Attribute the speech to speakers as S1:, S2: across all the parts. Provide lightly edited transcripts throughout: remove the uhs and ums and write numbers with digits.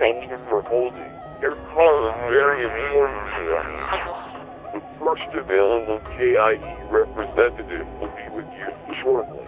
S1: engine for holding. Your car is very important. The first available KIE representative will be with you shortly.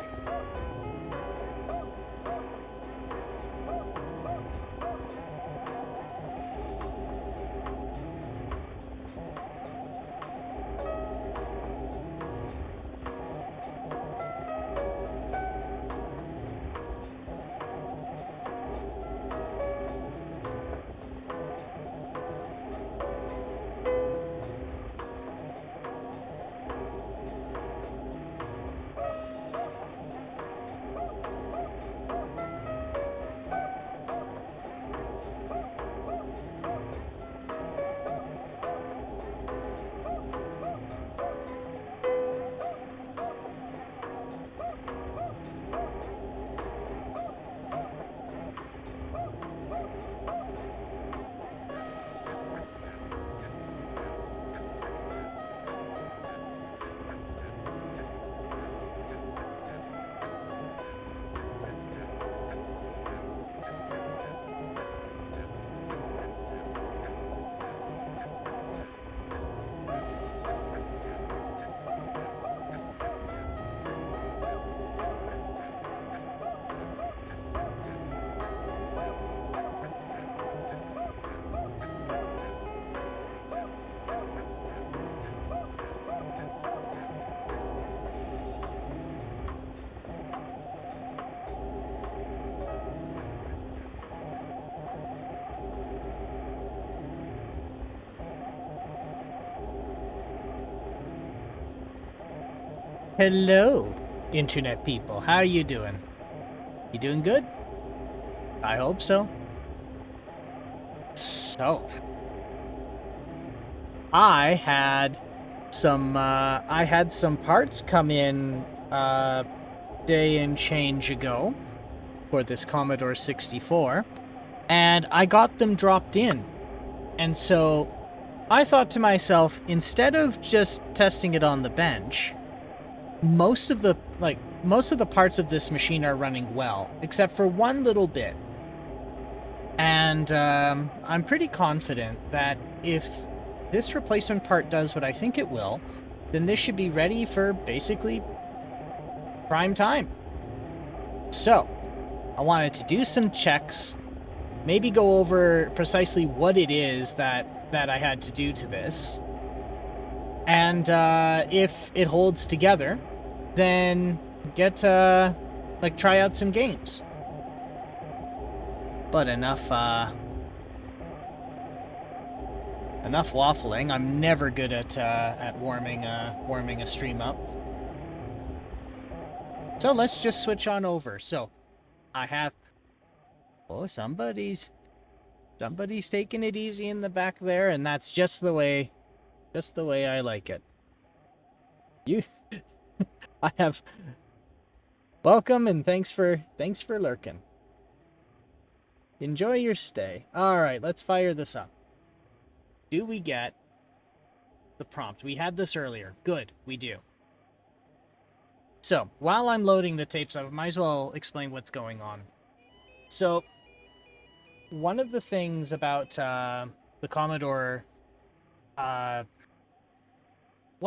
S2: Hello, internet people. How are you doing? You doing good? I hope so. So, I had some parts come in day and change ago for this Commodore 64, and I got them dropped in. And so I thought to myself, instead of just testing it on the bench, most of the parts of this machine are running well, except for one little bit. And I'm pretty confident that if this replacement part does what I think it will, then this should be ready for basically prime time. So, I wanted to do some checks, maybe go over precisely what it is that I had to do to this. And if it holds together, then get try out some games. But enough waffling. I'm never good at warming a stream up. So let's just switch on over. So I have somebody's taking it easy in the back there, and that's just the way I like it. I have welcome and thanks for lurking. Enjoy your stay. All right, let's fire this up. Do we get the prompt? We had this earlier. Good, we do. So, while I'm loading the tapes, I might as well explain what's going on. So, one of the things about the Commodore, one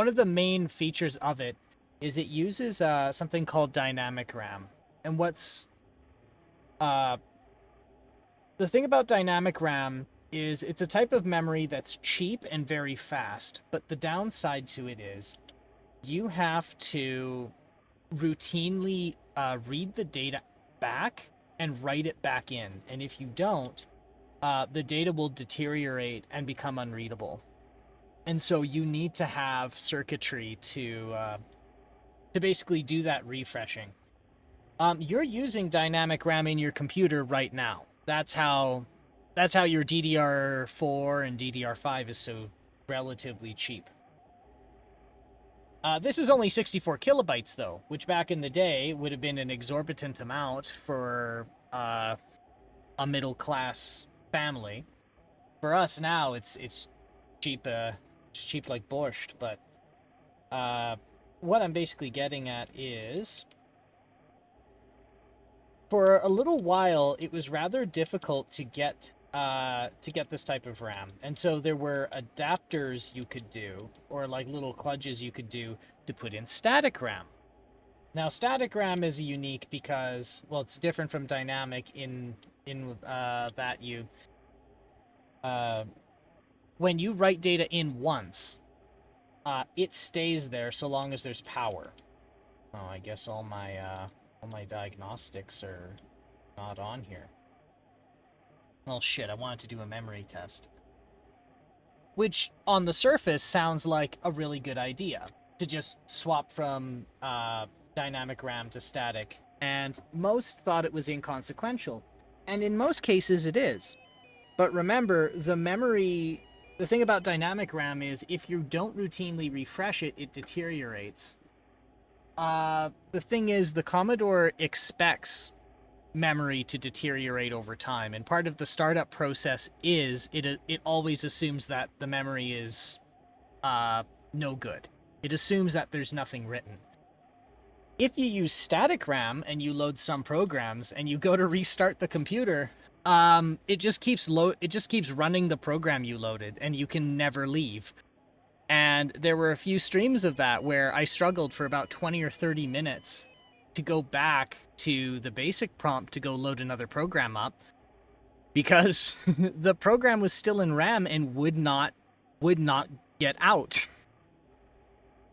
S2: of the main features of it is it uses something called dynamic RAM. And what's the thing about dynamic RAM is it's a type of memory that's cheap and very fast, but the downside to it is you have to routinely read the data back and write it back in, and if you don't, the data will deteriorate and become unreadable. And so you need to have circuitry to basically do that refreshing. You're using dynamic RAM in your computer right now. That's how your DDR4 and DDR5 is so relatively cheap. This is only 64 kilobytes though, which back in the day would have been an exorbitant amount for a middle class family. For us now, it's cheap. It's cheap like borscht. But what I'm basically getting at is, for a little while, it was rather difficult to get to get this type of RAM. And so there were adapters you could do, or like little kludges you could do to put in static RAM. Now, static RAM is unique because, well, it's different from dynamic in that you, when you write data in once, it stays there so long as there's power. Oh, I guess all my diagnostics are not on here. Well, shit, I wanted to do a memory test. Which, on the surface, sounds like a really good idea. To just swap from dynamic RAM to static. And most thought it was inconsequential. And in most cases, it is. But remember, the thing about dynamic RAM is if you don't routinely refresh it, it deteriorates. The thing is, the Commodore expects memory to deteriorate over time, and part of the startup process is it always assumes that the memory is no good. It assumes that there's nothing written. If you use static RAM and you load some programs and you go to restart the computer, it just keeps running the program you loaded, and you can never leave. And there were a few streams of that where I struggled for about 20 or 30 minutes to go back to the basic prompt to go load another program up, because the program was still in RAM and would not get out.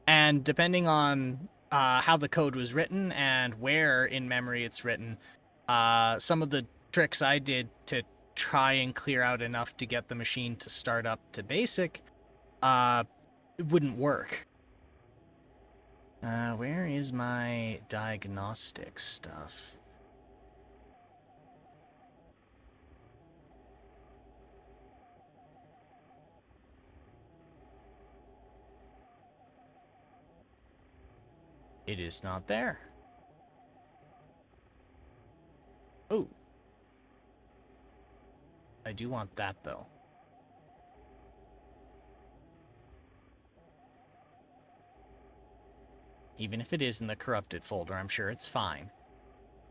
S2: And depending on how the code was written and where in memory it's written, some of the tricks I did to try and clear out enough to get the machine to start up to basic it wouldn't work. Where is my diagnostic stuff? It is not there. Oh. I do want that, though. Even if it is in the corrupted folder, I'm sure it's fine.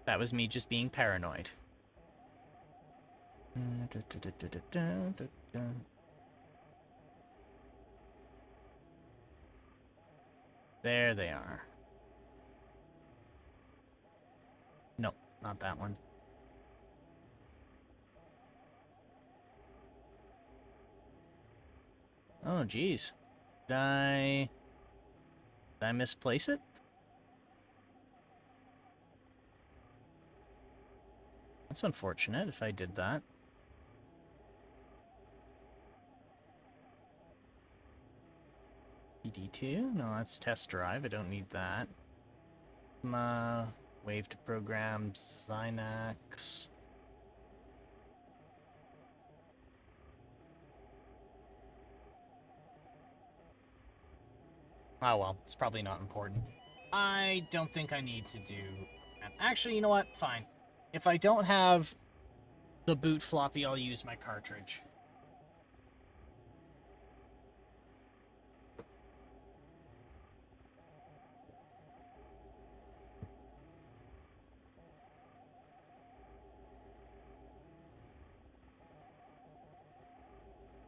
S2: That was me just being paranoid. There they are. No, not that one. Oh, geez. Did I misplace it? That's unfortunate if I did that. PD2? No, that's test drive. I don't need that. Wave to program, Zynax. Oh well, it's probably not important. I don't think I need to do... Actually, you know what? Fine. If I don't have the boot floppy, I'll use my cartridge.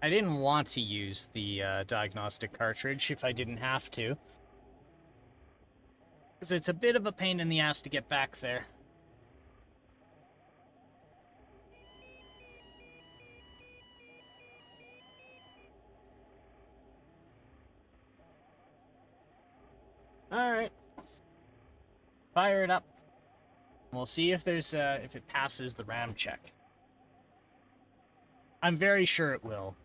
S2: I didn't want to use the diagnostic cartridge if I didn't have to, because it's a bit of a pain in the ass to get back there. Alright. Fire it up. We'll see if there's if it passes the RAM check. I'm very sure it will.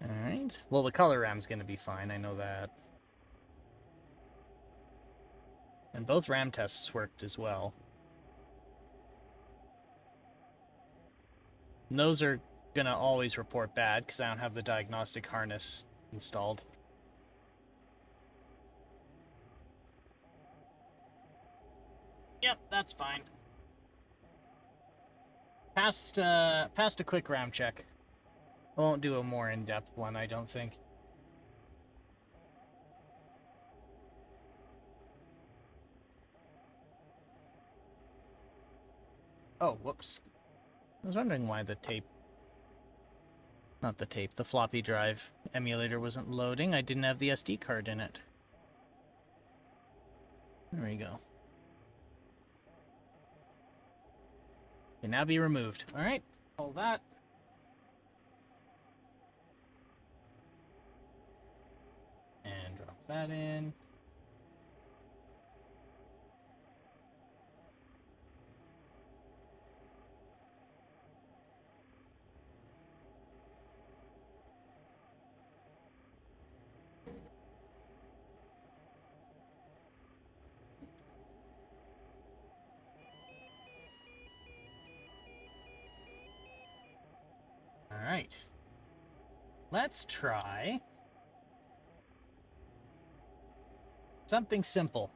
S2: Alright. Well, the color RAM's gonna be fine, I know that. And both RAM tests worked as well. And those are gonna always report bad, because I don't have the diagnostic harness installed. Yep, that's fine. Passed a quick RAM check. I won't do a more in-depth one, I don't think. Oh, whoops. I was wondering why the tape... Not the tape, the floppy drive emulator wasn't loading. I didn't have the SD card in it. There we go. Can now be removed. Alright, pull that. And drop that in. Alright. Let's try something simple.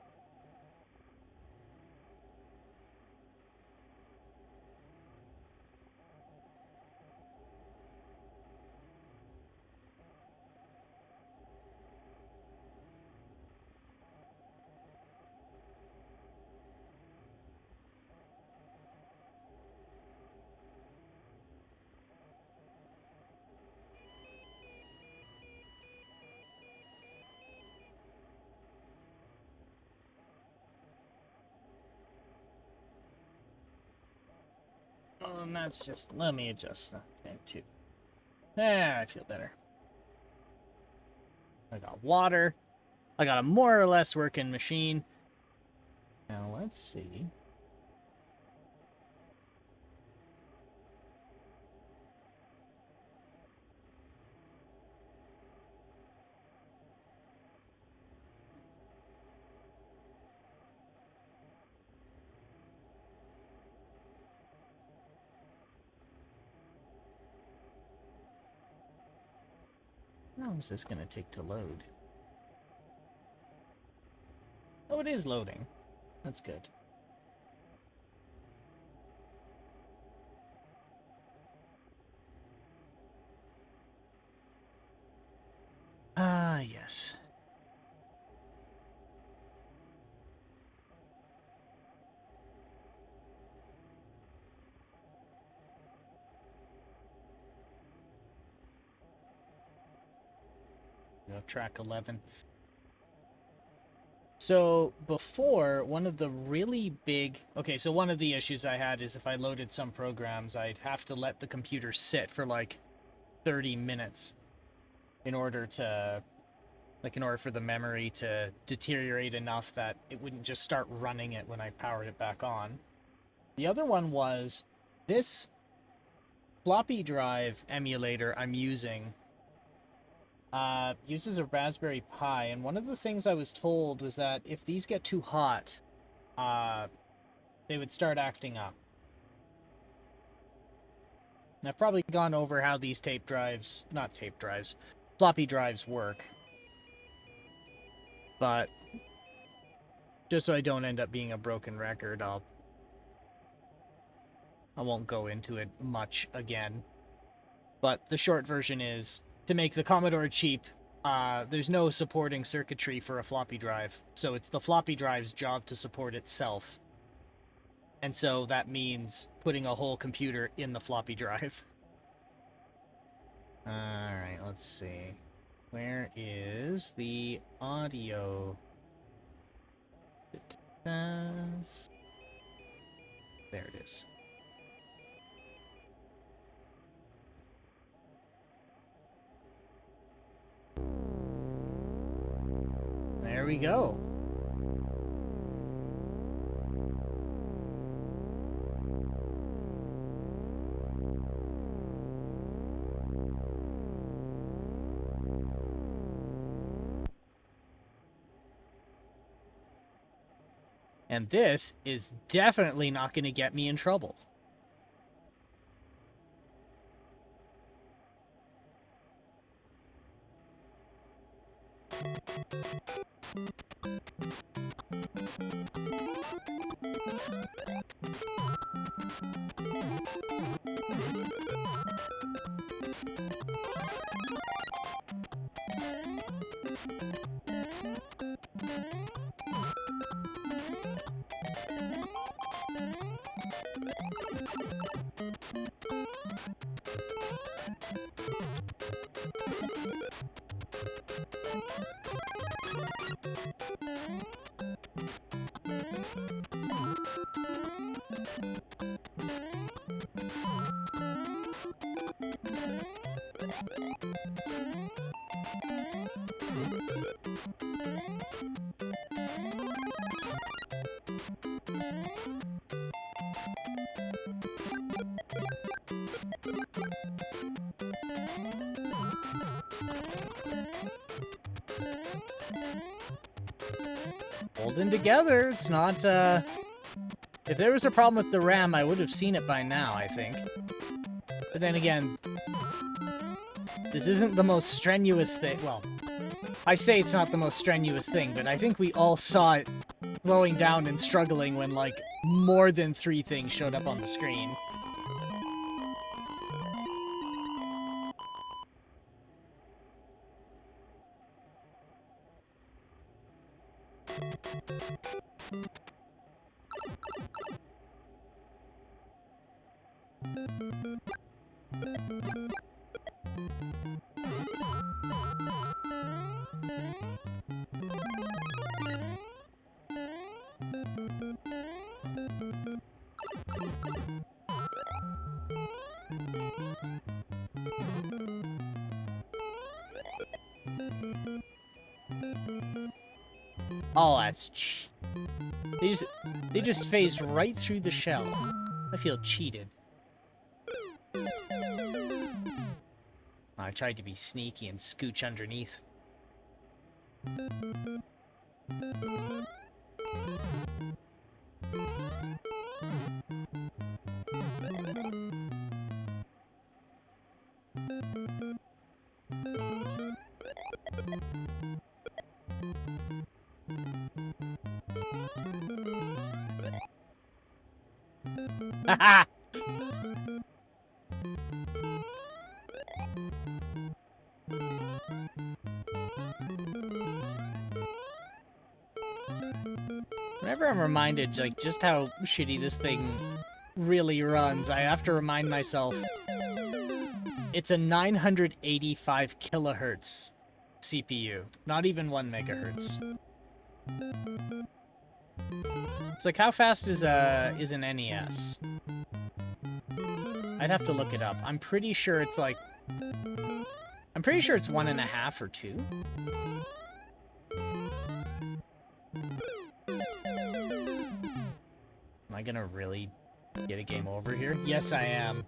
S2: Oh, and that's just... Let me adjust that thing, too. There, I feel better. I got water. I got a more or less working machine. Now, let's see. How long is this going to take to load? Oh, it is loading. That's good. Ah, yes. Track 11. So before, one of the really big... Okay, so one of the issues I had is if I loaded some programs, I'd have to let the computer sit for like 30 minutes in order to... Like, in order for the memory to deteriorate enough that it wouldn't just start running it when I powered it back on. The other one was this floppy drive emulator I'm using uses a Raspberry Pi, and one of the things I was told was that if these get too hot, they would start acting up. And I've probably gone over how these floppy drives work. But just so I don't end up being a broken record, I won't go into it much again. But the short version is, to make the Commodore cheap, there's no supporting circuitry for a floppy drive. So it's the floppy drive's job to support itself. And so that means putting a whole computer in the floppy drive. Alright, let's see. Where is the audio? There it is. There we go. And this is definitely not going to get me in trouble. Holding together, it's not, if there was a problem with the RAM, I would have seen it by now, I think. But then again, this isn't the most strenuous thing. Well, I say it's not the most strenuous thing, but I think we all saw it slowing down and struggling when, like, more than 3 things showed up on the screen. Oh, that's they just phased right through the shell. I feel cheated. I tried to be sneaky and scooch underneath. Haha! Whenever I'm reminded, like, just how shitty this thing really runs, I have to remind myself it's a 985 kilohertz CPU, not even 1 megahertz. It's like, how fast is an NES? I'd have to look it up. I'm pretty sure it's like... I'm pretty sure it's 1.5 or 2. Am I gonna really get a game over here? Yes, I am.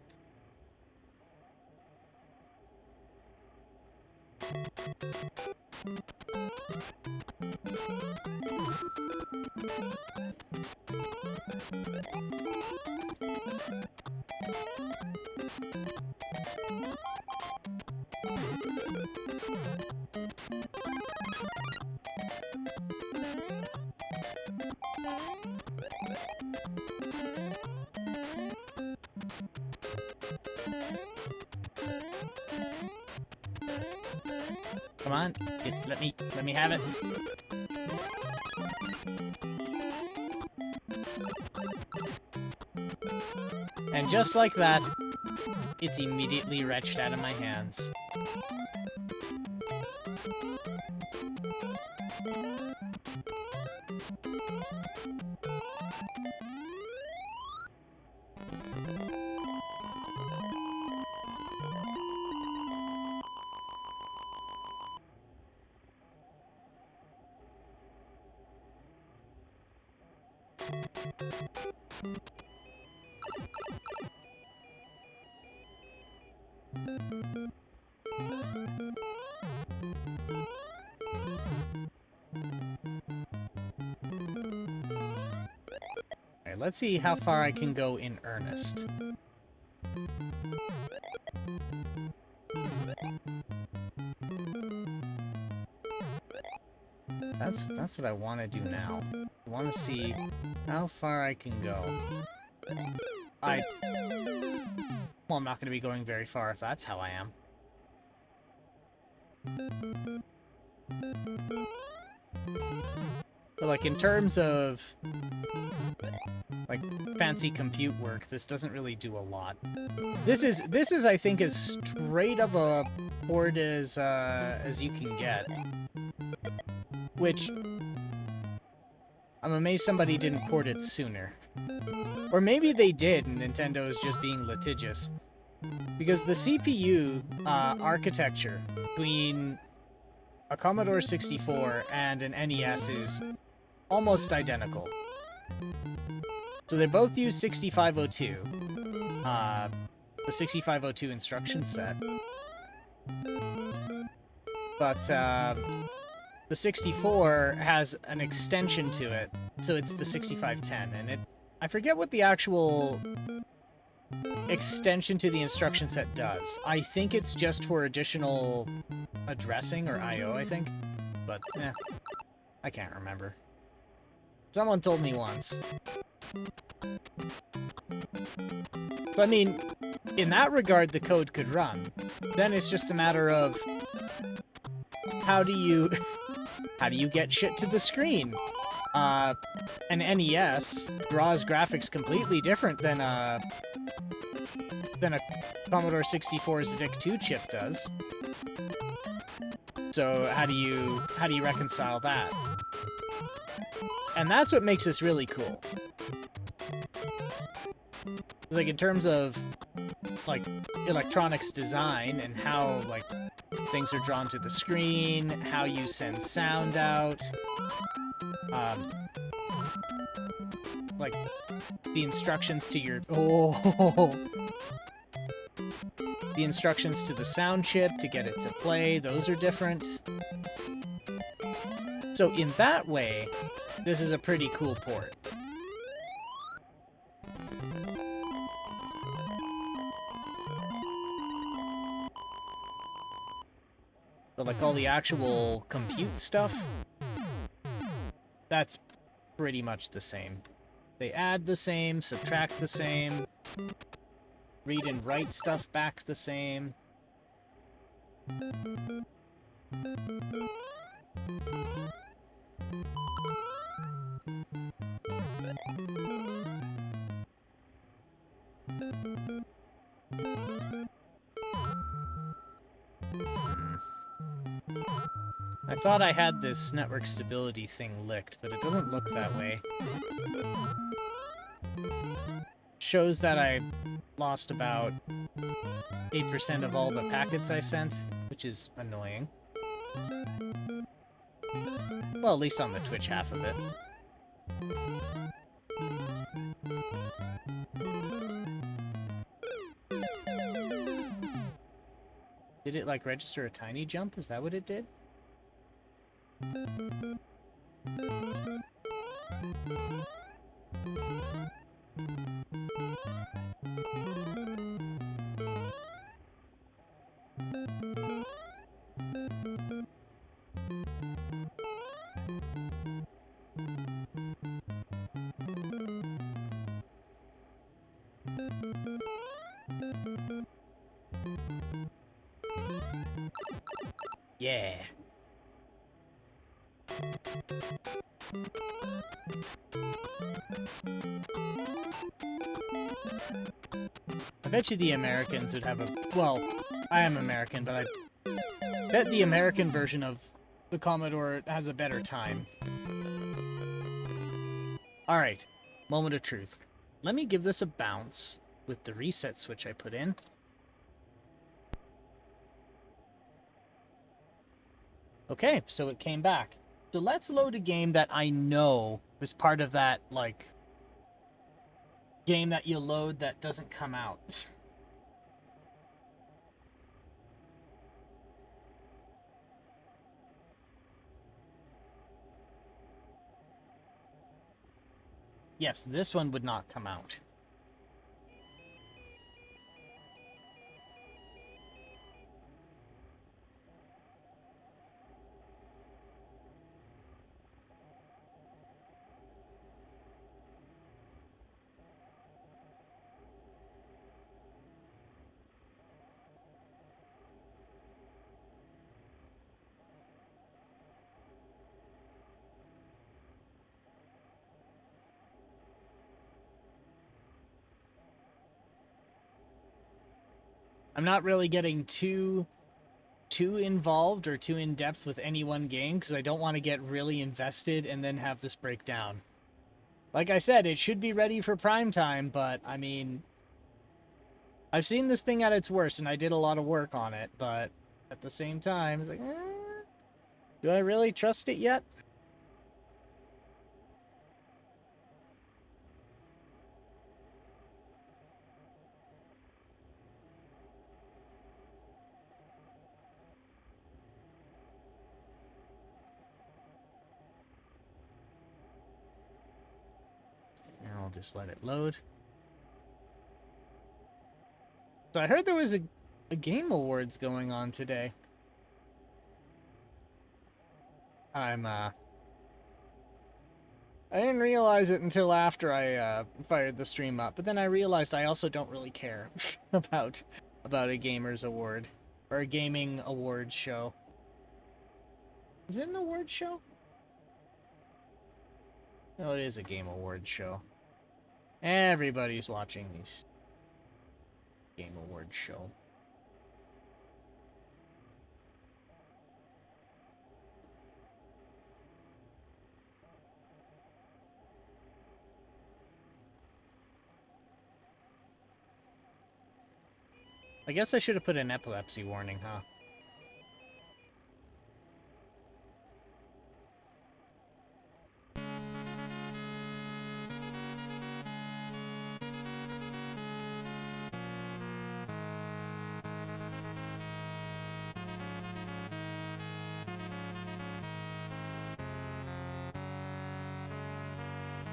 S2: Come on, let me have it. And just like that, it's immediately wrenched out of my hands. Alright, let's see how far I can go in earnest. That's what I want to do now. I want to see how far I can go. Well, I'm not going to be going very far if that's how I am. But, like, in terms of, like, fancy compute work, this doesn't really do a lot. This is, I think, as straight of a port as you can get. Which, I'm amazed somebody didn't port it sooner. Or maybe they did, and Nintendo is just being litigious. Because the CPU architecture between a Commodore 64 and an NES is almost identical. So they both use 6502. The 6502 instruction set. But the 64 has an extension to it, so it's the 6510, and I forget what the actual extension to the instruction set does. I think it's just for additional addressing, or I/O, I think. But, I can't remember. Someone told me once. But, I mean, in that regard, the code could run. Then it's just a matter of how do you get shit to the screen? An NES draws graphics completely different than a Commodore 64's VIC-2 chip does. So how do you reconcile that? And that's what makes this really cool. It's like in terms of like electronics design and how like things are drawn to the screen, how you send sound out, like the instructions to your the instructions to the sound chip to get it to play, those are different. So in that way, this is a pretty cool port. But like all the actual compute stuff, that's pretty much the same. They add the same, subtract the same, read and write stuff back the same. I thought I had this network stability thing licked, but it doesn't look that way. Shows that I lost about 8% of all the packets I sent, which is annoying. Well, at least on the Twitch half of it. Did it, like, register a tiny jump? Is that what it did? Yeah. I bet you the Americans would have a... Well, I am American, but I bet the American version of the Commodore has a better time. Alright, moment of truth. Let me give this a bounce with the reset switch I put in. Okay, so it came back. So let's load a game that I know is part of that, like, game that you load that doesn't come out. Yes, this one would not come out. I'm not really getting too involved or too in depth with any one game because I don't want to get really invested and then have this break down. Like I said, it should be ready for prime time, but I mean, I've seen this thing at its worst and I did a lot of work on it, but at the same time, it's like, do I really trust it yet? I'll just let it load. So I heard there was a Game Awards going on today. I didn't realize it until after I fired the stream up, but then I realized I also don't really care about a gamers award or a gaming awards show. Is it an awards show? No, it is a game awards show. Everybody's watching these game awards show. I guess I should have put an epilepsy warning, huh?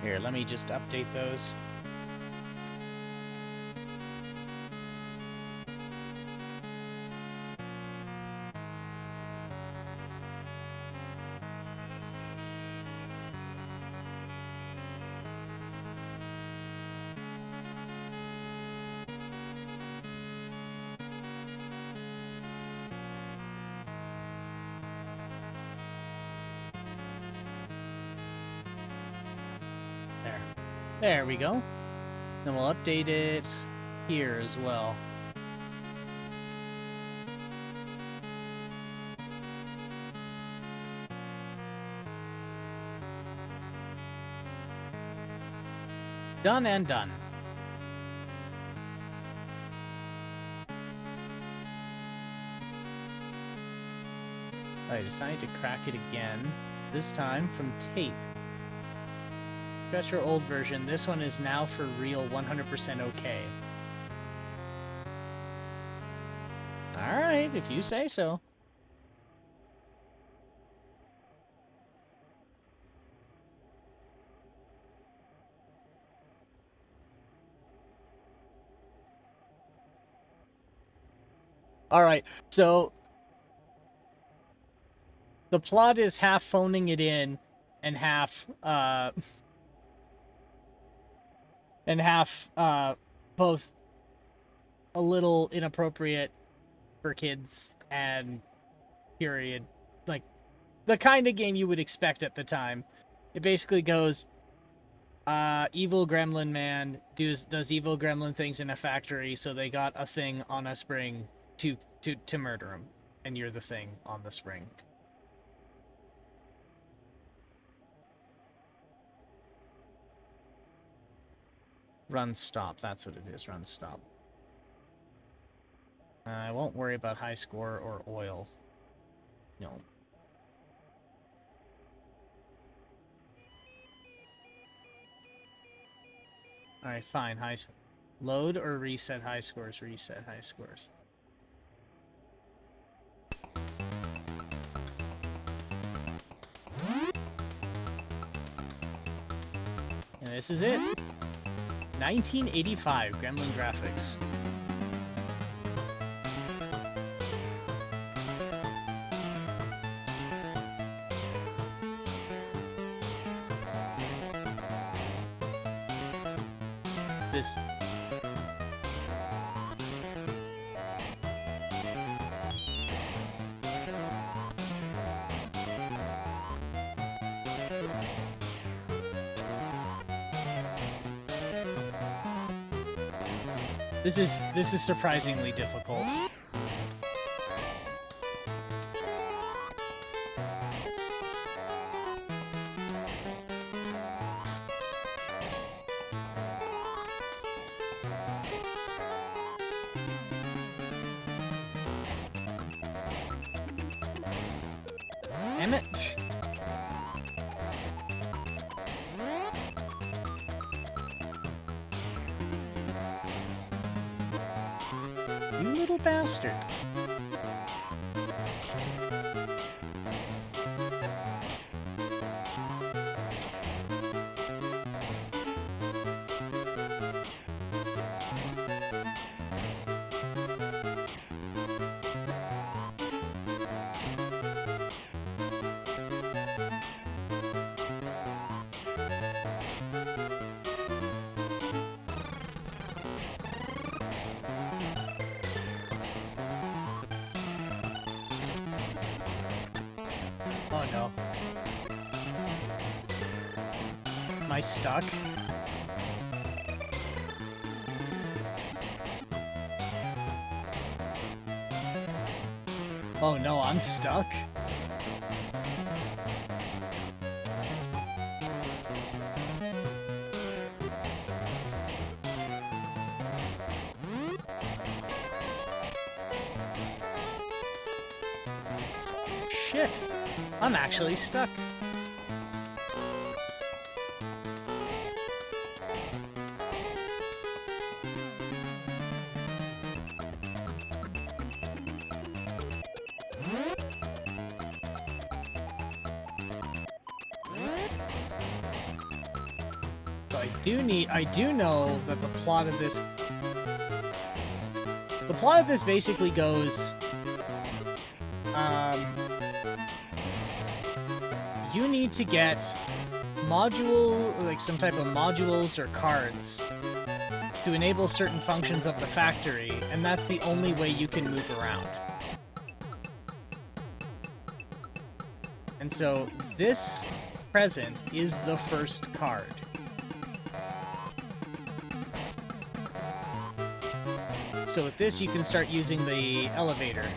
S2: Here, let me just update those. There we go. Then we'll update it here as well. Done and done. I decided to crack it again, this time from tape. Got your old version. This one is now for real 100% okay. Alright, if you say so. Alright, so the plot is half phoning it in and half both a little inappropriate for kids and period. Like, the kind of game you would expect at the time. It basically goes, evil gremlin man does evil gremlin things in a factory, so they got a thing on a spring to murder him. And you're the thing on the spring. Run stop, that's what it is, run stop. I won't worry about high score or oil. No. Alright, fine, load or reset high scores, reset high scores. And this is it. 1985 Gremlin graphics. This This is surprisingly difficult. Damn it. You little bastard. Oh no. Am I stuck? Oh no, I'm stuck? Shit! I'm actually stuck. So I do know that the plot of this basically goes, you need to get some type of modules or cards to enable certain functions of the factory, and that's the only way you can move around. And so this present is the first card. So with this, you can start using the elevator.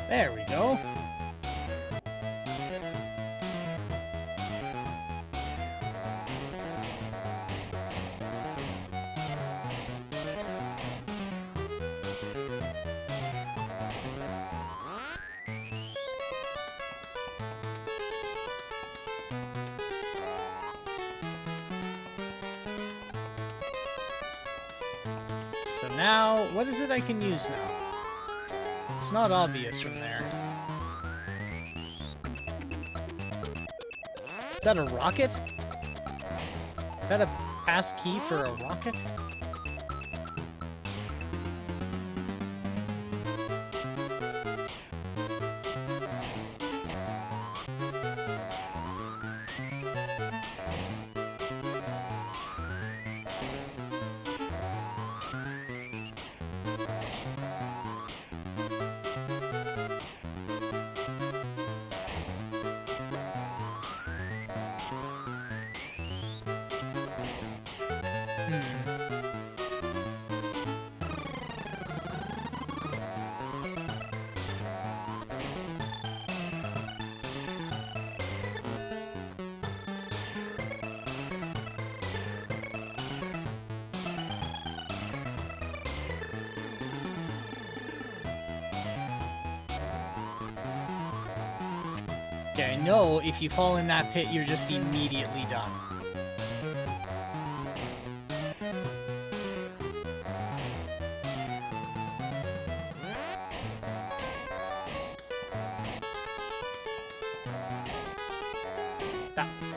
S2: There we go. So now, what is it I can use now? It's not obvious from there. Is that a rocket? Is that a pass key for a rocket? Okay, I know if you fall in that pit, you're just immediately done.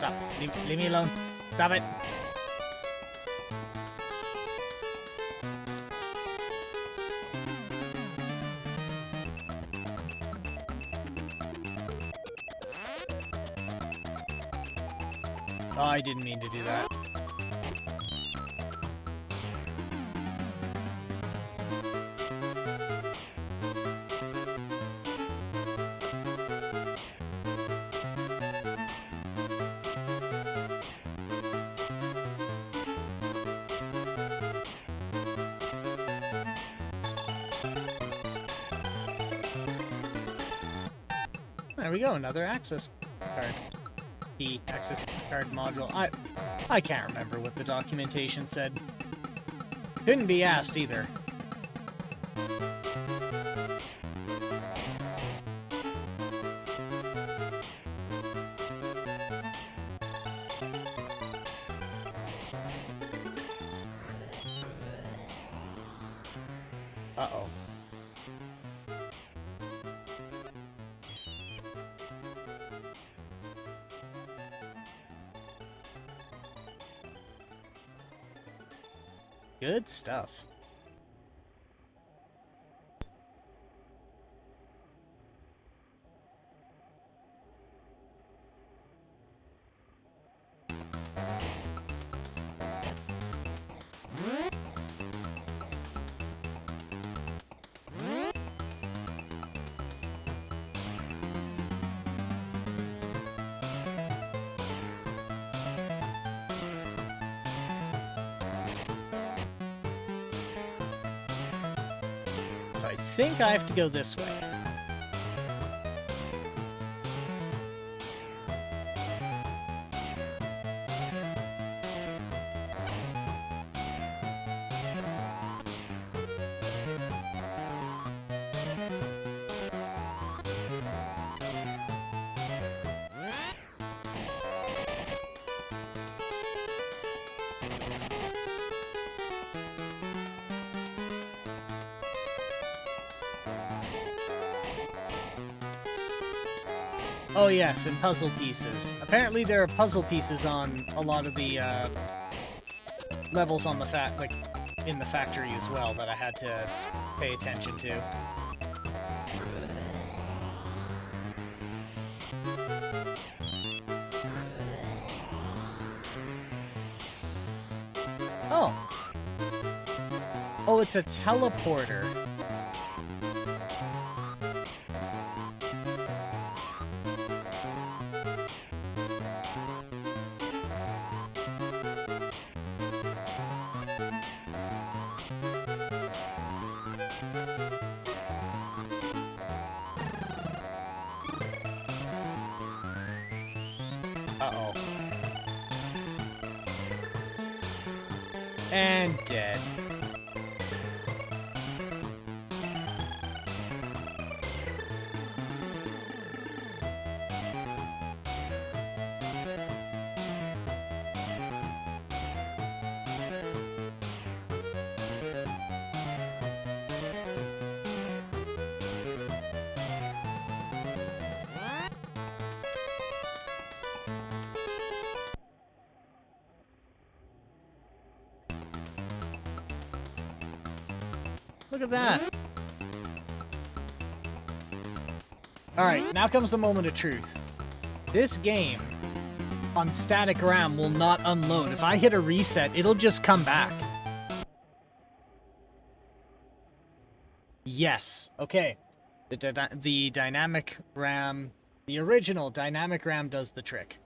S2: Stop. Leave me alone. Stop it. Oh, I didn't mean to do that. There we go, another access card. Key access card module. I can't remember what the documentation said. Couldn't be asked either. Uh-oh. Good stuff. So I think I have to go this way. Oh yes, and puzzle pieces. Apparently there are puzzle pieces on a lot of the levels on the in the factory as well that I had to pay attention to. Oh. Oh, it's a teleporter. Uh-oh. And dead. Look at that. Alright, now comes the moment of truth. This game on static RAM will not unload. If I hit a reset, it'll just come back. Yes. Okay. The dynamic RAM, the original dynamic RAM does the trick.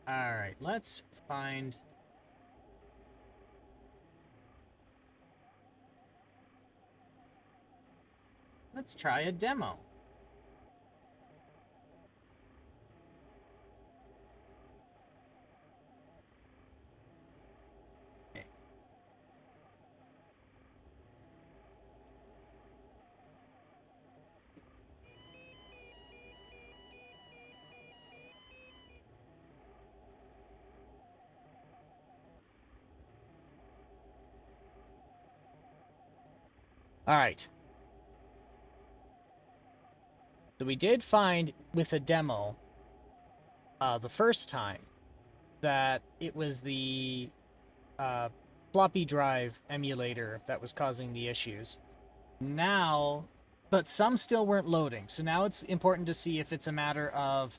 S2: Alright, let's find... Let's try a demo. Okay. Alright. So we did find with a demo the first time that it was the floppy drive emulator that was causing the issues. Now, but some still weren't loading. So now it's important to see if it's a matter of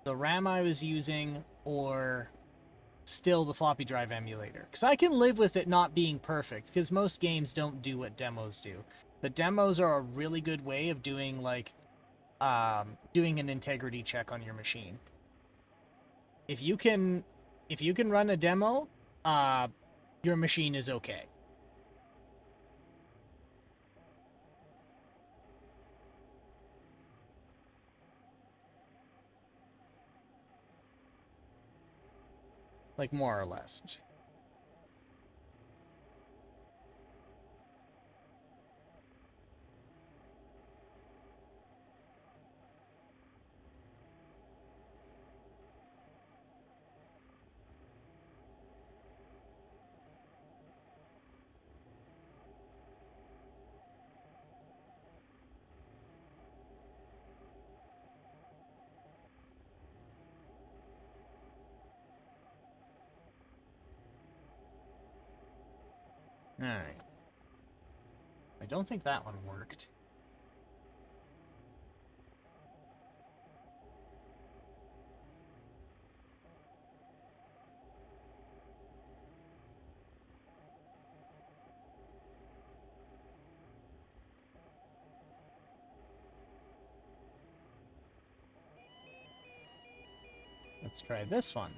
S2: the RAM I was using or still the floppy drive emulator. Because I can live with it not being perfect, because most games don't do what demos do. But demos are a really good way of doing, like, doing an integrity check on your machine. If you can run a demo, your machine is okay. Like, more or less. Alright. I don't think that one worked. Let's try this one.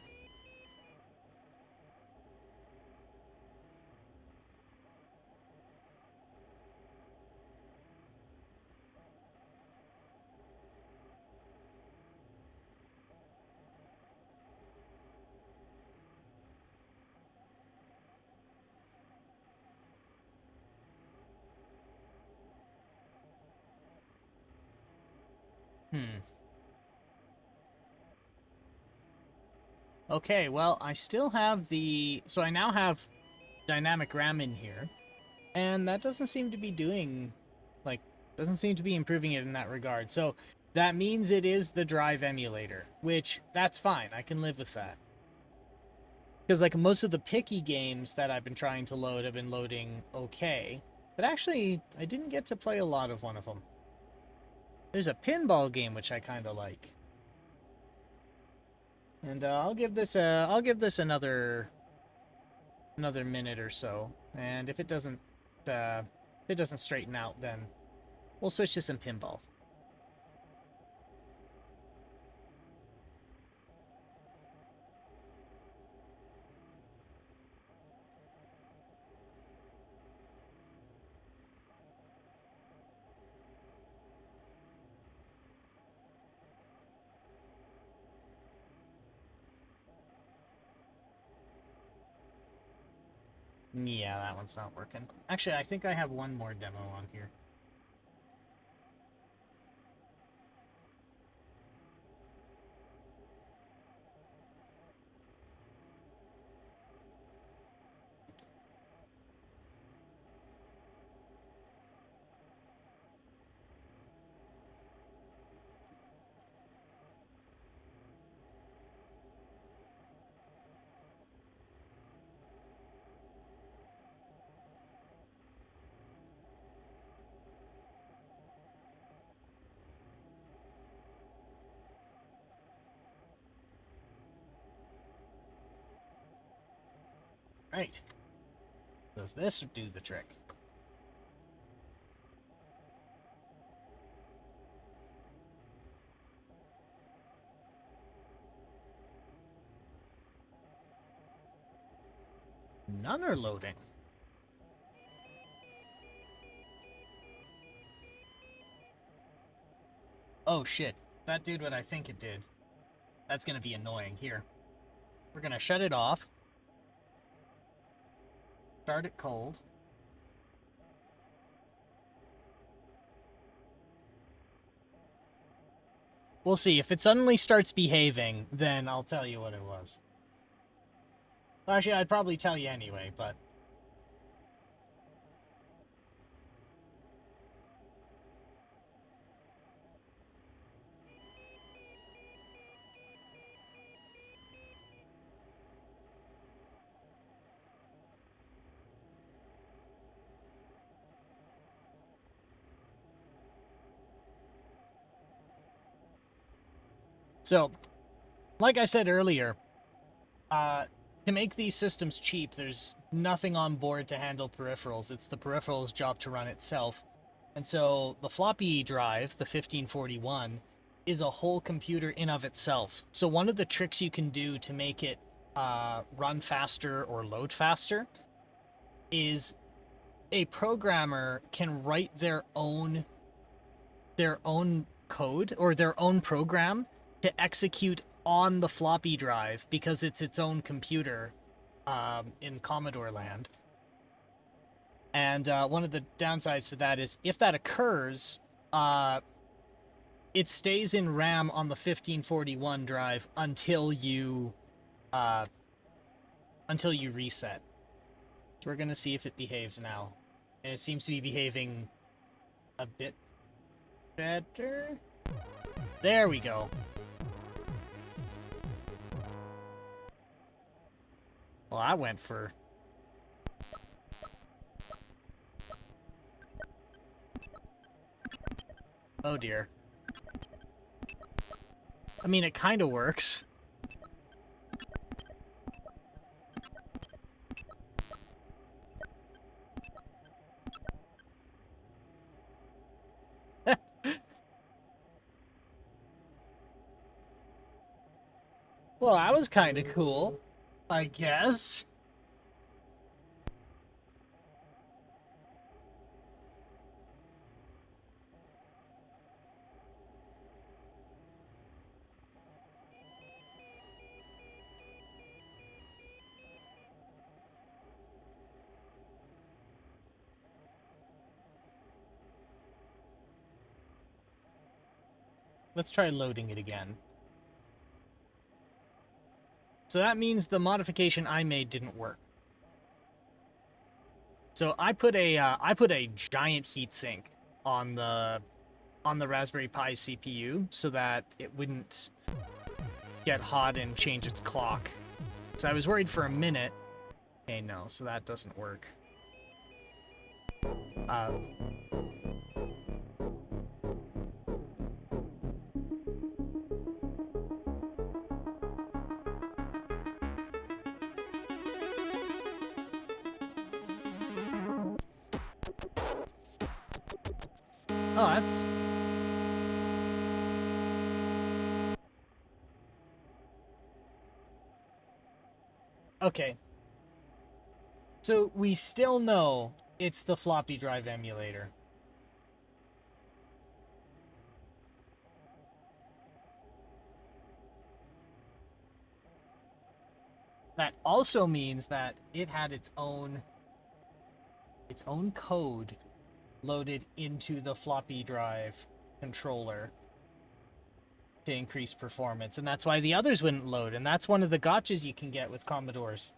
S2: Okay, well, I still have the... So I now have dynamic RAM in here, and that doesn't seem to be doing... Like, doesn't seem to be improving it in that regard. So that means it is the drive emulator, which, that's fine. I can live with that. Because, like, most of the picky games that I've been trying to load have been loading okay. But actually, I didn't get to play a lot of one of them. There's a pinball game which I kind of like. And I'll give this another minute or so. And if it doesn't straighten out, then we'll switch to some pinball. Yeah, that one's not working. Actually, I think I have one more demo on here. Right. Does this do the trick? None are loading. Oh shit. That did what I think it did. That's gonna be annoying. Here. We're gonna shut it off. Start it cold. We'll see. If it suddenly starts behaving, then I'll tell you what it was. Actually, I'd probably tell you anyway, but... So, like I said earlier, to make these systems cheap, there's nothing on board to handle peripherals. It's the peripheral's job to run itself. And so the floppy drive, the 1541, is a whole computer in of itself. So one of the tricks you can do to make it run faster or load faster is a programmer can write their own code or their own program to execute on the floppy drive because it's its own computer in Commodore land. And one of the downsides to that is if that occurs, it stays in RAM on the 1541 drive until you reset. So we're gonna see if it behaves now. And it seems to be behaving a bit better. There we go. Well, I went for... Oh dear. I mean, it kind of works. Well, that was kind of cool, I guess. Let's try loading it again. So that means the modification I made didn't work. So I put a giant heatsink on the Raspberry Pi CPU so that it wouldn't get hot and change its clock. So I was worried for a minute. Okay, no, so that doesn't work. Oh, that's... Okay. So we still know it's the floppy drive emulator. That also means that it had its own code loaded into the floppy drive controller to increase performance, and that's why the others wouldn't load, and that's one of the gotchas you can get with Commodores.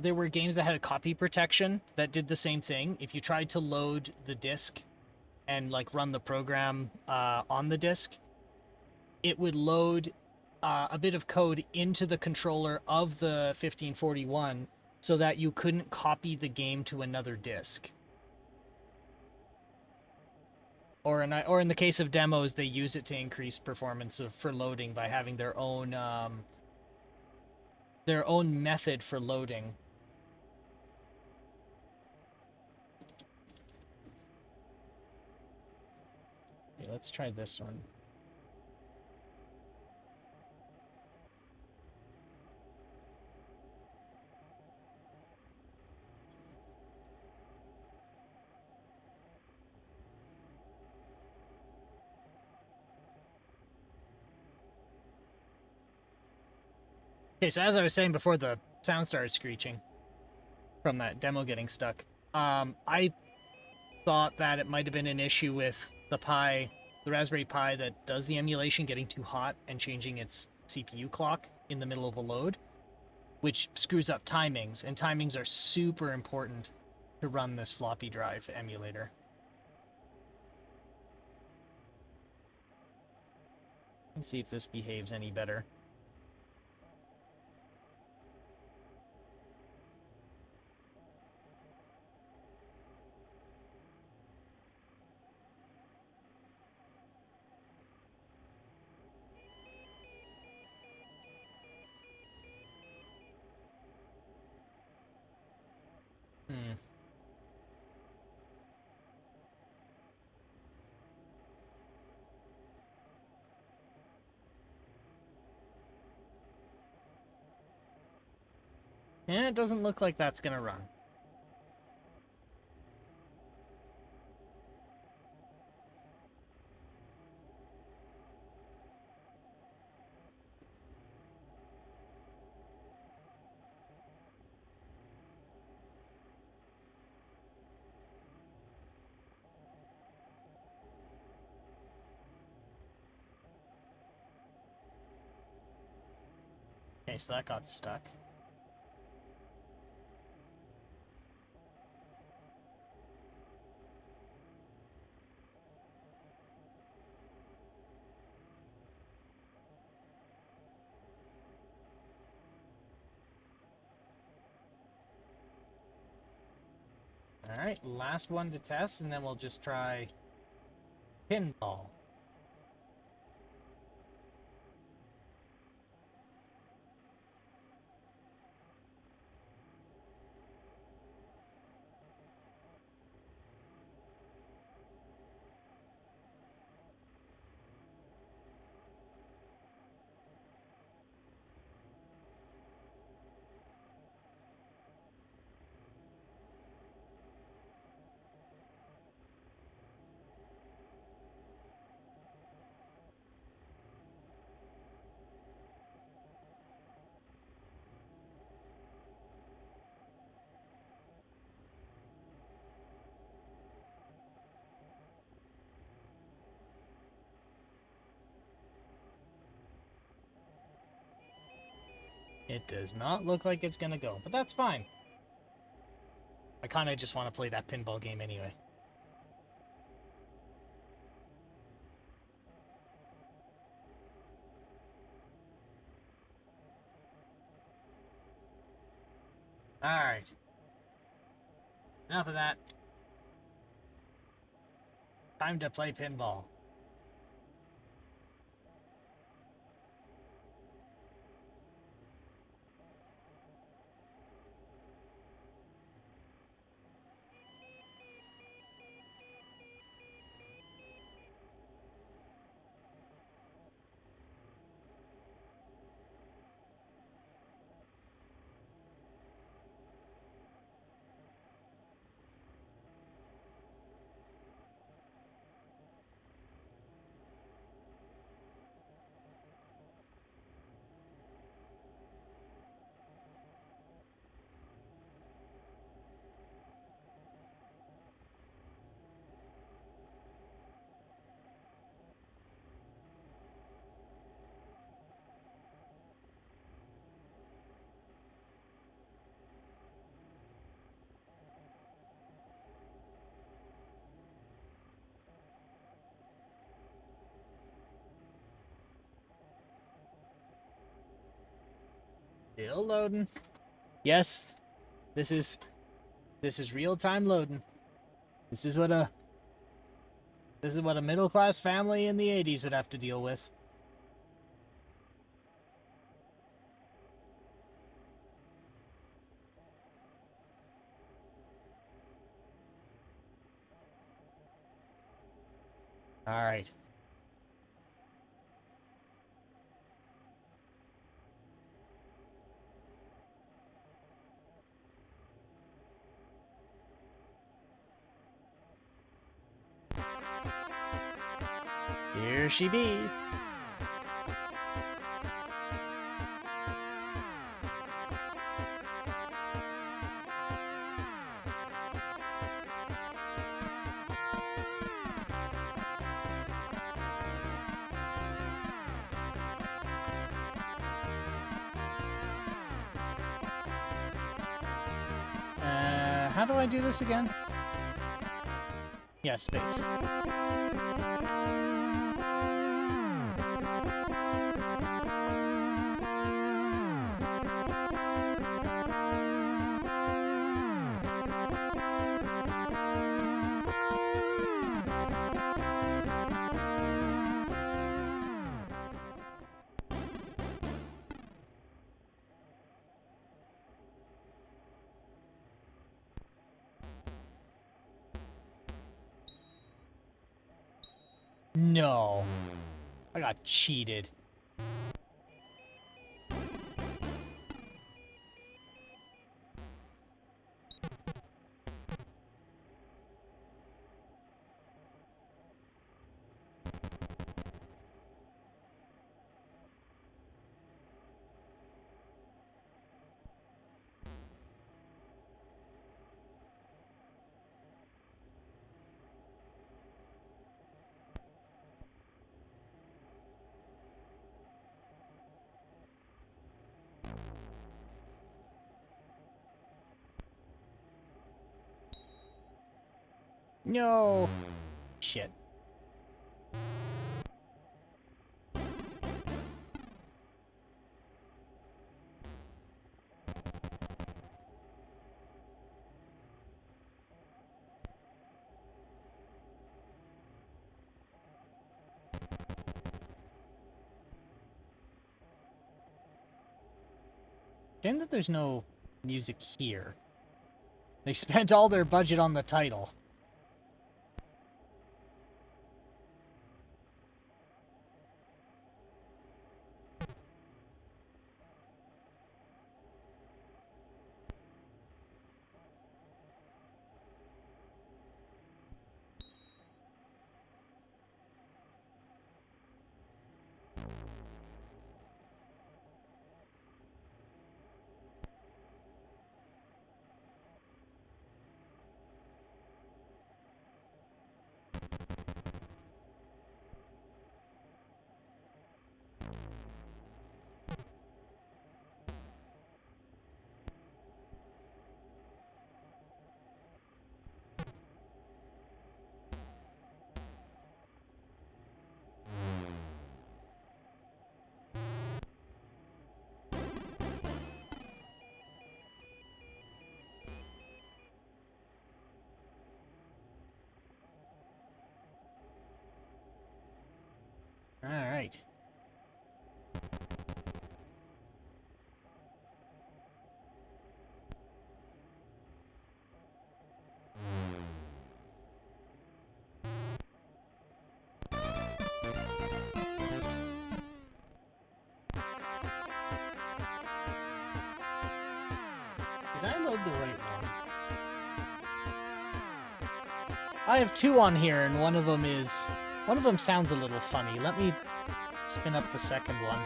S2: There were games that had a copy protection that did the same thing. If you tried to load the disk and like run the program on the disk, it would load a bit of code into the controller of the 1541 so that you couldn't copy the game to another disk. Or in the case of demos, they use it to increase performance for loading by having their own method for loading. Okay, let's try this one. Okay, so as I was saying before the sound started screeching from that demo getting stuck, I thought that it might have been an issue with the Raspberry Pi that does the emulation getting too hot and changing its CPU clock in the middle of a load, which screws up timings, and timings are super important to run this floppy drive emulator. Let's see if this behaves any better. Hmm. And it doesn't look like that's gonna run. Okay, so that got stuck. Alright, last one to test, and then we'll just try pinball. It does not look like it's gonna go, but that's fine. I kind of just want to play that pinball game anyway. Alright. Enough of that. Time to play pinball. Still loading. Yes, this is real-time loading. This is what a middle-class family in the 80s would have to deal with. All right. Here she be. How do I do this again? Yeah, space. No. I got cheated. No. Shit. Shame that there's no music here. They spent all their budget on the title. Alright. Did I load the right one? I have two on here, and one of them sounds a little funny. Let me spin up the second one.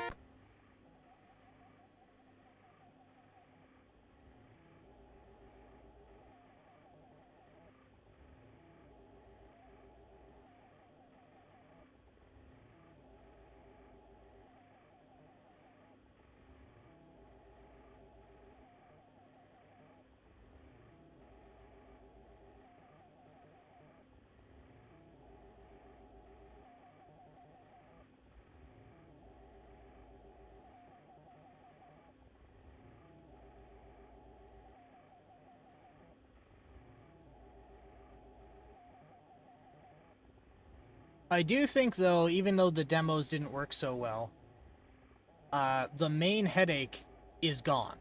S2: I do think, though, even though the demos didn't work so well, the main headache is gone,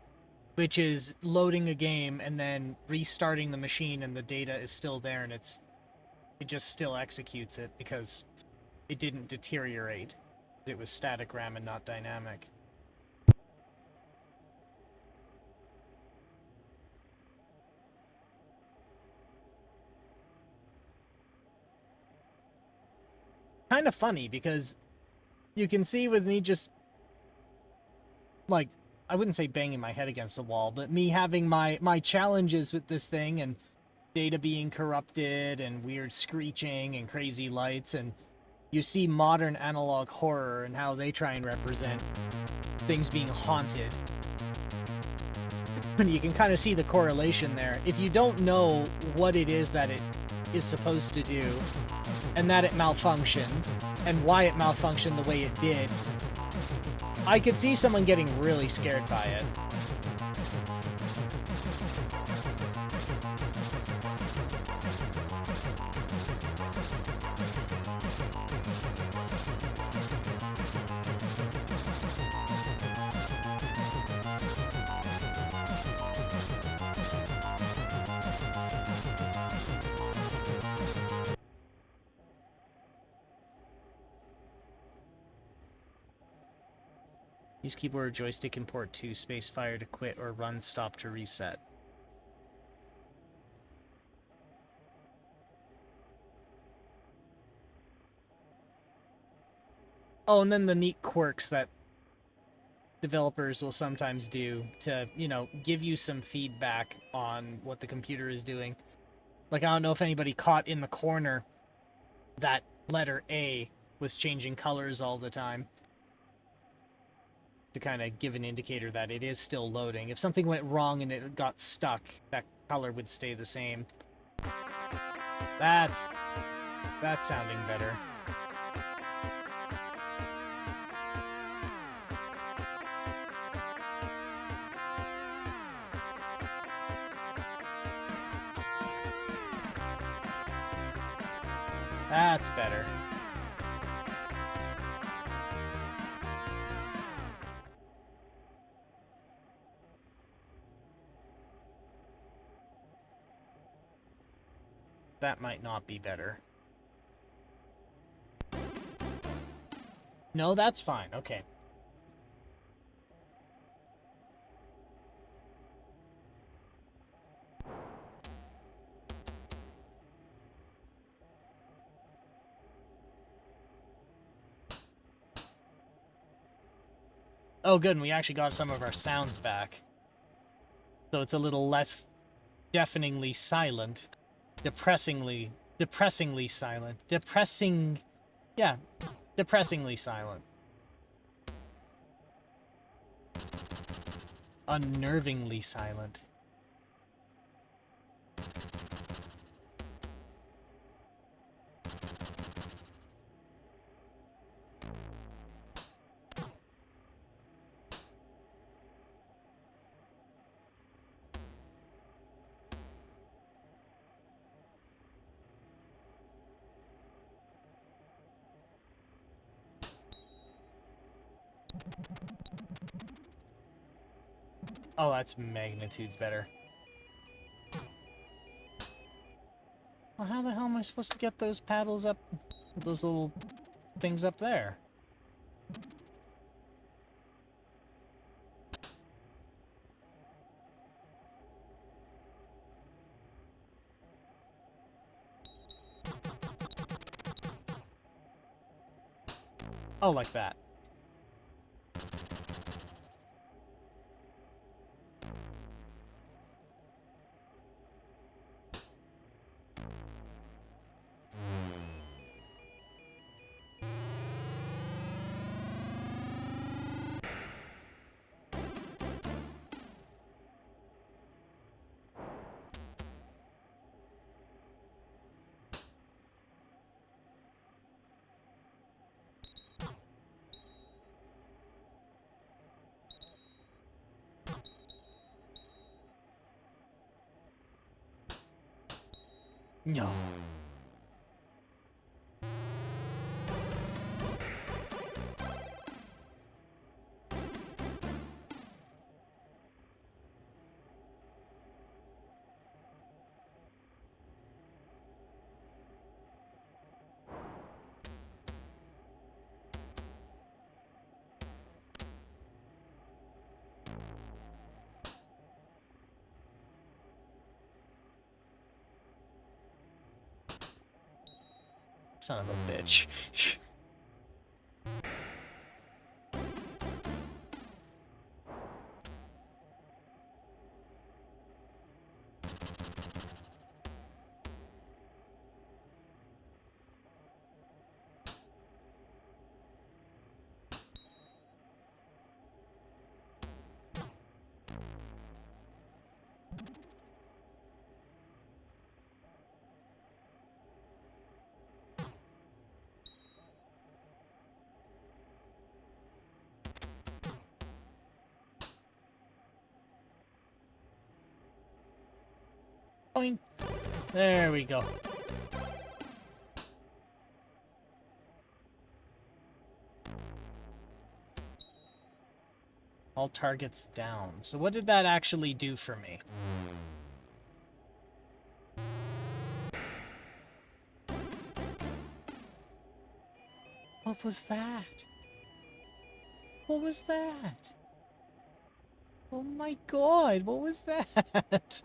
S2: which is loading a game and then restarting the machine and the data is still there and it just still executes it because it didn't deteriorate. It was static RAM and not dynamic. Kind of funny because you can see with me just, like, I wouldn't say banging my head against the wall, but me having my challenges with this thing and data being corrupted and weird screeching and crazy lights, and you see modern analog horror and how they try and represent things being haunted. And you can kind of see the correlation there. If you don't know what it is that it is supposed to do, and that it malfunctioned, and why it malfunctioned the way it did, I could see someone getting really scared by it. Use keyboard or joystick and port 2, space fire to quit, or run stop to reset. Oh, and then the neat quirks that developers will sometimes do to, you know, give you some feedback on what the computer is doing. Like, I don't know if anybody caught in the corner that letter A was changing colors all the time, to kind of give an indicator that it is still loading. If something went wrong and it got stuck, that color would stay the same. That's sounding better. That's better. That might not be better. No, that's fine. Okay. Oh, good, and we actually got some of our sounds back. So it's a little less deafeningly silent. Depressingly silent. Yeah, depressingly silent. Unnervingly silent. Oh, that's magnitudes better. Well, how the hell am I supposed to get those paddles up? Those little things up there? Oh, like that. No. Son of a bitch. Boing. There we go. All targets down. So what did that actually do for me? What was that? What was that? Oh my god, what was that?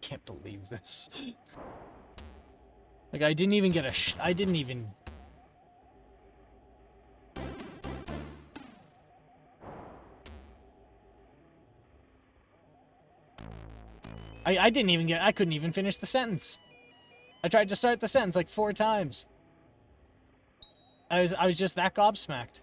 S2: Can't believe this. Like, I didn't even get a I didn't even... I didn't even get... I couldn't even finish the sentence. I tried to start the sentence like 4 times. I was just that gobsmacked.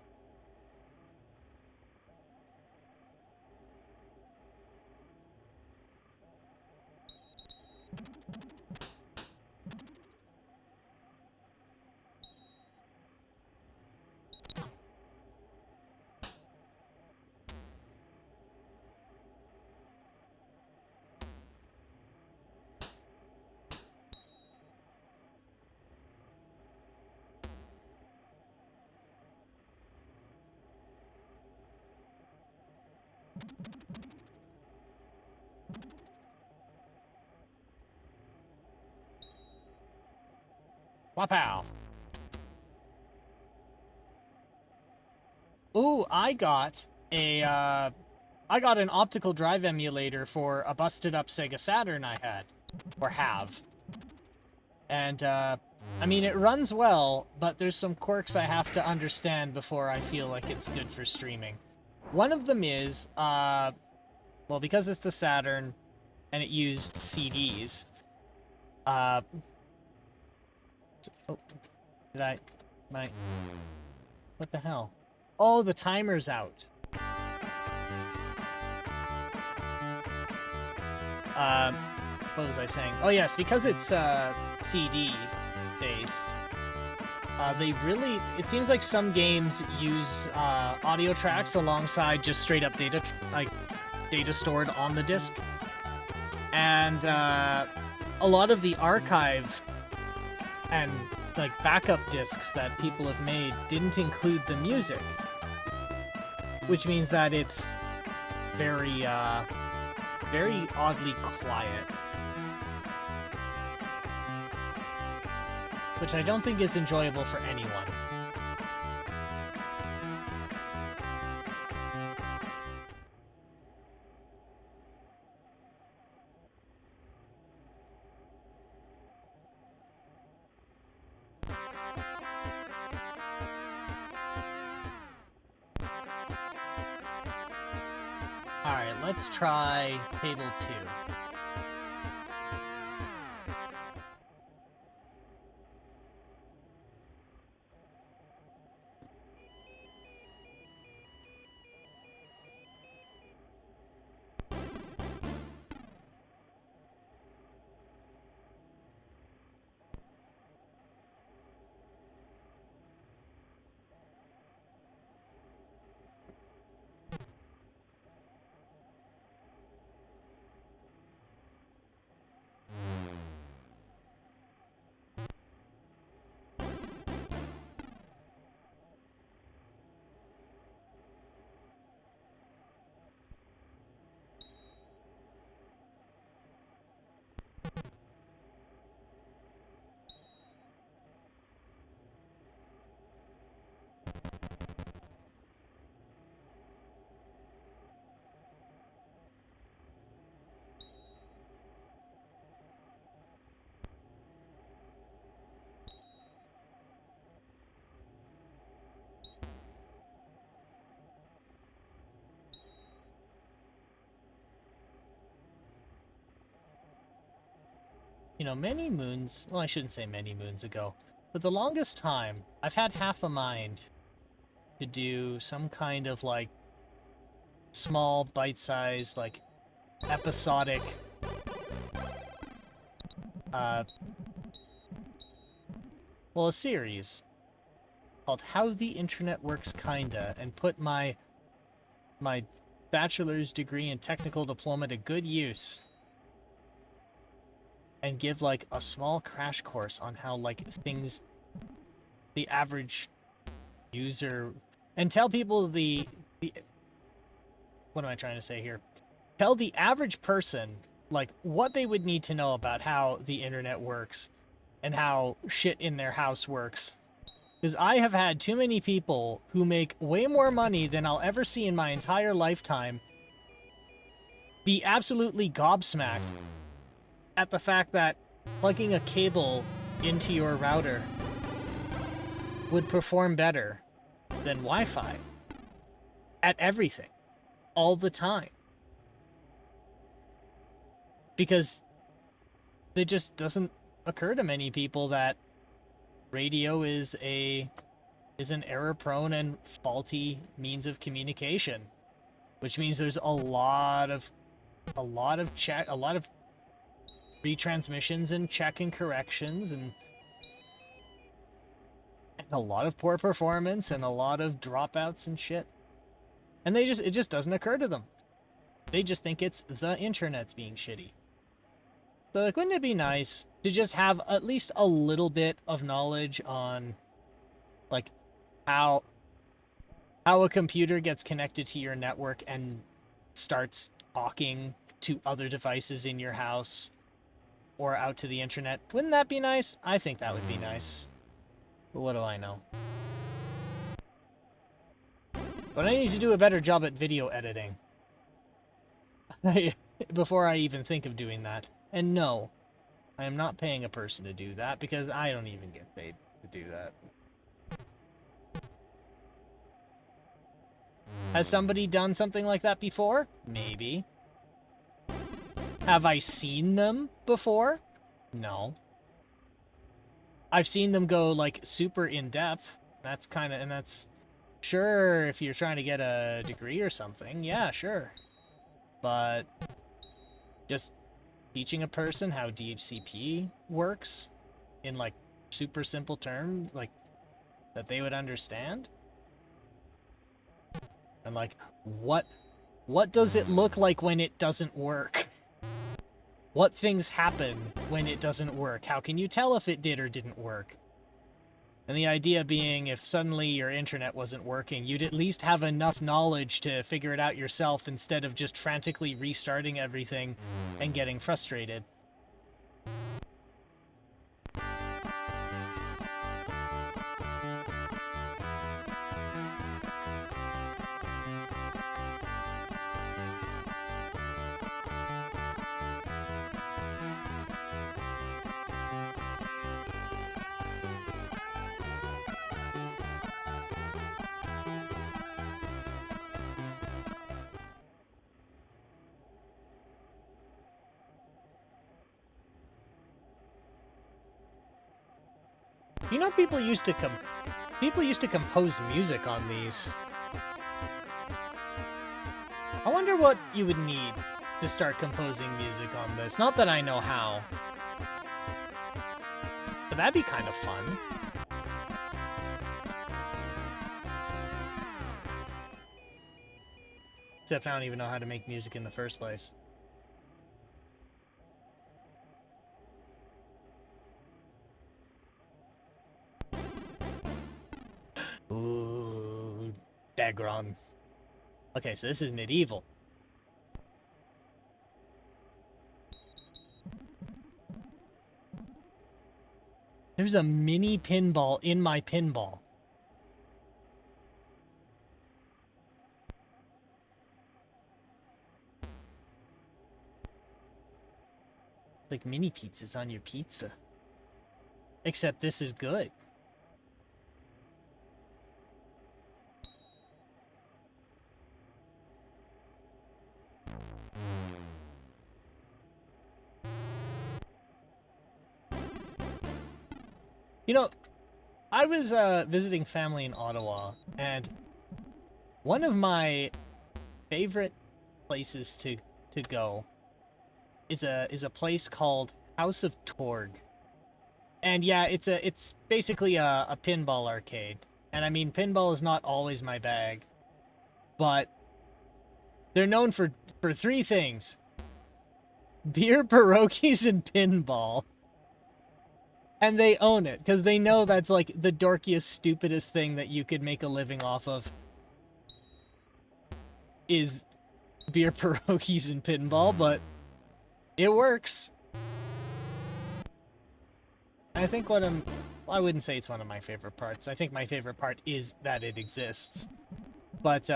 S2: Wapow. Ooh, I got an optical drive emulator for a busted up Sega Saturn I had. Or have. And, I mean, it runs well, but there's some quirks I have to understand before I feel like it's good for streaming. One of them is, well, because it's the Saturn, and it used CDs, oh, what the hell? Oh, the timer's out. What was I saying? Oh yes, because it's CD based. It seems like some games used audio tracks alongside just straight up data, data stored on the disc. And a lot of the archive and like backup discs that people have made didn't include the music, which means that it's very very oddly quiet, which I don't think is enjoyable for anyone. Alright, let's try table 2. You know, many moons, well, I shouldn't say many moons ago, but the longest time, I've had half a mind to do some kind of, like, small, bite-sized, like, episodic, well, a series called How the Internet Works Kinda, and put my bachelor's degree and technical diploma to good use. And give, like, a small crash course on how, like, things, the average user, and tell people the what am I trying to say here? Tell the average person, like, what they would need to know about how the internet works and how shit in their house works. Because I have had too many people who make way more money than I'll ever see in my entire lifetime be absolutely gobsmacked at the fact that plugging a cable into your router would perform better than Wi-Fi at everything, all the time. Because it just doesn't occur to many people that radio is an error-prone and faulty means of communication, which means there's a lot of retransmissions and check and corrections and a lot of poor performance and a lot of dropouts and shit. And it just doesn't occur to them. They just think it's the internet's being shitty. So, like, wouldn't it be nice to just have at least a little bit of knowledge on, like, how a computer gets connected to your network and starts talking to other devices in your house or out to the internet? Wouldn't that be nice? I think that would be nice. But what do I know? But I need to do a better job at video editing before I even think of doing that. And no, I am not paying a person to do that because I don't even get paid to do that. Has somebody done something like that before? Maybe. Have I seen them before? No. I've seen them go, like, super in-depth. That's kind of, and that's, sure, if you're trying to get a degree or something, yeah, sure. But just teaching a person how DHCP works in, like, super simple terms, like, that they would understand. And, like, what does it look like when it doesn't work? What things happen when it doesn't work? How can you tell if it did or didn't work? And the idea being, if suddenly your internet wasn't working, you'd at least have enough knowledge to figure it out yourself instead of just frantically restarting everything and getting frustrated. You know, people used to compose music on these. I wonder what you would need to start composing music on this. Not that I know how. But that'd be kind of fun. Except I don't even know how to make music in the first place. Ooh, Dagron. Okay, so this is medieval. There's a mini pinball in my pinball. Like mini pizzas on your pizza. Except this is good. You know, I was visiting family in Ottawa, and one of my favorite places to go is a place called House of Torg. And yeah, it's basically a pinball arcade. And I mean, pinball is not always my bag, but they're known for three things: beer, pierogies, and pinball. And they own it, because they know that's, like, the dorkiest, stupidest thing that you could make a living off of is beer pierogies and pinball, but it works. I think well, I wouldn't say it's one of my favorite parts. I think my favorite part is that it exists. But,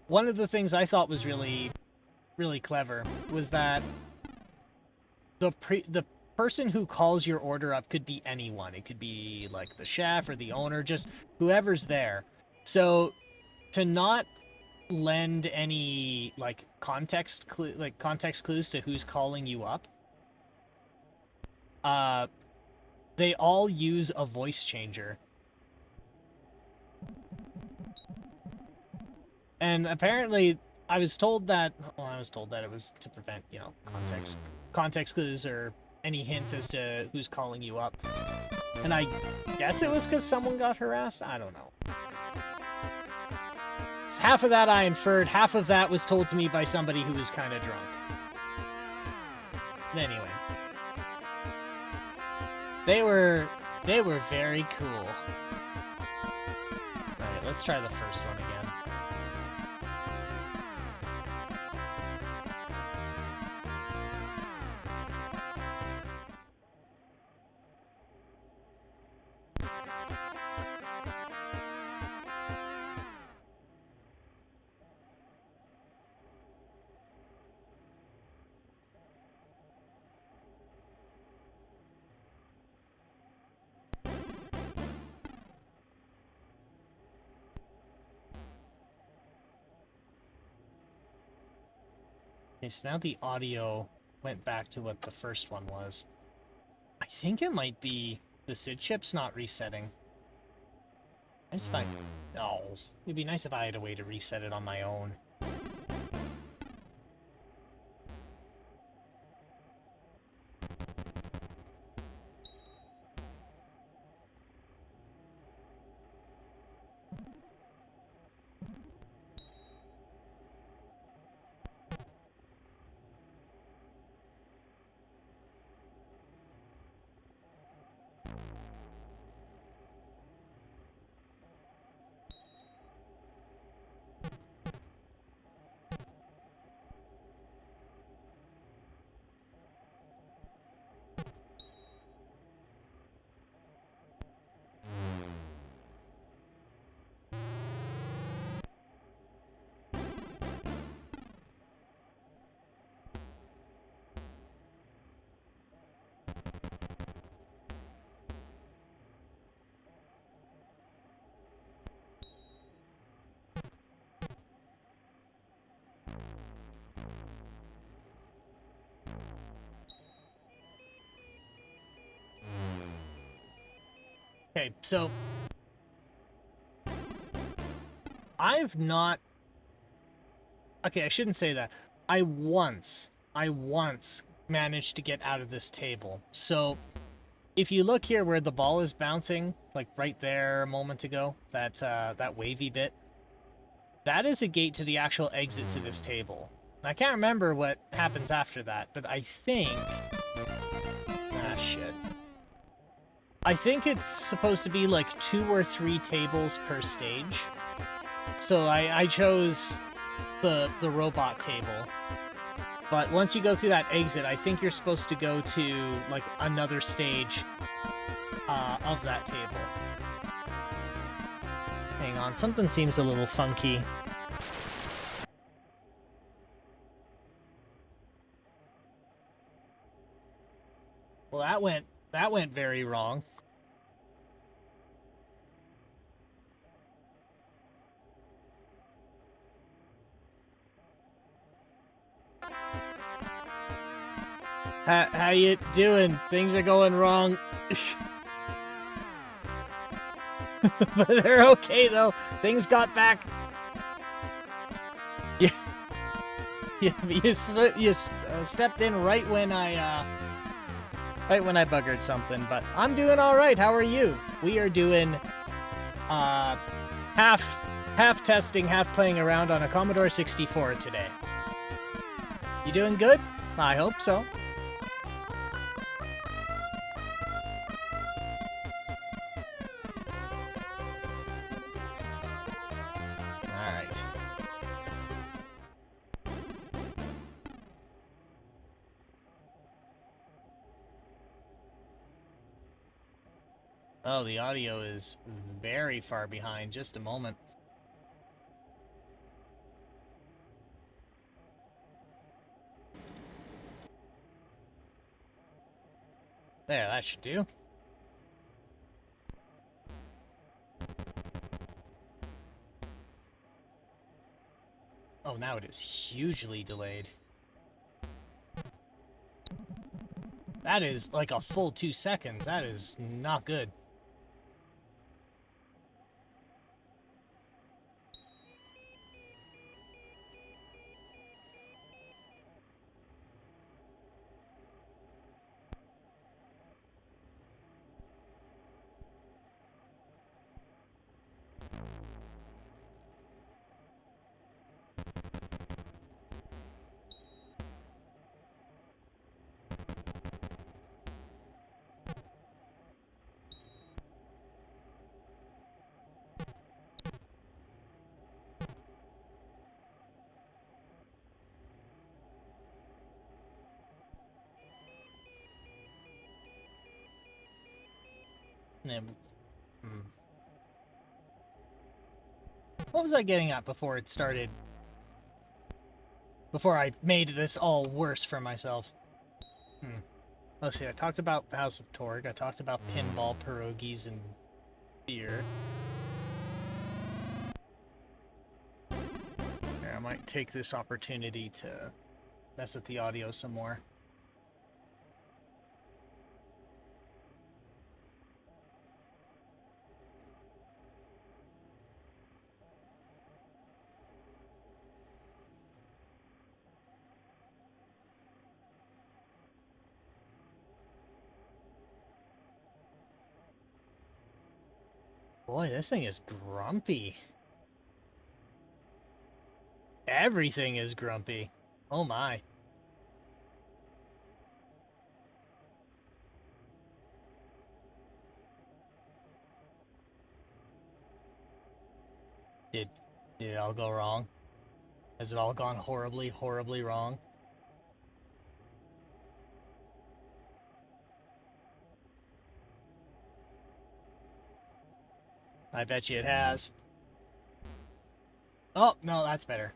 S2: one of the things I thought was really, really clever was that the person who calls your order up could be anyone. It could be, like, the chef or the owner, just whoever's there. So, to not lend any, like, context clues to who's calling you up, they all use a voice changer. And apparently, I was told that it was to prevent, you know, context clues or any hints as to who's calling you up. And I guess it was because someone got harassed? I don't know. So half of that I inferred, half of that was told to me by somebody who was kind of drunk. But anyway. They were very cool. Alright, let's try the first one again. Okay, so now the audio went back to what the first one was. I think it might be the SID chip's not resetting. Nice if I... Oh, it'd be nice if I had a way to reset it on my own. Okay, so I've not... Okay, I shouldn't say that. I once managed to get out of this table. So if you look here where the ball is bouncing, like right there a moment ago, that wavy bit, that is a gate to the actual exit to this table. And I can't remember what happens after that, but I think... Ah, shit. I think it's supposed to be like 2 or 3 tables per stage. So I chose the robot table. But once you go through that exit, I think you're supposed to go to like another stage of that table. Hang on, something seems a little funky. Well, that went very wrong. How you doing? Things are going wrong. But they're okay though. Things got back. Yeah. You stepped in right when I buggered something, but I'm doing all right. How are you? We are doing half testing, half playing around on a Commodore 64 today. You doing good? I hope so. Oh, the audio is very far behind. Just a moment. There, that should do. Oh, now it is hugely delayed. That is like a full 2 seconds. That is not good. What was I getting at before it started? Before I made this all worse for myself. Let's see, I talked about House of Torg, I talked about pinball, pierogies, and beer. Here, I might take this opportunity to mess with the audio some more. Boy, this thing is grumpy. Everything is grumpy. Oh my. Did it all go wrong? Has it all gone horribly, horribly wrong? I bet you it has. Oh, no, that's better.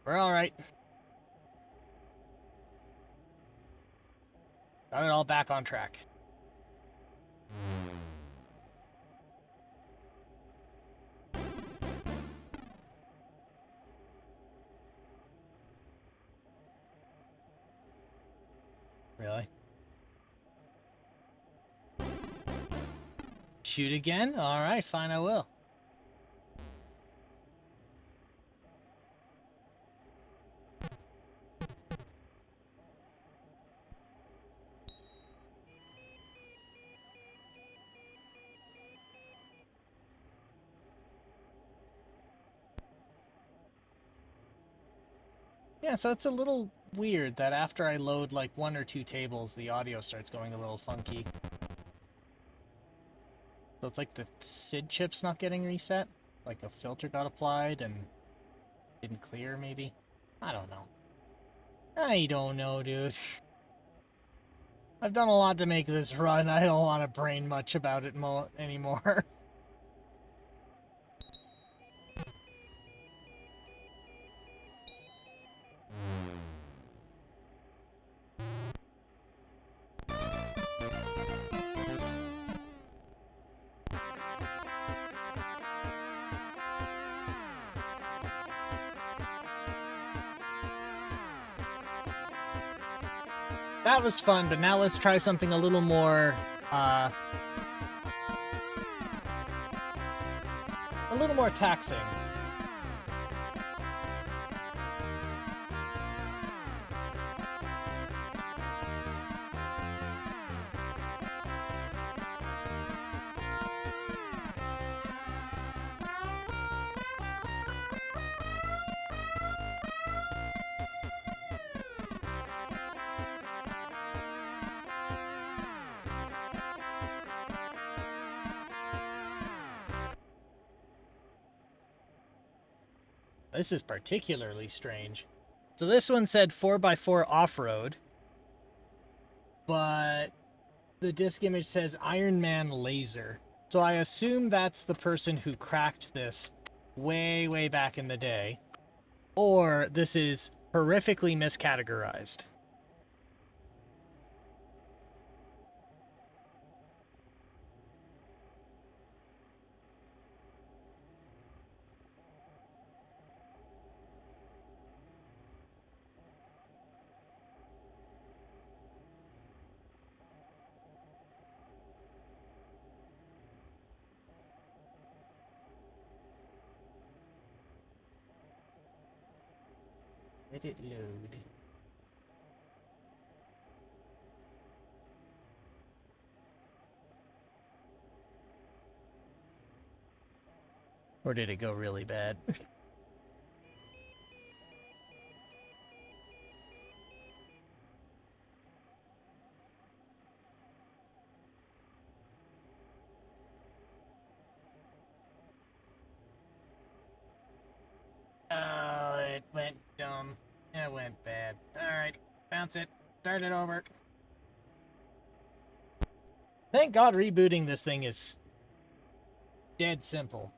S2: We're alright. Got it all back on track. Really? Shoot again? Alright, fine, I will. Yeah, so it's a little weird that after I load like 1 or 2 tables, the audio starts going a little funky. So it's like the SID chip's not getting reset? Like a filter got applied and didn't clear, maybe? I don't know. I don't know, dude. I've done a lot to make this run. I don't want to brain much about it anymore. That was fun, but now let's try something a little more, taxing. This is particularly strange. So this one said 4x4 off-road, but the disk image says Iron Man Laser. So I assume that's the person who cracked this way, way back in the day. Or this is horrifically miscategorized. Let it load. Or did it go really bad? Oh, it went dumb. It went bad. Alright, bounce it. Start it over. Thank God rebooting this thing is dead simple.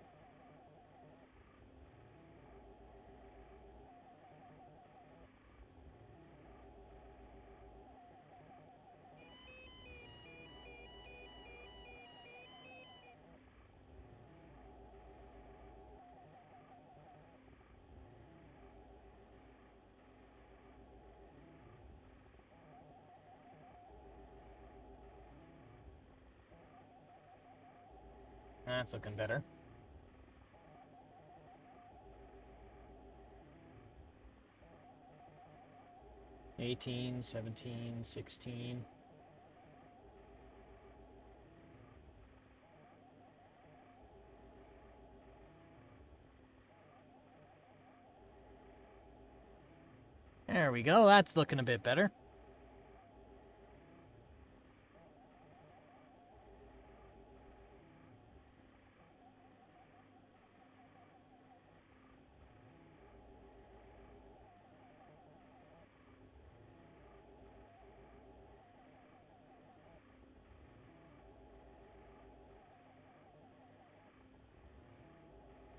S2: That's looking better. $18, $17, $16. There we go. That's looking a bit better.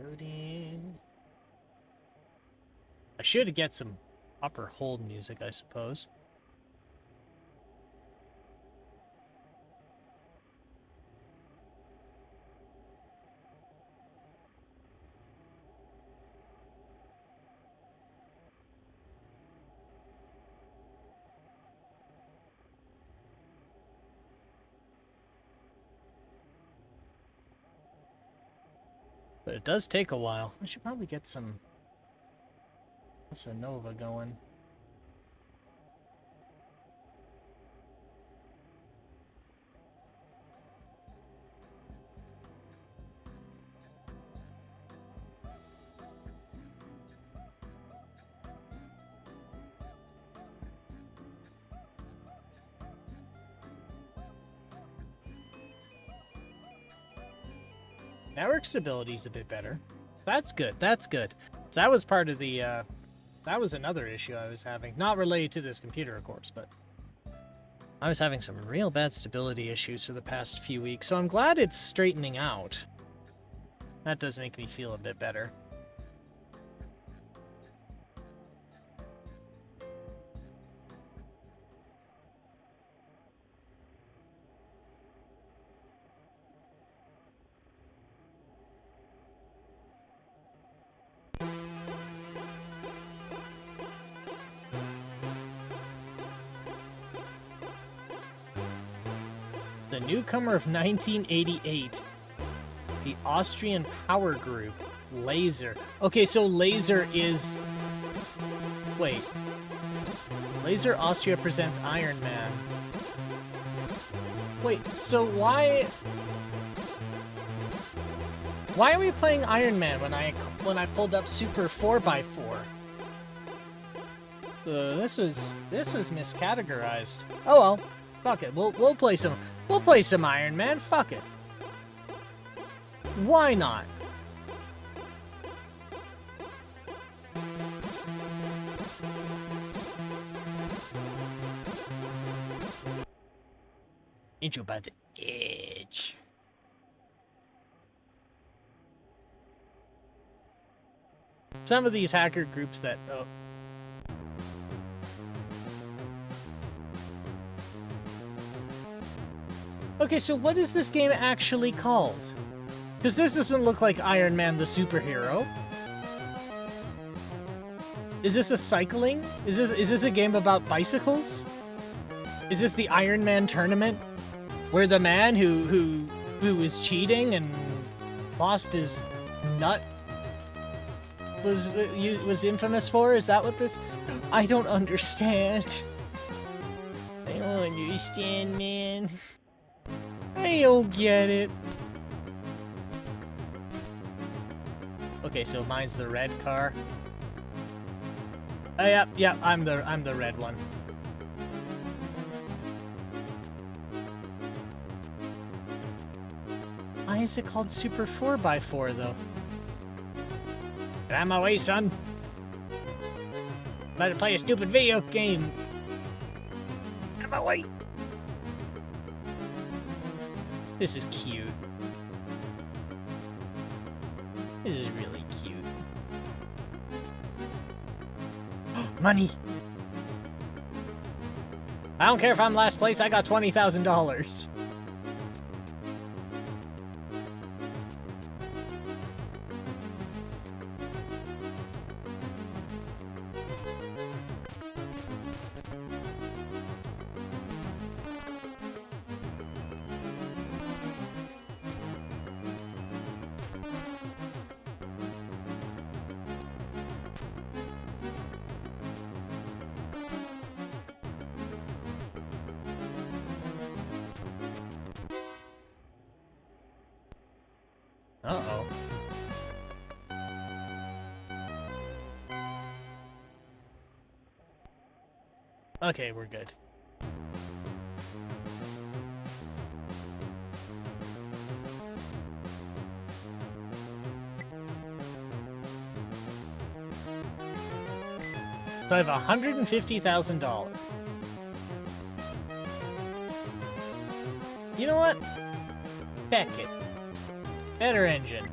S2: Loading. I should get some upper hold music, I suppose. But it does take a while. I should probably get some Nova going. Network stability is a bit better. That's good. That's good. So that was part of the, that was another issue I was having. Not related to this computer, of course, but I was having some real bad stability issues for the past few weeks, so I'm glad it's straightening out. That does make me feel a bit better. The newcomer of 1988, the Austrian power group, Laser. Okay, so Laser is... Wait. Laser Austria presents Iron Man. Wait, so why... Why are we playing Iron Man when I pulled up Super 4x4? This was miscategorized. Oh well, fuck it. We'll play some Iron Man. Fuck it. Why not? Intro by the edge. Some of these hacker groups that... Oh. Okay, so what is this game actually called? Because this doesn't look like Iron Man the superhero. Is this a cycling? Is this a game about bicycles? Is this the Iron Man tournament? Where the man who was cheating and lost his nut was infamous for? Is that what this... I don't understand. I don't understand, man. I don't get it. Okay, so mine's the red car. Oh, yeah, I'm the red one. Why is it called Super 4x4 though? Get out of my way, son. I'm about to play a stupid video game. Get out of my way. This is cute. This is really cute. Money! I don't care if I'm last place, I got $20,000. Uh-oh. Okay, we're good. So I have $150,000. You know what? Heck it. Better engine.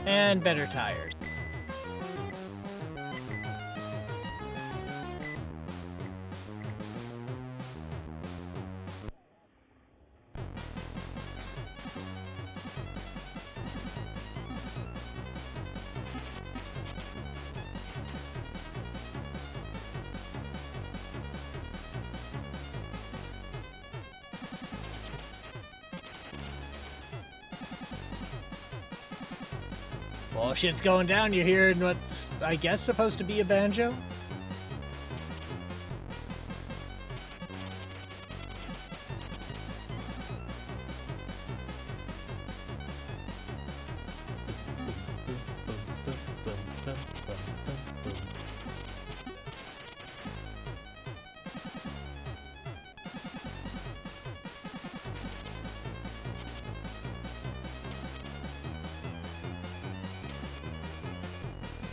S2: And better tires. Well, shit's going down. You're hearing what's, I guess, supposed to be a banjo?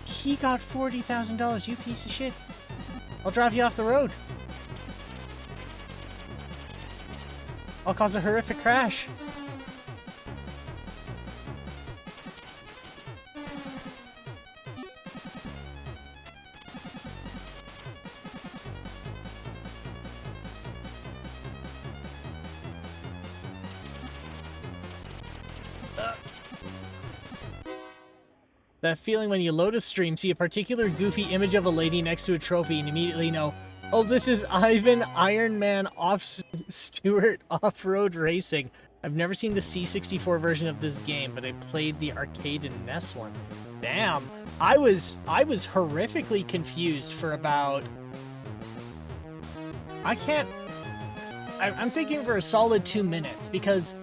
S2: He got $40,000, you piece of shit. I'll drive you off the road. I'll cause a horrific crash. That feeling when you load a stream, see a particular goofy image of a lady next to a trophy, and immediately know, oh, this is Ivan Iron Man Stewart Off-Road Racing. I've never seen the C64 version of this game, but I played the arcade and NES one. Damn, I was horrifically confused for about... I'm thinking for a solid 2 minutes, because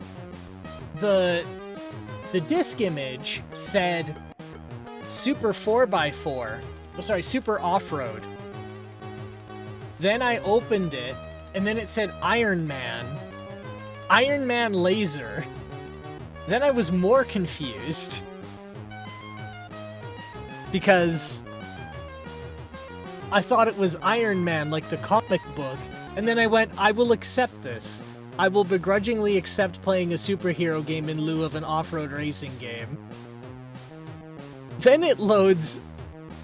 S2: the disc image said Super 4x4. Oh, sorry, Super Off-Road. Then I opened it, and then it said Iron Man. Iron Man Laser. Then I was more confused. Because I thought it was Iron Man, like the comic book. And then I went, I will accept this. I will begrudgingly accept playing a superhero game in lieu of an off-road racing game. Then it loads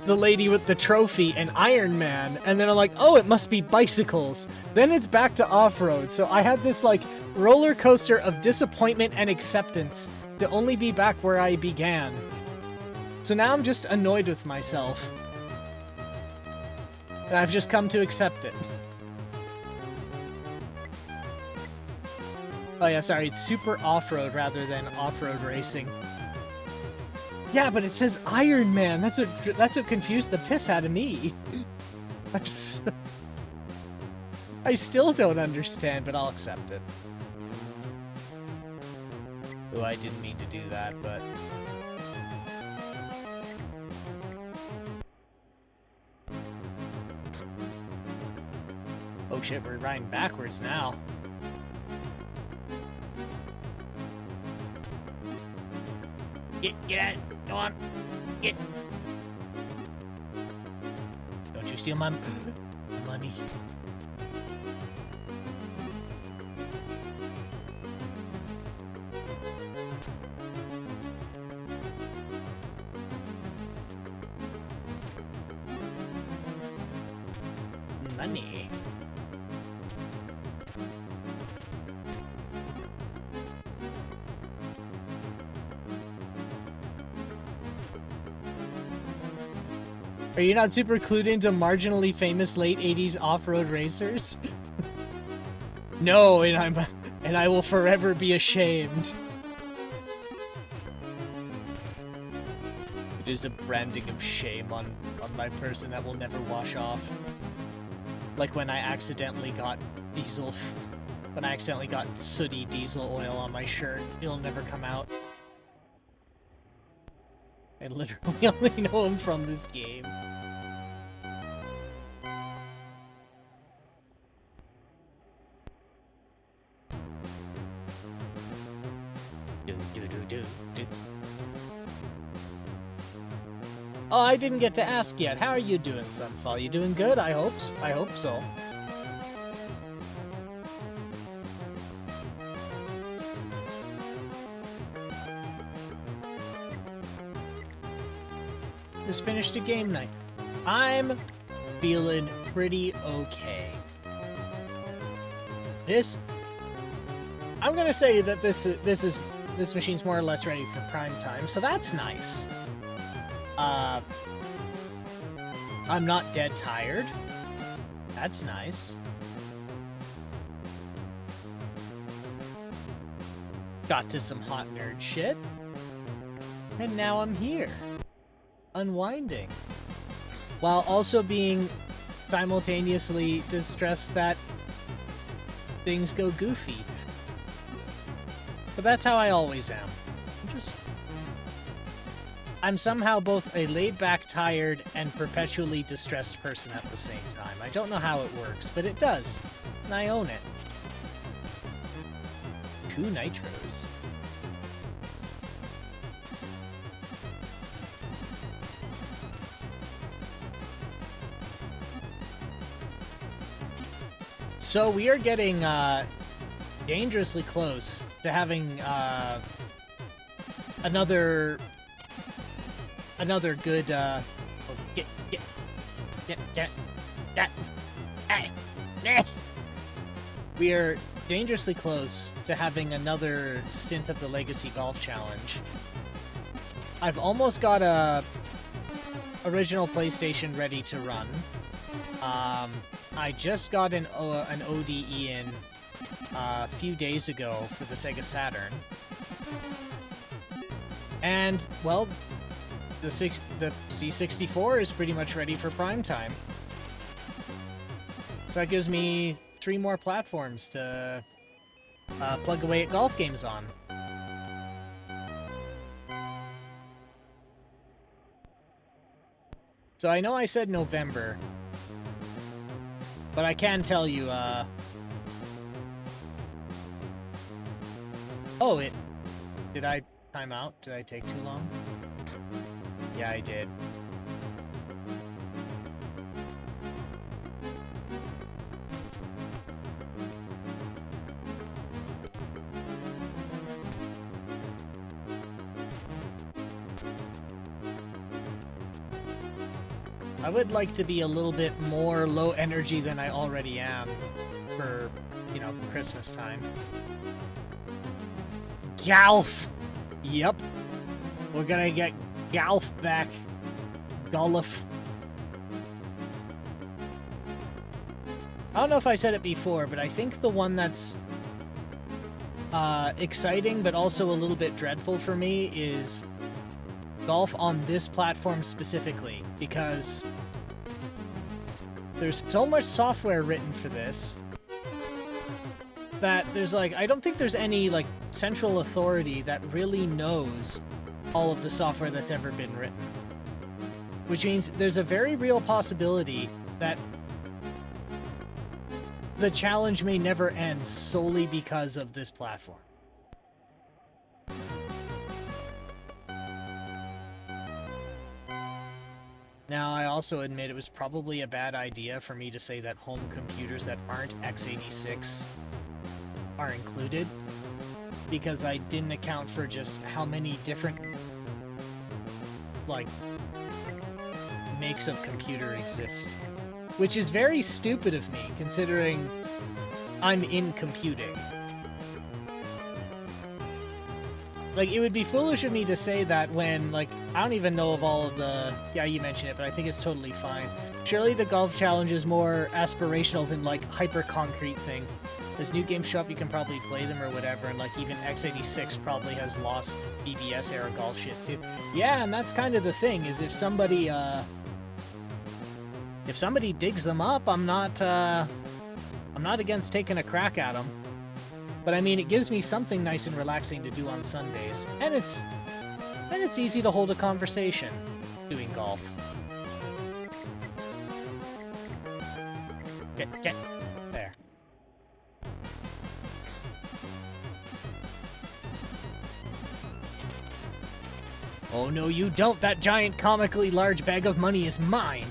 S2: the lady with the trophy and Iron Man, and then I'm like, oh, it must be bicycles. Then it's back to off-road, so I had this, like, roller coaster of disappointment and acceptance to only be back where I began. So now I'm just annoyed with myself. And I've just come to accept it. Oh yeah, sorry, it's super off-road rather than off-road racing. Yeah, but it says Iron Man. That's what confused the piss out of me. I still don't understand, but I'll accept it. Oh, I didn't mean to do that, but... Oh shit, we're riding backwards now. Get out! Go on! Get! Don't you steal my money. Money. Are you not super clued into marginally famous late 80s off-road racers? No, and I will forever be ashamed. It is a branding of shame on my person that will never wash off. Like when I accidentally got sooty diesel oil on my shirt. It'll never come out. I literally only know him from this game. Oh, I didn't get to ask yet. How are you doing, Sunfall? You doing good? I hope so. Just finished a game night. I'm feeling pretty okay. I'm gonna say that this machine's more or less ready for prime time, so that's nice. I'm not dead tired. That's nice. Got to some hot nerd shit. And now I'm here. Unwinding. While also being simultaneously distressed that things go goofy. But that's how I always am. I'm somehow both a laid-back, tired, and perpetually distressed person at the same time. I don't know how it works, but it does. And I own it. 2 nitros. So we are getting dangerously close to having another good we are dangerously close to having another stint of the Legacy Golf Challenge. I've almost got a original PlayStation ready to run. I just got an ODE in a few days ago for the Sega Saturn. And, well, the C64 is pretty much ready for prime time. So that gives me 3 more platforms to plug away at golf games on. So I know I said November, but I can tell you, Did I time out? Did I take too long? Yeah, I did. I would like to be a little bit more low energy than I already am for, you know, Christmas time. Golf! Yep. We're gonna get golf back. Golf. I don't know if I said it before, but I think the one that's exciting but also a little bit dreadful for me is golf on this platform specifically, because there's so much software written for this that there's like, I don't think there's any like central authority that really knows all of the software that's ever been written. Which means there's a very real possibility that the challenge may never end solely because of this platform. Now, I also admit it was probably a bad idea for me to say that home computers that aren't x86 are included, because I didn't account for just how many different, like, makes of computer exist. Which is very stupid of me, considering I'm in computing. Like, it would be foolish of me to say that when, like, I don't even know of all of the... Yeah, you mentioned it, but I think it's totally fine. Surely the golf challenge is more aspirational than, like, hyper-concrete thing. As new games show up, you can probably play them or whatever, and, like, even x86 probably has lost BBS-era golf shit, too. Yeah, and that's kind of the thing, is if somebody digs them up, I'm not against taking a crack at them. But I mean, it gives me something nice and relaxing to do on Sundays, and it's easy to hold a conversation doing golf. Get there. Oh no, you don't! That giant comically large bag of money is mine!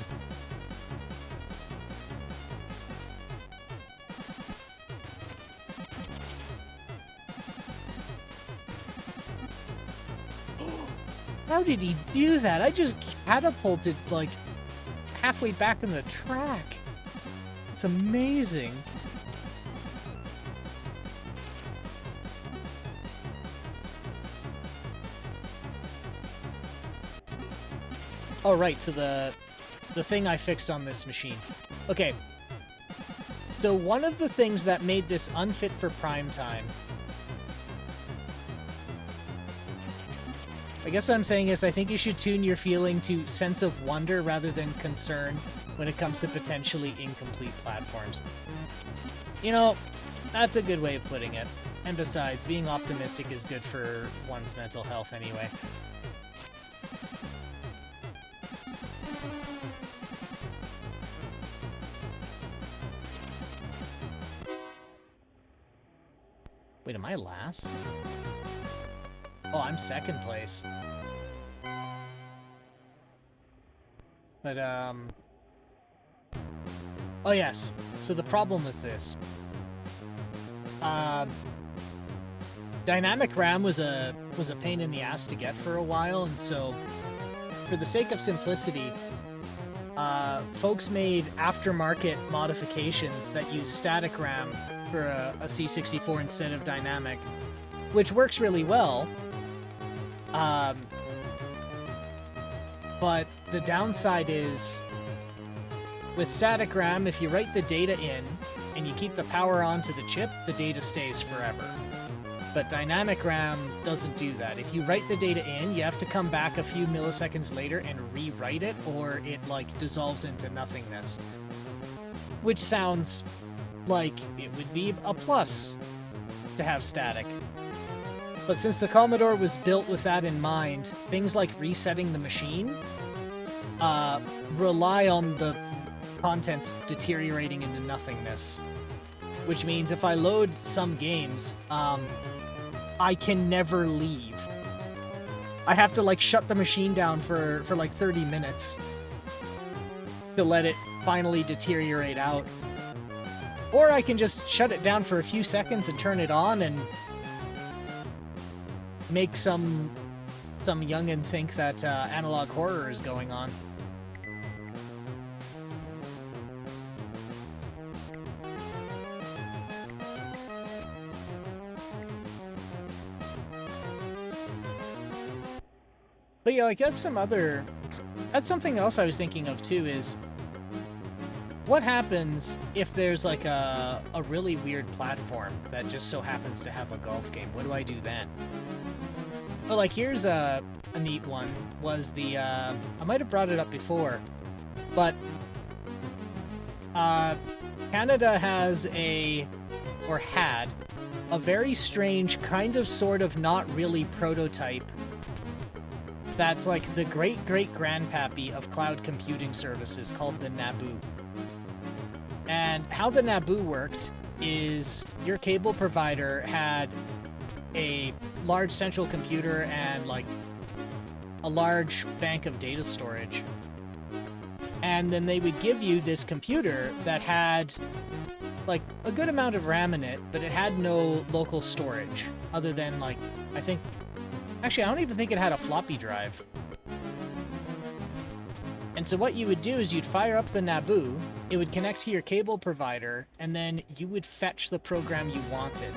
S2: How did he do that? I just catapulted, like, halfway back in the track. It's amazing. Oh, right, so the thing I fixed on this machine. Okay. So one of the things that made this unfit for prime time, I guess what I'm saying is I think you should tune your feeling to sense of wonder rather than concern when it comes to potentially incomplete platforms. You know, that's a good way of putting it. And besides, being optimistic is good for one's mental health anyway. Wait, am I last? Oh, I'm second place. But, oh, yes. So the problem with this. Dynamic RAM was a pain in the ass to get for a while, and so, for the sake of simplicity, folks made aftermarket modifications that use static RAM for a C64 instead of dynamic, which works really well. But the downside is, with static RAM, if you write the data in and you keep the power onto the chip, the data stays forever. But dynamic RAM doesn't do that. If you write the data in, you have to come back a few milliseconds later and rewrite it, or it, like, dissolves into nothingness. Which sounds like it would be a plus to have static. But since the Commodore was built with that in mind, things like resetting the machine rely on the contents deteriorating into nothingness. Which means if I load some games, I can never leave. I have to like shut the machine down for like 30 minutes to let it finally deteriorate out. Or I can just shut it down for a few seconds and turn it on and make some youngin' think that analog horror is going on. But yeah, like that's something else I was thinking of too, is what happens if there's like a really weird platform that just so happens to have a golf game? What do I do then? But like here's a neat one, was the, I might have brought it up before, but Canada has had a very strange kind of sort of not really prototype that's like the great-great-grandpappy of cloud computing services called the Naboo. And how the Naboo worked is your cable provider had a large central computer and like a large bank of data storage. And then they would give you this computer that had like a good amount of RAM in it, but it had no local storage other than like, actually, I don't even think it had a floppy drive. And so what you would do is you'd fire up the Naboo, it would connect to your cable provider, and then you would fetch the program you wanted.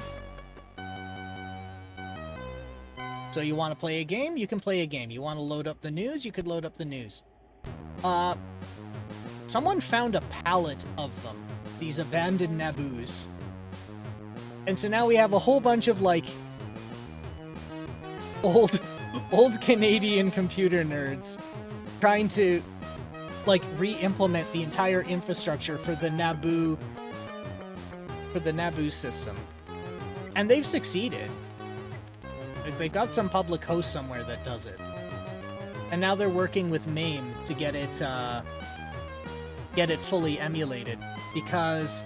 S2: So you want to play a game? You can play a game. You want to load up the news? You could load up the news. Someone found a pallet of them, these abandoned Naboos. And so now we have a whole bunch of, like, old Canadian computer nerds trying to like re-implement the entire infrastructure for the Naboo system. And they've succeeded. Like, they got some public host somewhere that does it. And now they're working with MAME to get it fully emulated, because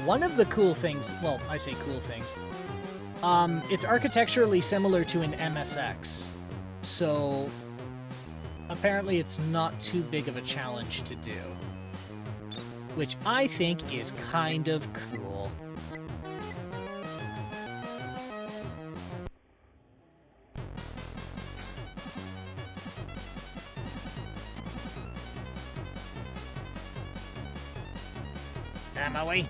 S2: one of the cool things, well, I say cool things, it's architecturally similar to an MSX, so apparently it's not too big of a challenge to do, which I think is kind of cool. Out of my way.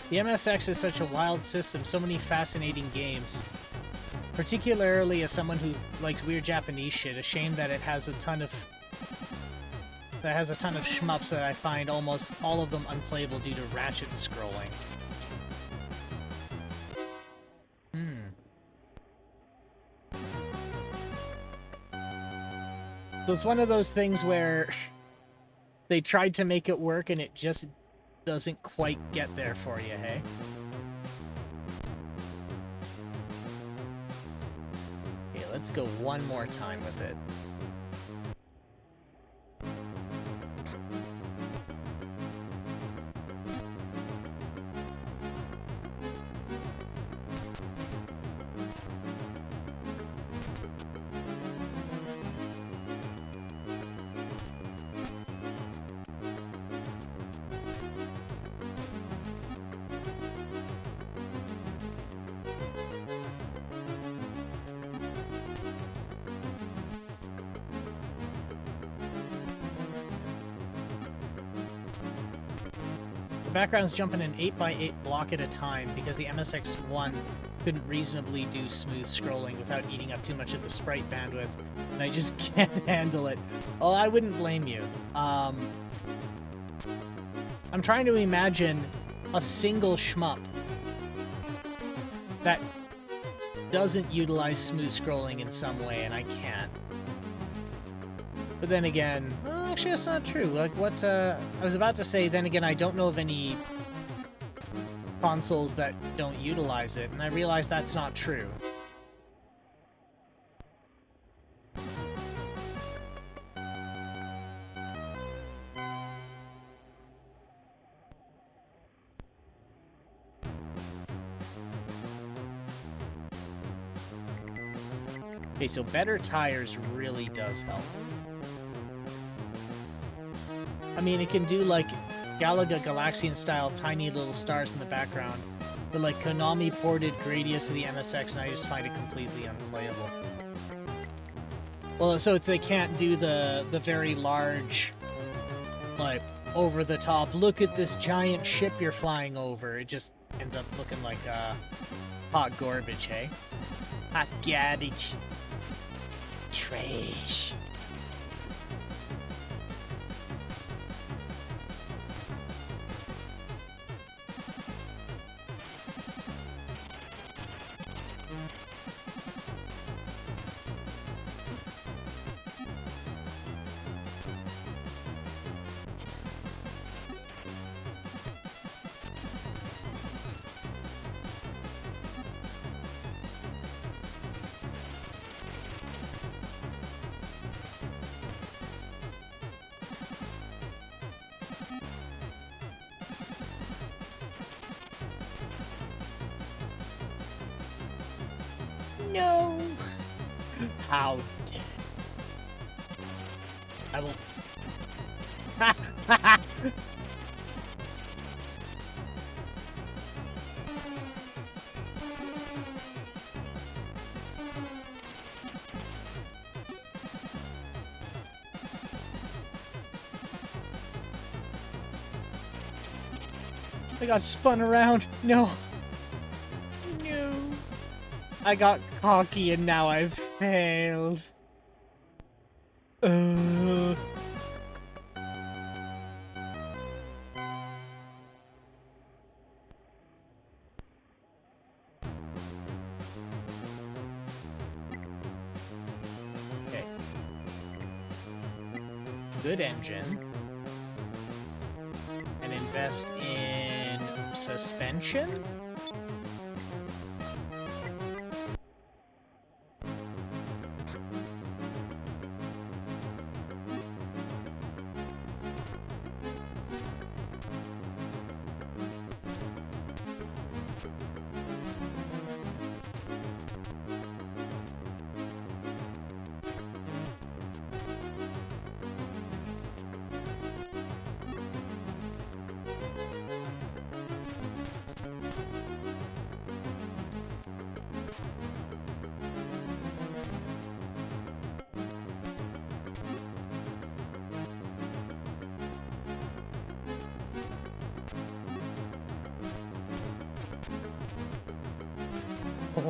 S2: The MSX is such a wild system, so many fascinating games. Particularly as someone who likes weird Japanese shit, a shame that it has a ton of shmups that I find almost all of them unplayable due to ratchet scrolling. So it's one of those things where they tried to make it work and it just doesn't quite get there for you, hey? Okay, let's go one more time with it. background's jumping an 8x8 block at a time because the MSX1 couldn't reasonably do smooth scrolling without eating up too much of the sprite bandwidth, and I just can't handle it. Oh, I wouldn't blame you. I'm trying to imagine a single shmup that doesn't utilize smooth scrolling in some way, and I can't. But then again, well, actually that's not true. Like what, I was about to say, then again, I don't know of any consoles that don't utilize it, and I realize that's not true. Okay, so better tires really does help. I mean, it can do, like, Galaga Galaxian-style tiny little stars in the background, but, like, Konami ported Gradius to the MSX, and I just find it completely unplayable. Well, so it's they can't do the very large, like, over-the-top, look at this giant ship you're flying over. It just ends up looking like, hot garbage, hey? Hot garbage. Trash. No! How dare... I will... I got spun around. No. No. I got cocky and now I've failed. Okay. Good engine. And invest in suspension?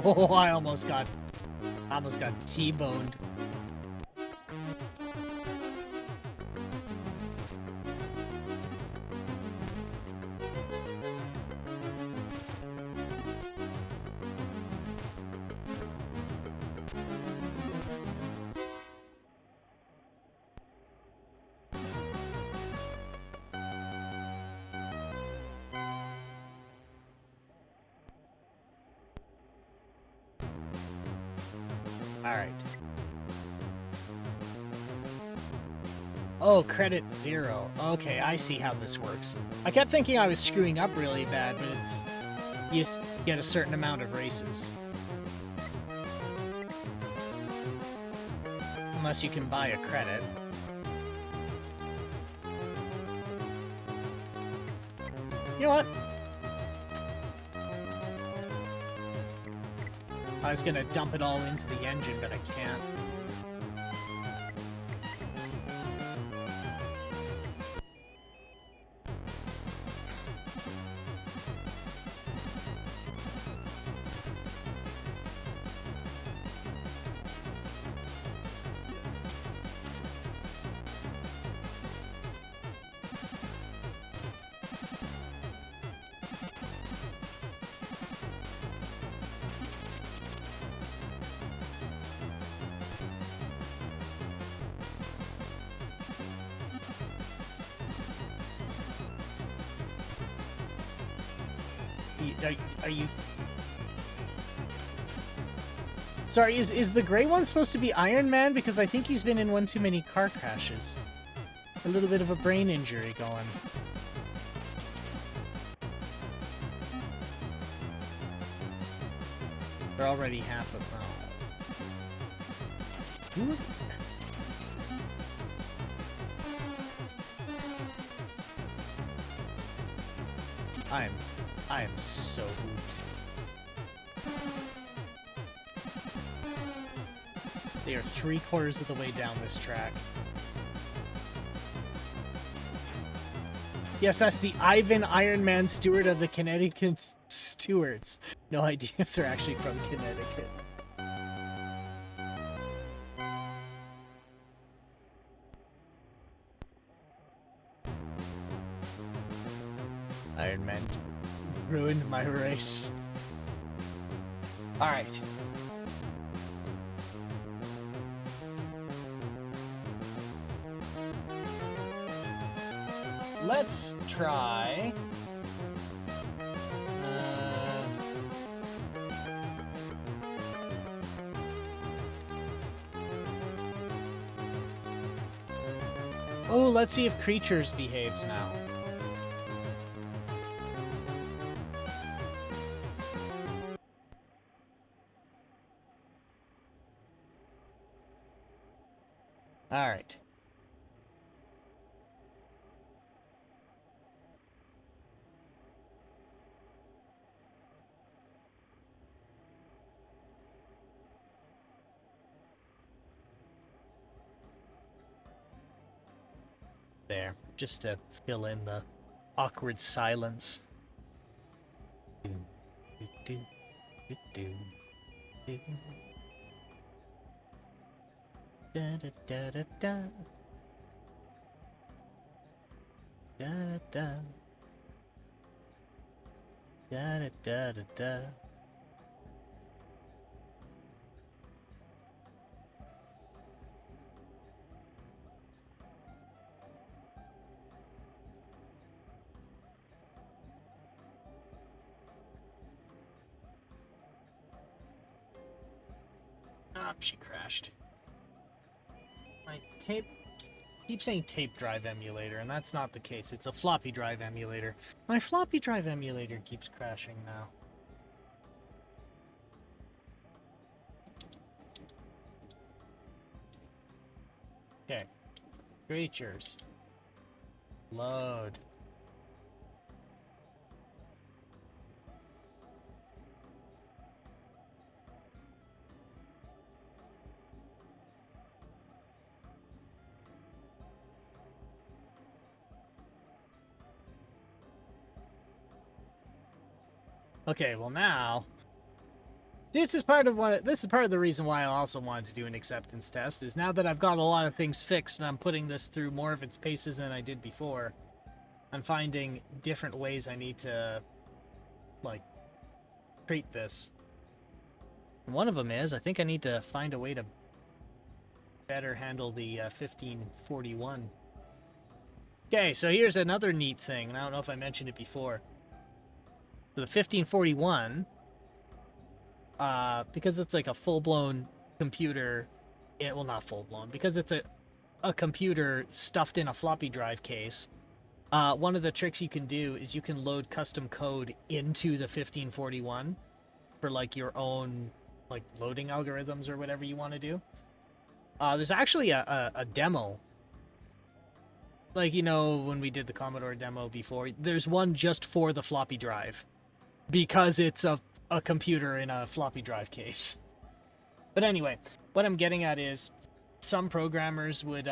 S2: Oh, I almost got T-boned. Alright. Oh, credit 0. Okay, I see how this works. I kept thinking I was screwing up really bad, but it's... you just get a certain amount of races. Unless you can buy a credit. You know what? I was gonna dump it all into the engine, but I can't. are you... Sorry, is the gray one supposed to be Iron Man? Because I think he's been in one too many car crashes. A little bit of a brain injury going. They're already half of them. Ooh. I am so hooped. They are 3/4 of the way down this track. Yes, that's the Ivan Iron Man Stewart of the Connecticut Stewards. No idea if they're actually from Connecticut. Iron Man ruined my race. Alright. Let's try... Oh, let's see if Creatures behaves now. Alright. There, just to fill in the awkward silence. Da da da da da. Da da da. Da da da da da. Ah, she crashed. My tape keep saying tape drive emulator, and that's not the case. It's a floppy drive emulator. My floppy drive emulator keeps crashing now. Okay. Creatures. Load. Okay, well now, this is part of the reason why I also wanted to do an acceptance test, is now that I've got a lot of things fixed and I'm putting this through more of its paces than I did before, I'm finding different ways I need to, like, treat this. And one of them is, I think I need to find a way to better handle the 1541. Okay, so here's another neat thing, and I don't know if I mentioned it before. So the 1541, because it's like a full-blown computer, well, not full-blown, because it's a computer stuffed in a floppy drive case, one of the tricks you can do is you can load custom code into the 1541 for, like, your own, like, loading algorithms or whatever you want to do. There's actually a demo. Like, you know, when we did the Commodore demo before, there's one just for the floppy drive. Because it's a computer in a floppy drive case. But anyway, what I'm getting at is some programmers would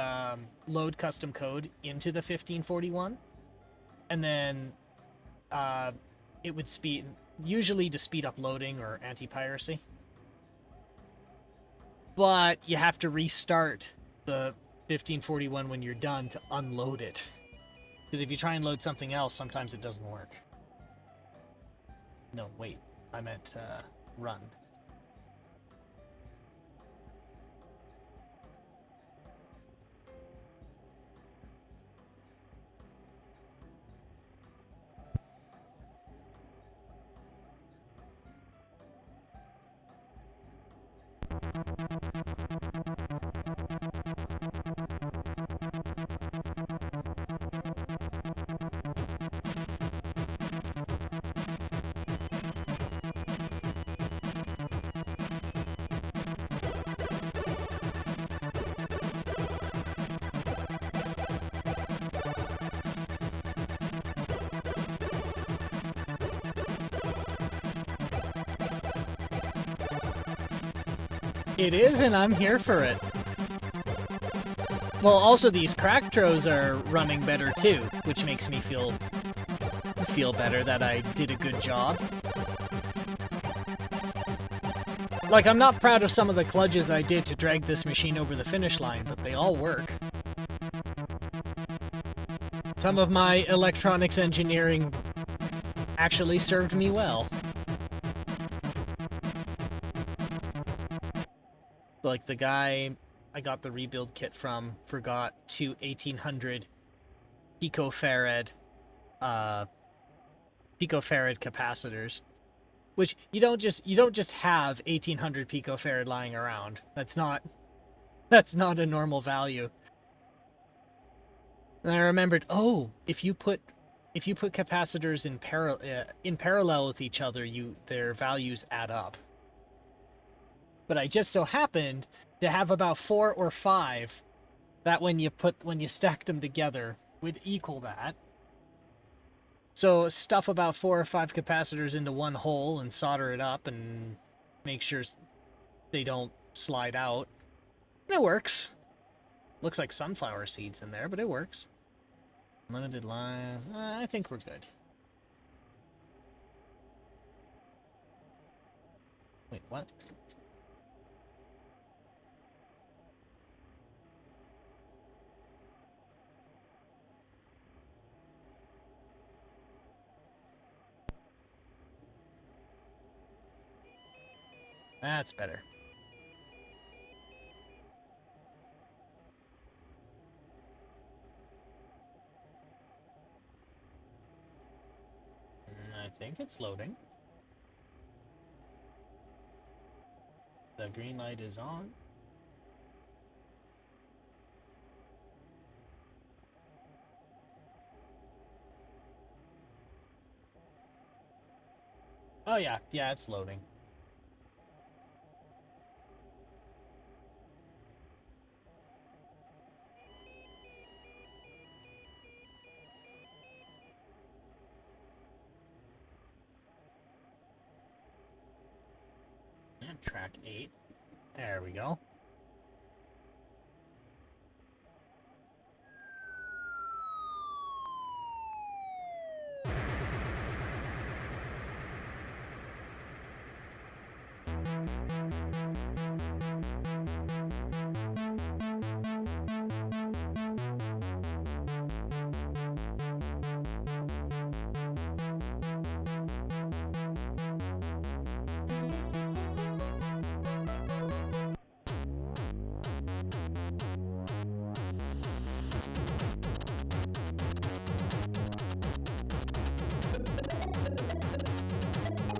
S2: load custom code into the 1541, and then it would usually to speed up loading or anti-piracy. But you have to restart the 1541 when you're done to unload it. Because if you try and load something else, sometimes it doesn't work. No, wait. I meant run. It is, and I'm here for it. Well, also these crack throws are running better too, which makes me feel better that I did a good job. Like, I'm not proud of some of the kludges I did to drag this machine over the finish line, but they all work. Some of my electronics engineering actually served me well. Like, the guy I got the rebuild kit from forgot two 1800 picofarad capacitors, which you don't just have 1800 picofarad lying around. That's not a normal value. And I remembered, oh, if you put capacitors in parallel with each other, their values add up. But I just so happened to have about 4 or 5 that when you stacked them together would equal that. So stuff about 4 or 5 capacitors into one hole and solder it up and make sure they don't slide out. And it works. Looks like sunflower seeds in there, but it works. Limited line. I think we're good. Wait, what? That's better. I think it's loading. The green light is on. Oh yeah, it's loading. And track 8. There we go.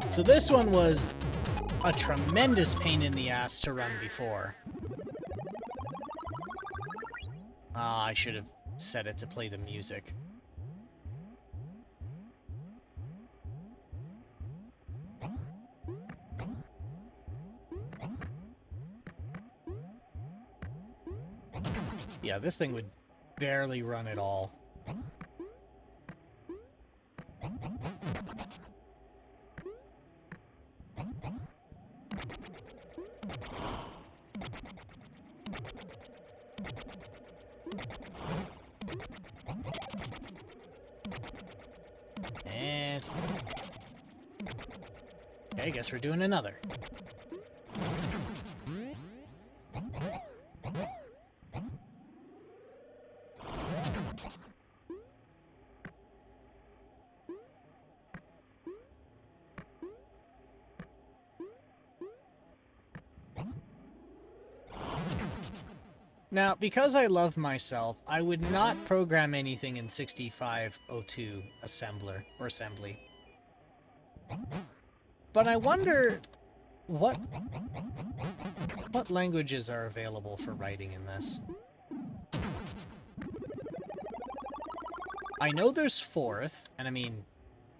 S2: So this one was a tremendous pain in the ass to run before. I should have set it to play the music. Yeah, this thing would barely run at all. And okay, I guess we're doing another. Now, because I love myself, I would not program anything in 6502 assembly. But I wonder what languages are available for writing in this. I know there's Forth, and I mean,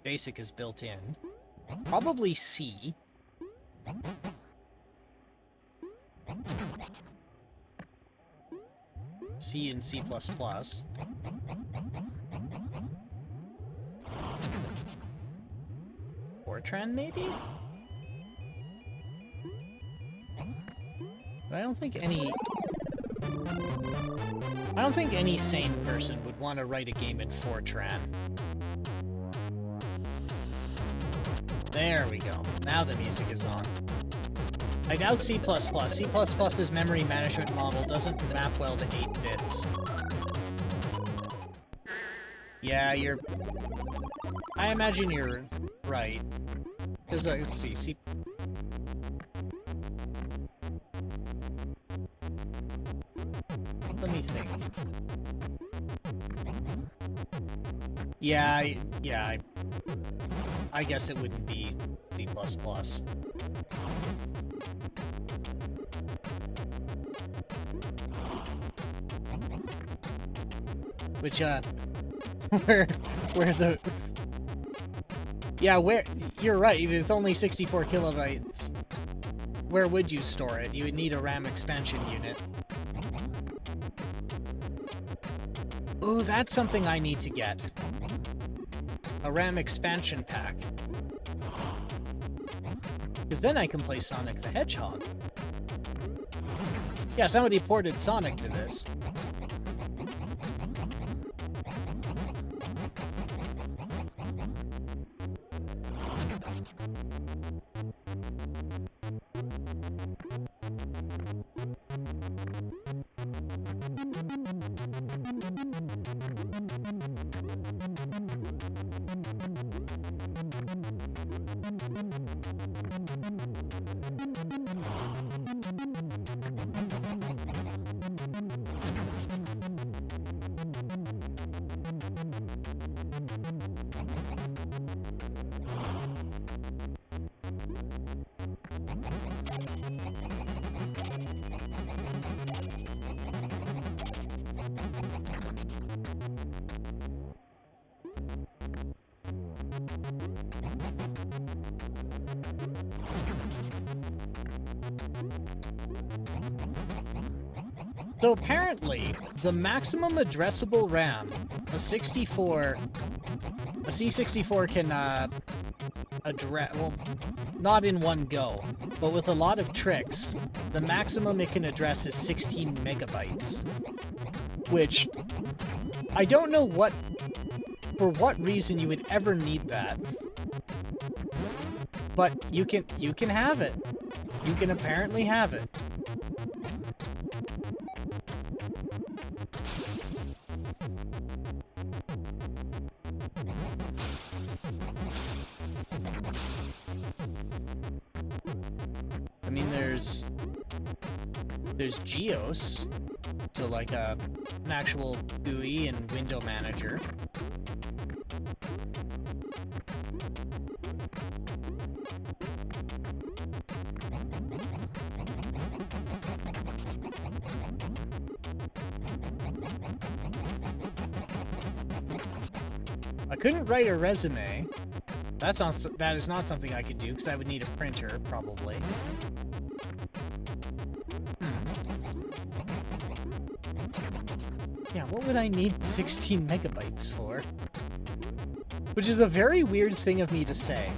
S2: Basic is built in. Probably C. C and C++. Fortran, maybe? But I don't think any sane person would want to write a game in Fortran. There we go. Now the music is on. I doubt C++. C++'s memory management model doesn't map well to 8 bits. Yeah, I imagine you're right. Because, let's see, let me think. Yeah, I guess it wouldn't be C++. Which, you're right, it's only 64 kilobytes. Where would you store it? You would need a RAM expansion unit. Ooh, that's something I need to get. A RAM expansion pack. Because then I can play Sonic the Hedgehog. Yeah, somebody ported Sonic to this. So apparently, the maximum addressable RAM a C64 can address, well, not in one go, but with a lot of tricks, the maximum it can address is 16 megabytes. Which, I don't know for what reason you would ever need that. But you can have it. You can apparently have it. I mean, there's Geos, so like an actual GUI and window manager. I couldn't write a resume. That is not something I could do, because I would need a printer, probably. Yeah, what would I need 16 megabytes for? Which is a very weird thing of me to say.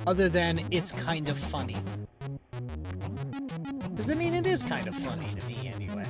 S2: Other than, it's kind of funny. Because, I mean, it is kind of funny to me, anyway.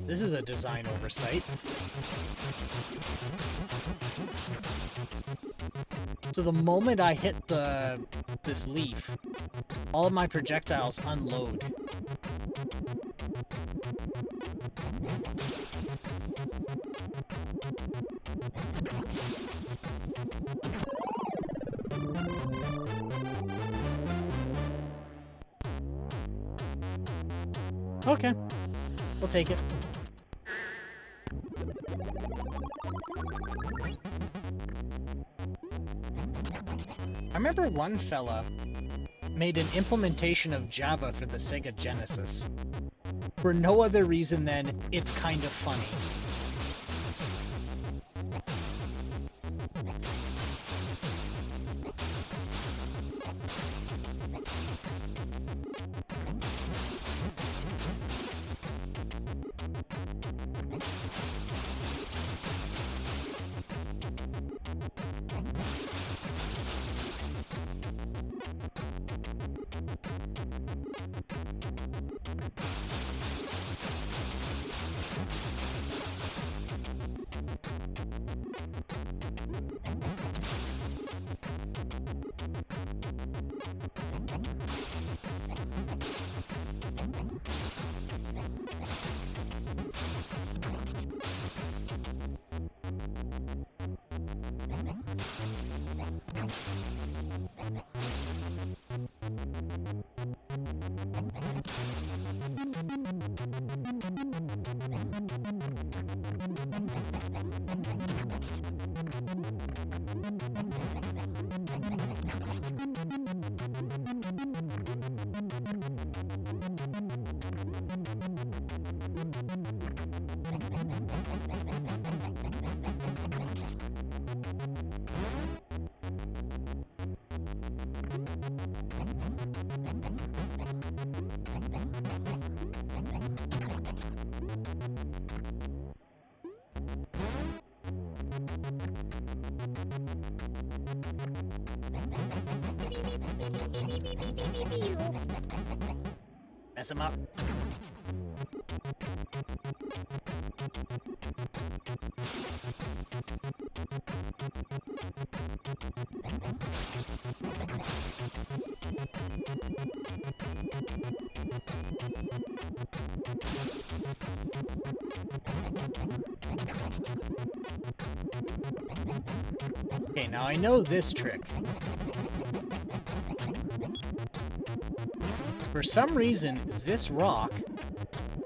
S2: This is a design oversight. So the moment I hit this leaf, all of my projectiles unload. Okay. We'll take it. I remember one fella made an implementation of Java for the Sega Genesis. For no other reason than it's kind of funny. Mess him up. Okay, now I know this trick. For some reason, this rock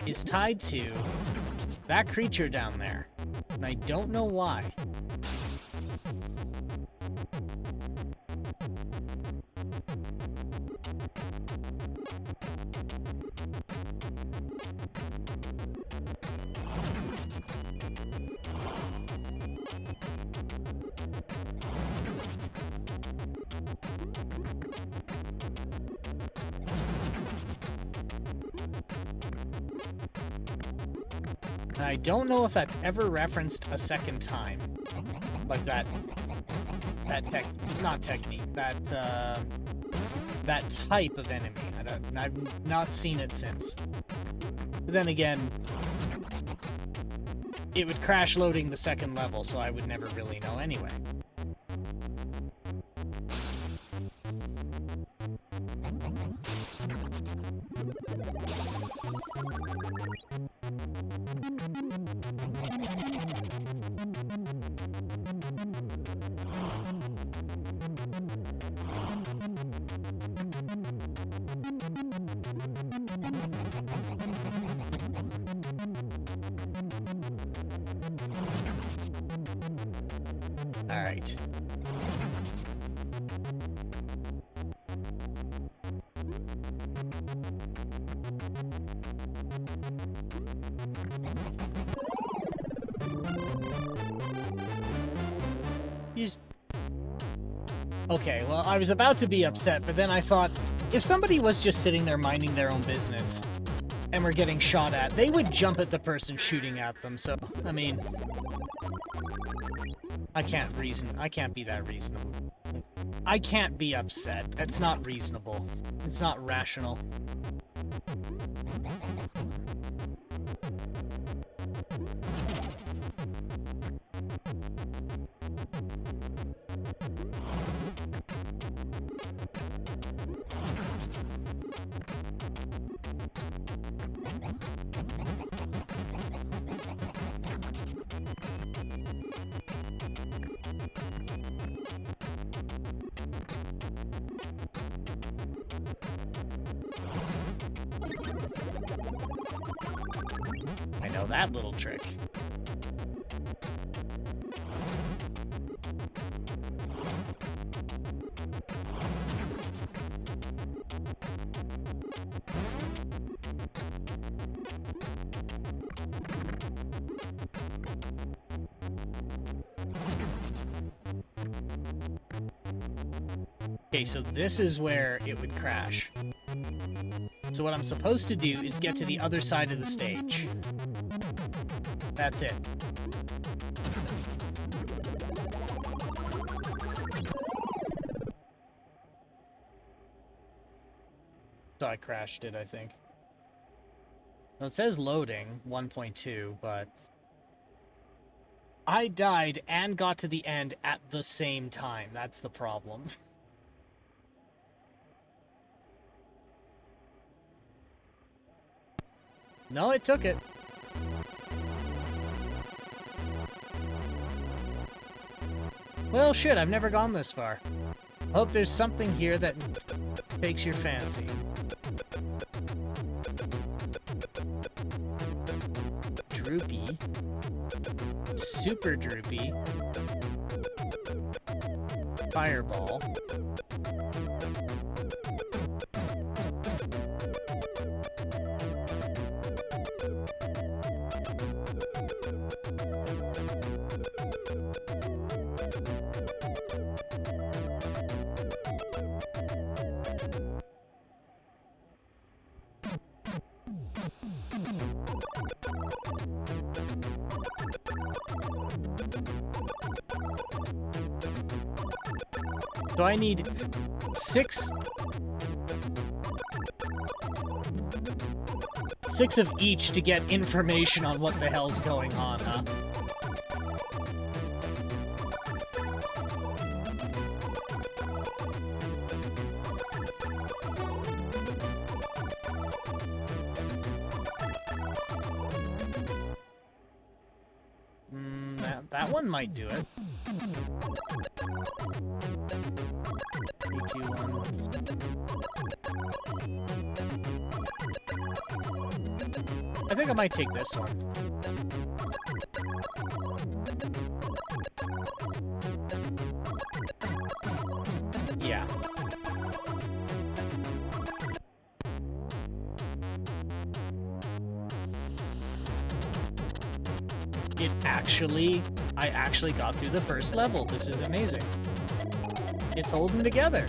S2: is tied to that creature down there, and I don't know why. I don't know if that's ever referenced a second time. Like that type of enemy. I've not seen it since. But then again, it would crash loading the second level, so I would never really know anyway. Alright. Okay, well, I was about to be upset, but then I thought, if somebody was just sitting there minding their own business and were getting shot at, they would jump at the person shooting at them, so, I mean... I can't be that reasonable. I can't be upset. That's not reasonable. It's not rational. little trick. Okay, so this is where it would crash. So what I'm supposed to do is get to the other side of the stage. That's it. So I crashed it, I think. Well, it says loading 1.2, but I died and got to the end at the same time. That's the problem. No, it took it. Well, shit, I've never gone this far. Hope there's something here that takes your fancy. Droopy. Super droopy. Fireball. So I need 6 of each to get information on what the hell's going on, huh? That one might do it. 3, 2, 1. I think I might take this one. Yeah. I actually got through the first level. This is amazing. It's holding together.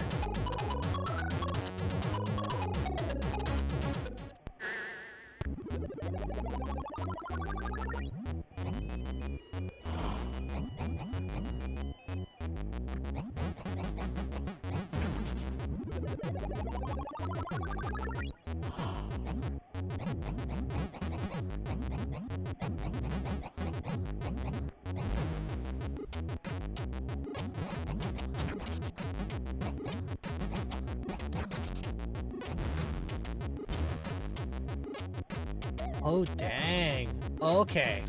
S2: Oh, dang. Okay.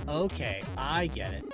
S2: Okay, I get it.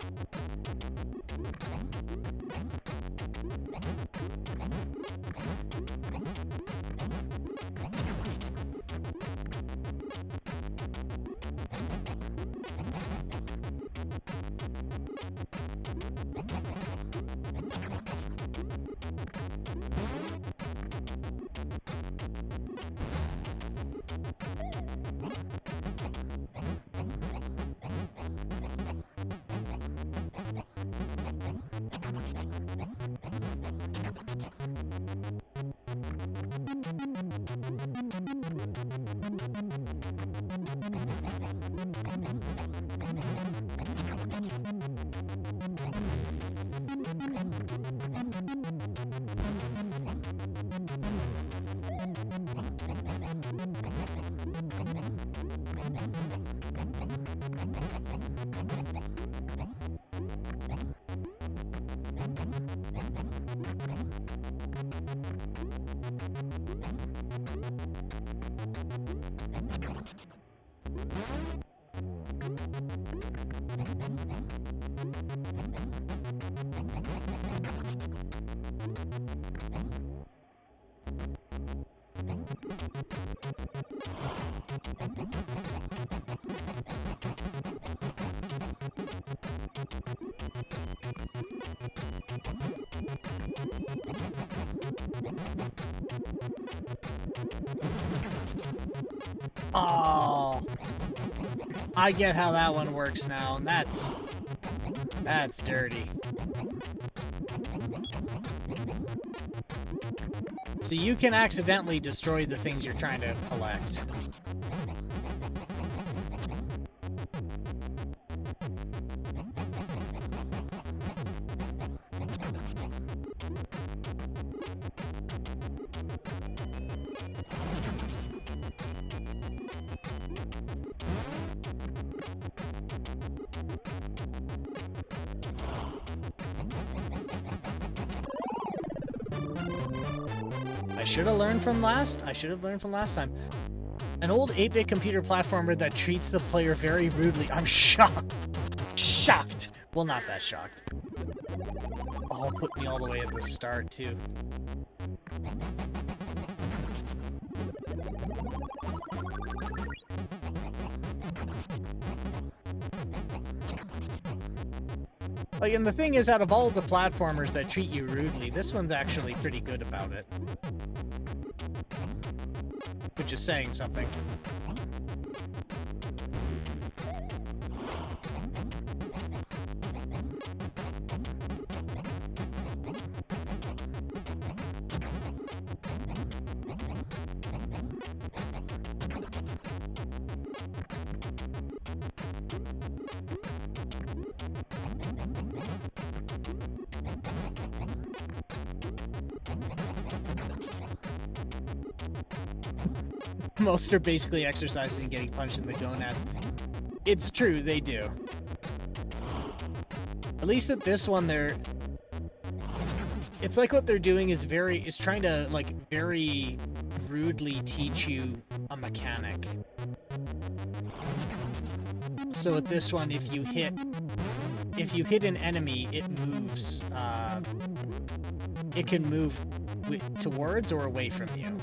S2: Oh, I get how that one works now, and that's dirty. So you can accidentally destroy the things you're trying to collect. I should have learned from last time. An old 8-bit computer platformer that treats the player very rudely. I'm shocked. Shocked. Well, not that shocked. Oh, put me all the way at the start, too. Like, and the thing is, out of all the platformers that treat you rudely, this one's actually pretty good about it. Which is saying something. Most are basically exercising and getting punched in the gonads. It's true, they do. At least at this one, it's like what they're doing is trying to, like, very rudely teach you a mechanic. So with this one, if you hit an enemy, it moves, it can move towards or away from you.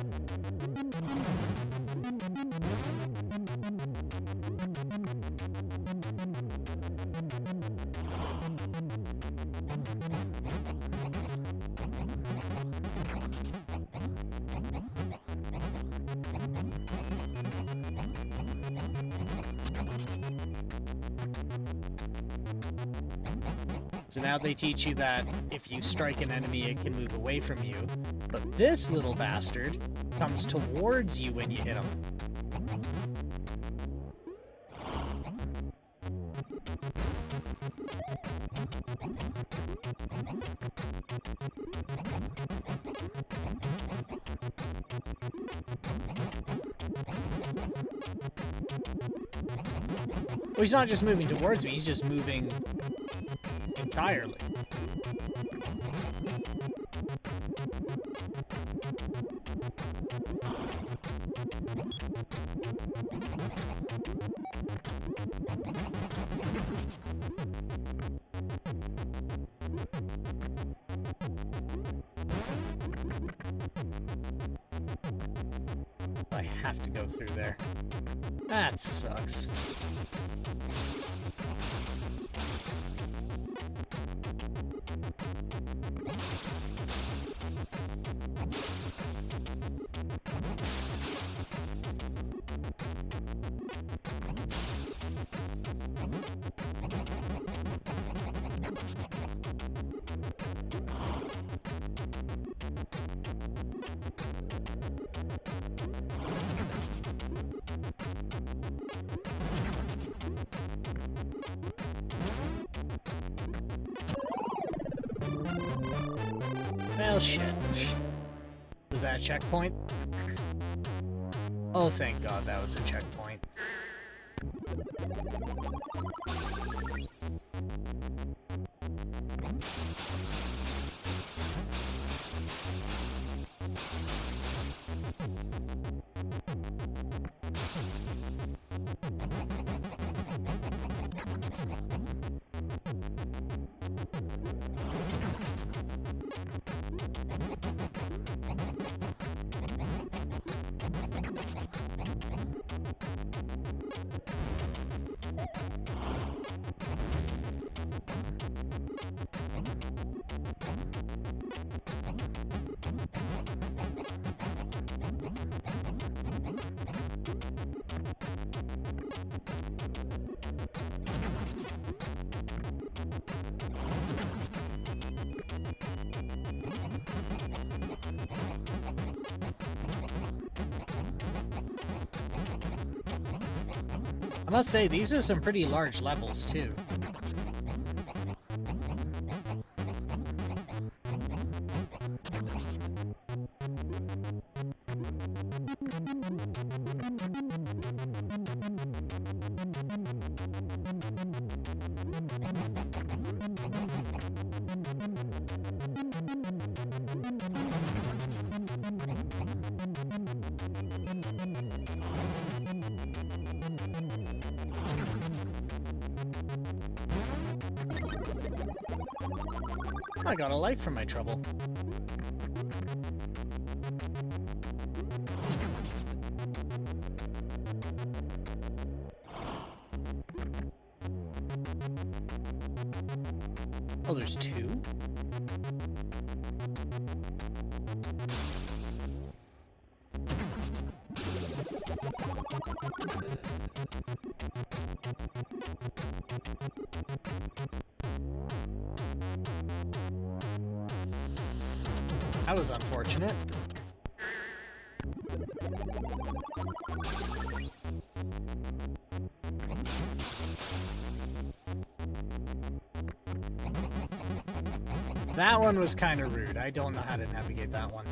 S2: So now they teach you that if you strike an enemy, it can move away from you. But this little bastard comes towards you when you hit him. Well, he's not just moving towards me, he's just moving entirely. I have to go through there. That sucks. Well, shit. Was that a checkpoint? Oh, thank God that was a checkpoint. I must say, these are some pretty large levels, too. I got a life from my trouble. Oh, there's two? That was unfortunate. That one was kind of rude. I don't know how to navigate that one.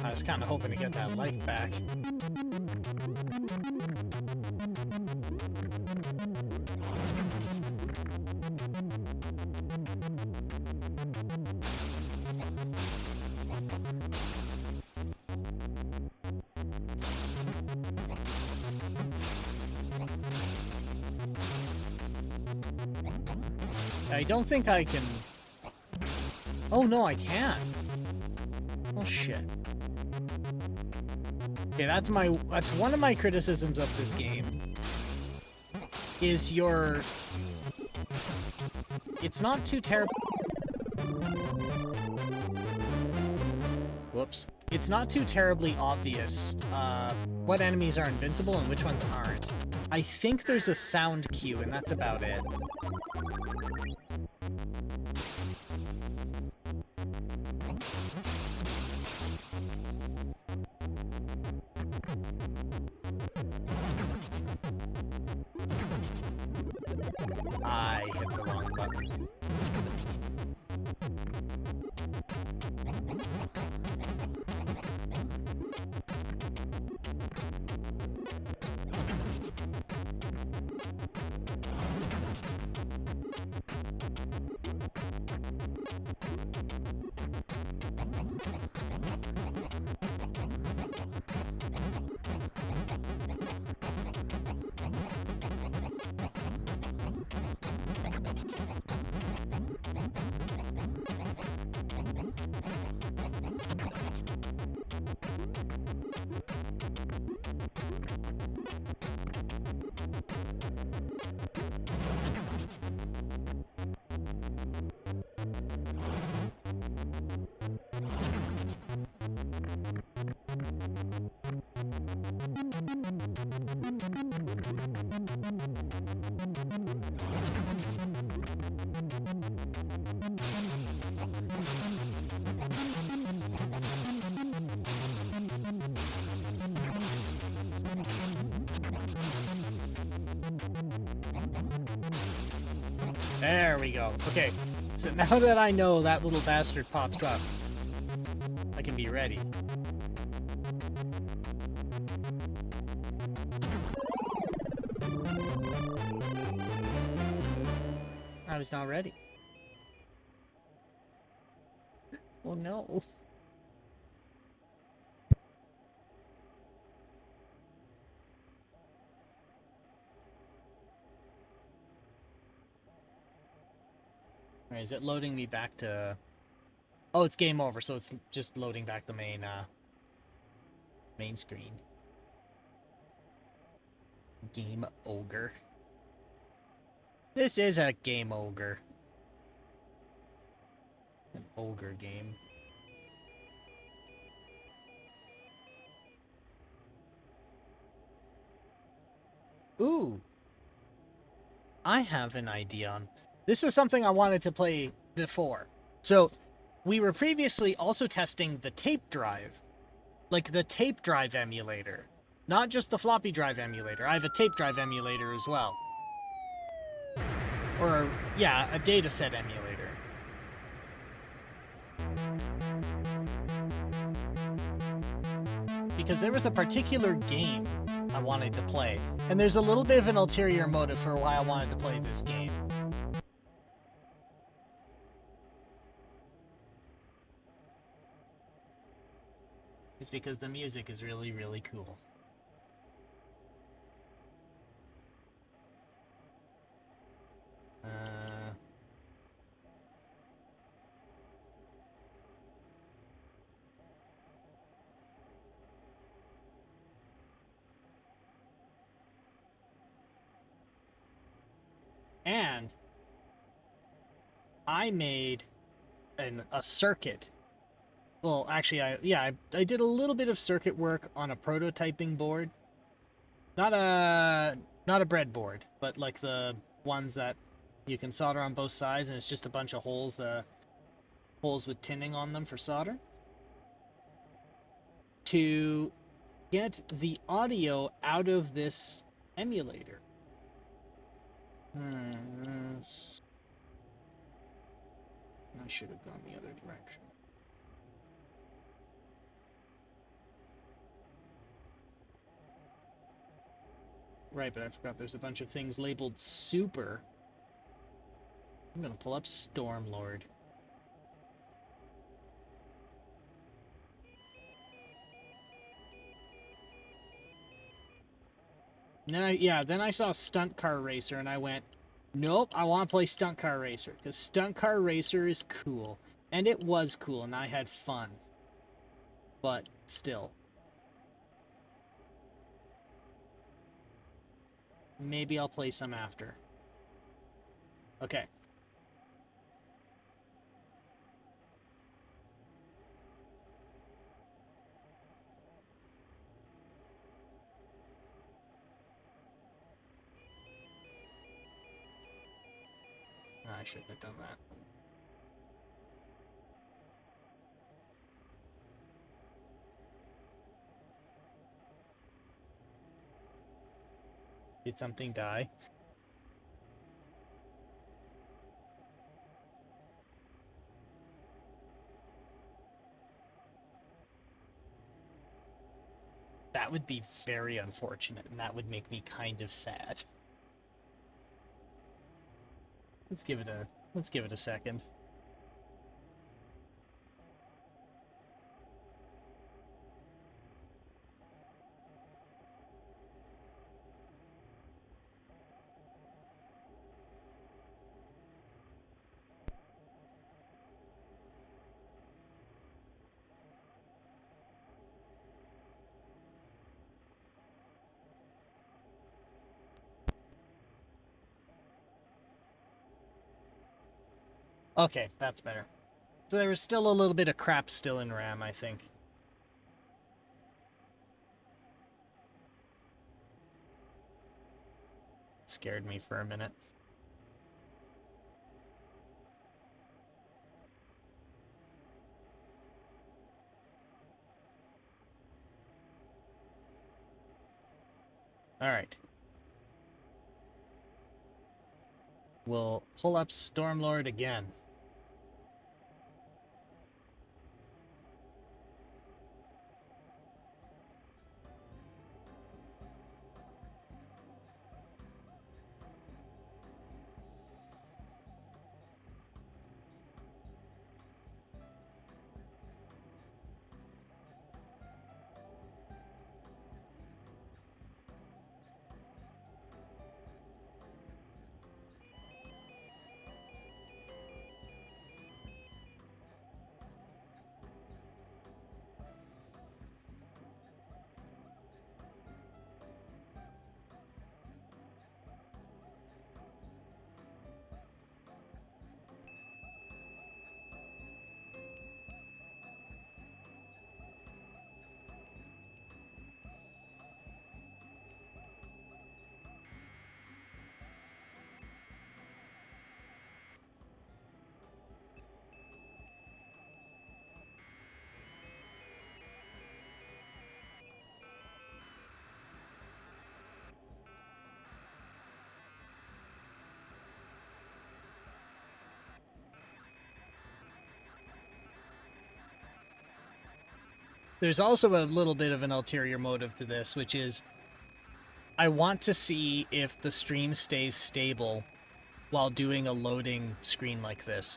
S2: I was kind of hoping to get that life back. I don't think I can... Oh, no, I can. Oh, shit. Okay, that's one of my criticisms of this game. Is it's not too terrible. Whoops. It's not too terribly obvious what enemies are invincible and which ones aren't. I think there's a sound cue, and that's about it. I hit the wrong button. There we go. Okay, so now that I know that little bastard pops up, I can be ready. I was not ready. Oh no. Alright, is it loading me back to... Oh, it's game over, so it's just loading back the main screen. Game ogre. This is a game ogre. An ogre game. Ooh! I have an idea on... This was something I wanted to play before. So, we were previously also testing the tape drive. Like the tape drive emulator. Not just the floppy drive emulator. I have a tape drive emulator as well. Or, yeah, a dataset emulator. Because there was a particular game I wanted to play. And there's a little bit of an ulterior motive for why I wanted to play this game. It's because the music is really, really cool. And I made a circuit. Well, actually, I did a little bit of circuit work on a prototyping board. Not a breadboard, but like the ones that you can solder on both sides, and it's just a bunch of holes, holes with tinning on them for solder. To get the audio out of this emulator. I should have gone the other direction. Right, but I forgot there's a bunch of things labeled super. I'm gonna pull up Stormlord. And then then I saw Stunt Car Racer and I went, nope, I want to play Stunt Car Racer because Stunt Car Racer is cool. And it was cool and I had fun. But still. Maybe I'll play some after. Okay. I shouldn't have done that. Did something die? That would be very unfortunate, and that would make me kind of sad. Let's give it a second. Okay, that's better. So there was still a little bit of crap still in RAM, I think. It scared me for a minute. Alright. we'll pull up Stormlord again. There's also a little bit of an ulterior motive to this, which is I want to see if the stream stays stable while doing a loading screen like this.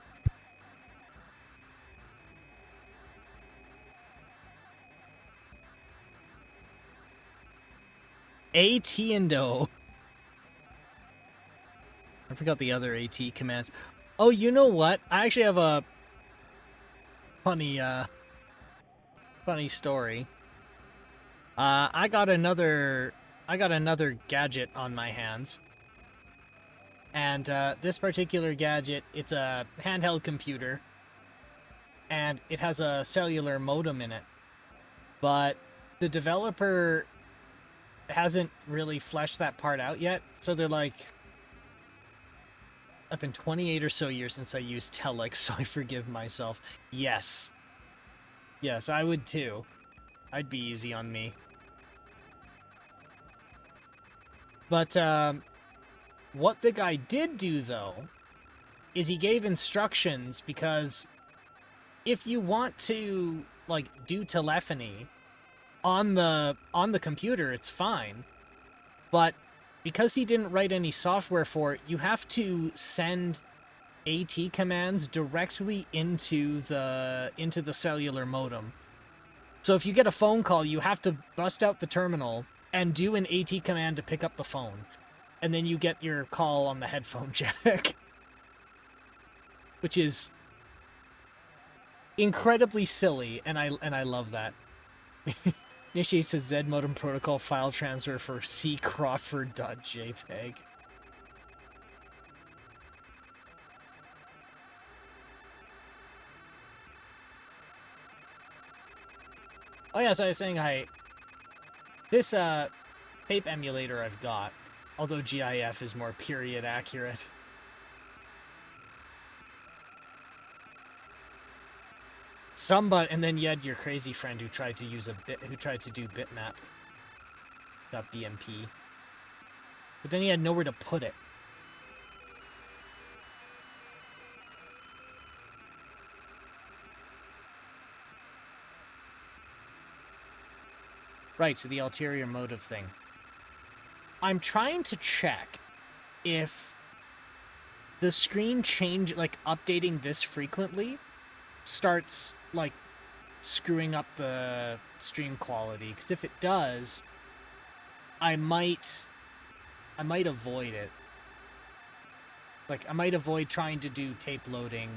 S2: AT and O. I forgot the other AT commands. Oh, you know what? I actually have a funny story. I got another gadget on my hands. And this particular gadget, it's a handheld computer. And it has a cellular modem in it. But the developer hasn't really fleshed that part out yet. So they're like, I've been 28 or so years since I used Telex, so I forgive myself. Yes. Yes, I would too. I'd be easy on me. But, what the guy did do, though, is he gave instructions, because if you want to, like, do telephony on the computer, it's fine. But because he didn't write any software for it, you have to send AT commands directly into the cellular modem. So if you get a phone call, you have to bust out the terminal and do an AT command to pick up the phone. And then you get your call on the headphone jack. Which is incredibly silly, and I love that. Initiates a Z modem protocol file transfer for ccrawford.jpg. Oh yeah, so I was saying this tape emulator I've got, although GIF is more period accurate. And then you had your crazy friend who tried to do bitmap.bmp. But then he had nowhere to put it. Right, so the ulterior motive thing. I'm trying to check if the screen change, like updating this frequently, starts like screwing up the stream quality. Because if it does, I might avoid it. Like, I might avoid trying to do tape loading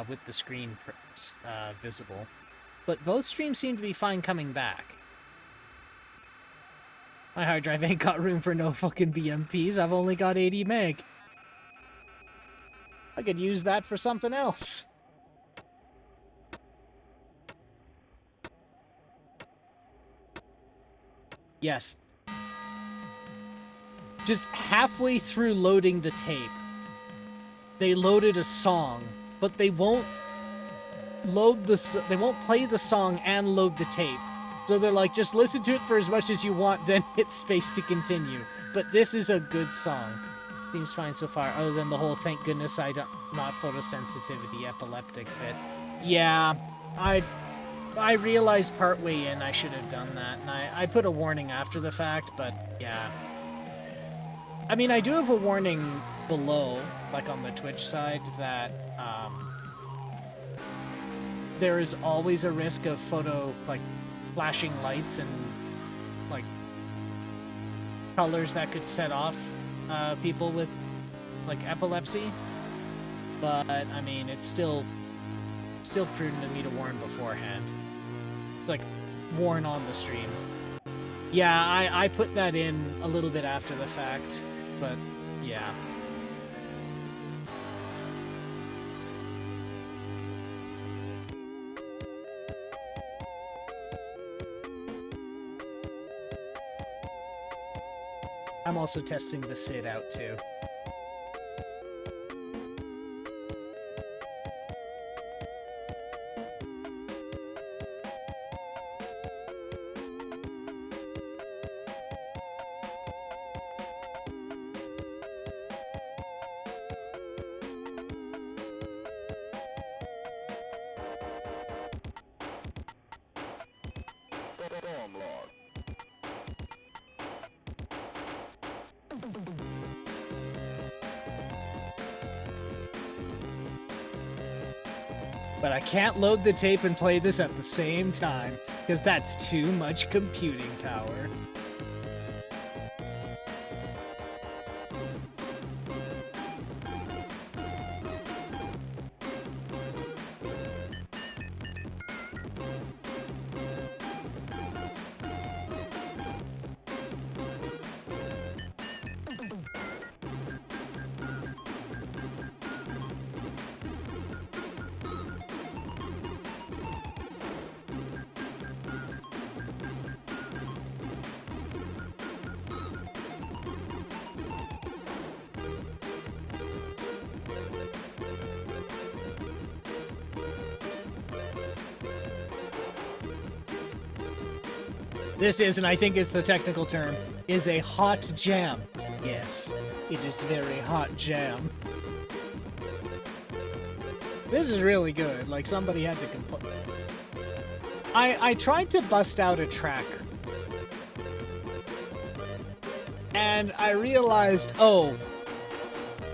S2: with the screen visible. But both streams seem to be fine coming back. My hard drive ain't got room for no fucking BMPs. I've only got 80 meg. I could use that for something else. Yes. Just halfway through loading the tape, they loaded a song, but they won't play the song and load the tape. So they're like, just listen to it for as much as you want, then hit space to continue. But this is a good song. Seems fine so far, other than the whole thank goodness I don't not photosensitivity epileptic bit. Yeah, I realized partway in I should have done that, and I put a warning after the fact, but yeah. I mean, I do have a warning below, like on the Twitch side, that there is always a risk of flashing lights and like colors that could set off people with like epilepsy. But I mean, it's still prudent of me to warn beforehand. It's like warn on the stream. Yeah, I put that in a little bit after the fact, but yeah. I'm also testing the SID out too. But I can't load the tape and play this at the same time, because that's too much computing power. This is, and I think it's the technical term, is a hot jam. Yes, it is very hot jam. This is really good. Like, somebody had to compose. I tried to bust out a tracker. And I realized, oh,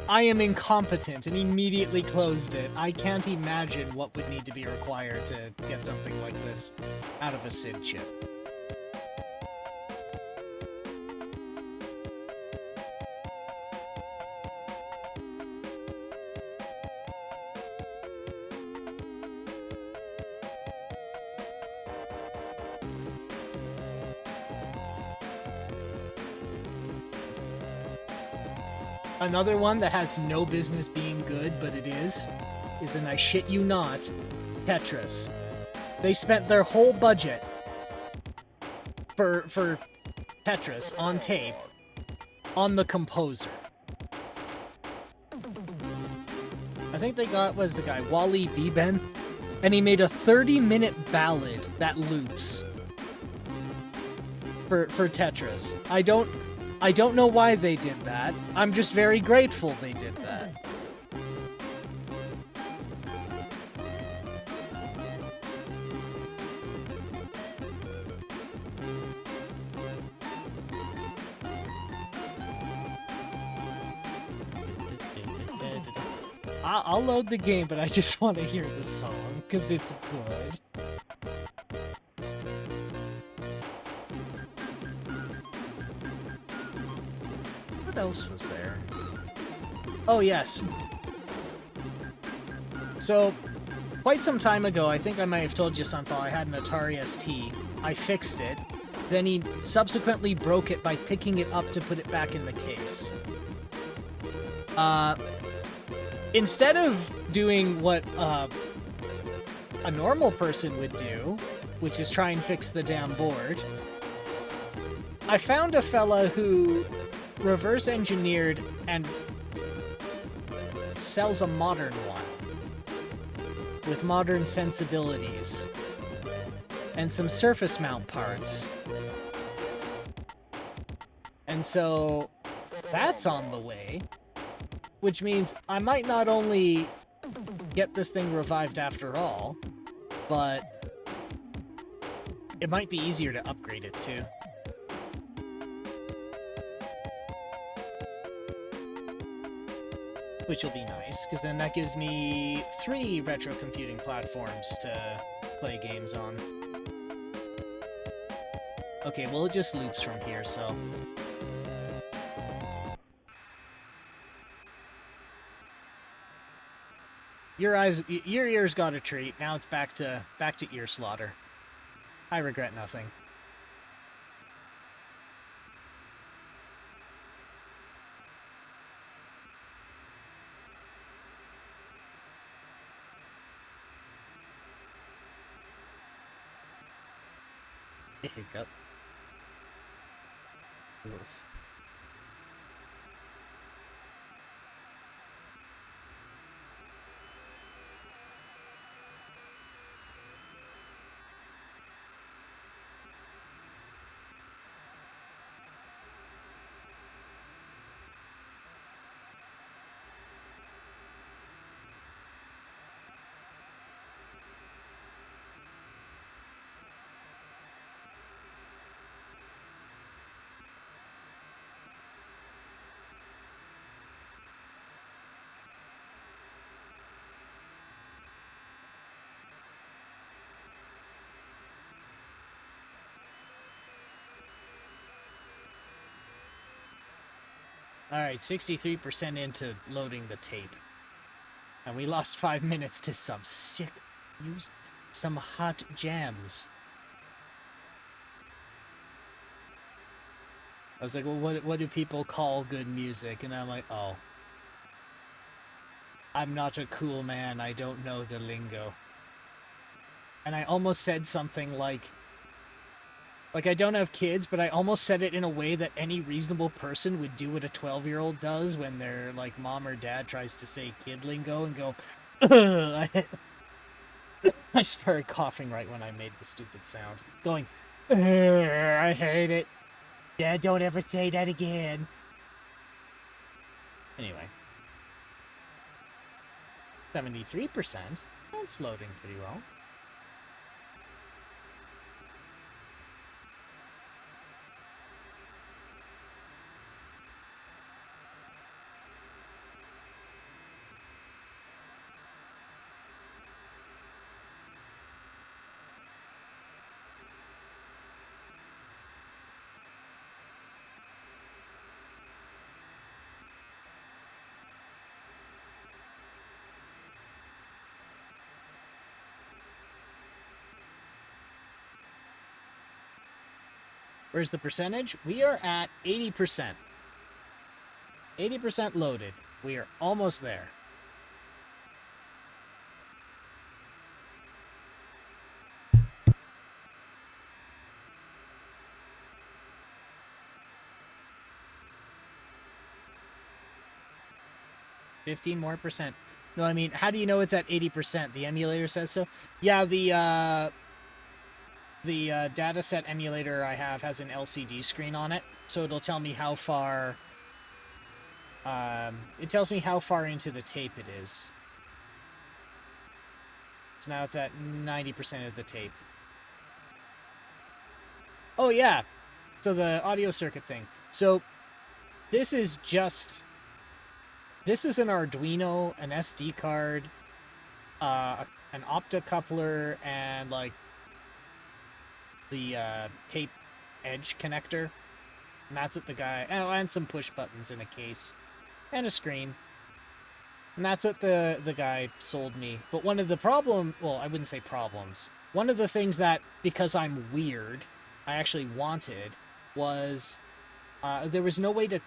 S2: I am incompetent, and immediately closed it. I can't imagine what would need to be required to get something like this out of a SID chip. Another one that has no business being good, but it is, and I shit you not, Tetris. They spent their whole budget for Tetris on tape on the composer. I think they got, was the guy, Wally Beben? And he made a 30-minute ballad that loops for Tetris. I don't know why they did that. I'm just very grateful they did that. I'll load the game, but I just want to hear the song, because it's good. What else was there? Oh, yes. So, quite some time ago, I think I might have told you, Sunfall, I had an Atari ST. I fixed it. Then he subsequently broke it by picking it up to put it back in the case. Instead of doing what a normal person would do, which is try and fix the damn board, I found a fella who reverse engineered and sells a modern one with modern sensibilities and some surface mount parts. And so that's on the way. Which means I might not only get this thing revived after all, but it might be easier to upgrade it too. Which will be nice, because then that gives me 3 retrocomputing platforms to play games on. Okay, well it just loops from here, so... Your ears got a treat. Now it's back to ear slaughter. I regret nothing. Hiccup. Oof. Alright, 63% into loading the tape. And we lost 5 minutes to some sick music. Some hot jams. I was like, well, what do people call good music? And I'm like, oh. I'm not a cool man, I don't know the lingo. And I almost said something like, I don't have kids, but I almost said it in a way that any reasonable person would do what a 12-year-old does when their, like, mom or dad tries to say kid lingo and go, ugh. I started coughing right when I made the stupid sound. Going, ugh, I hate it. Dad, don't ever say that again. Anyway. 73%. That's loading pretty well. Where's the percentage? We are at 80%. 80% loaded. We are almost there. $15 more. No, I mean, how do you know it's at 80%? The emulator says so? Yeah, the dataset emulator I have has an LCD screen on it, so it'll tell me how far... it tells me how far into the tape it is. So now it's at 90% of the tape. Oh, yeah! So the audio circuit thing. So, this is just... This is an Arduino, an SD card, an optocoupler, and, like, the tape edge connector. And that's what the guy... Oh, and some push buttons in a case. And a screen. And that's what the guy sold me. But one of the well, I wouldn't say problems. One of the things that, because I'm weird, I actually wanted was... there was no way to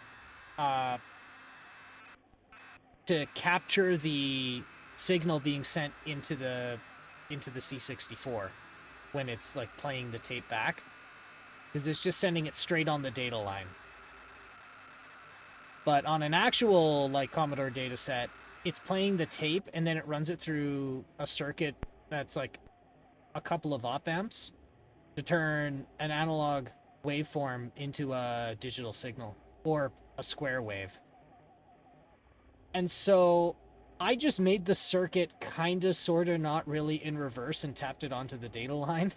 S2: capture the signal being sent into the C64 when it's like playing the tape back, because it's just sending it straight on the data line. But on an actual like Commodore data set, it's playing the tape and then it runs it through a circuit that's like a couple of op amps to turn an analog waveform into a digital signal or a square wave. And so I just made the circuit kind of, sort of, not really in reverse and tapped it onto the data line.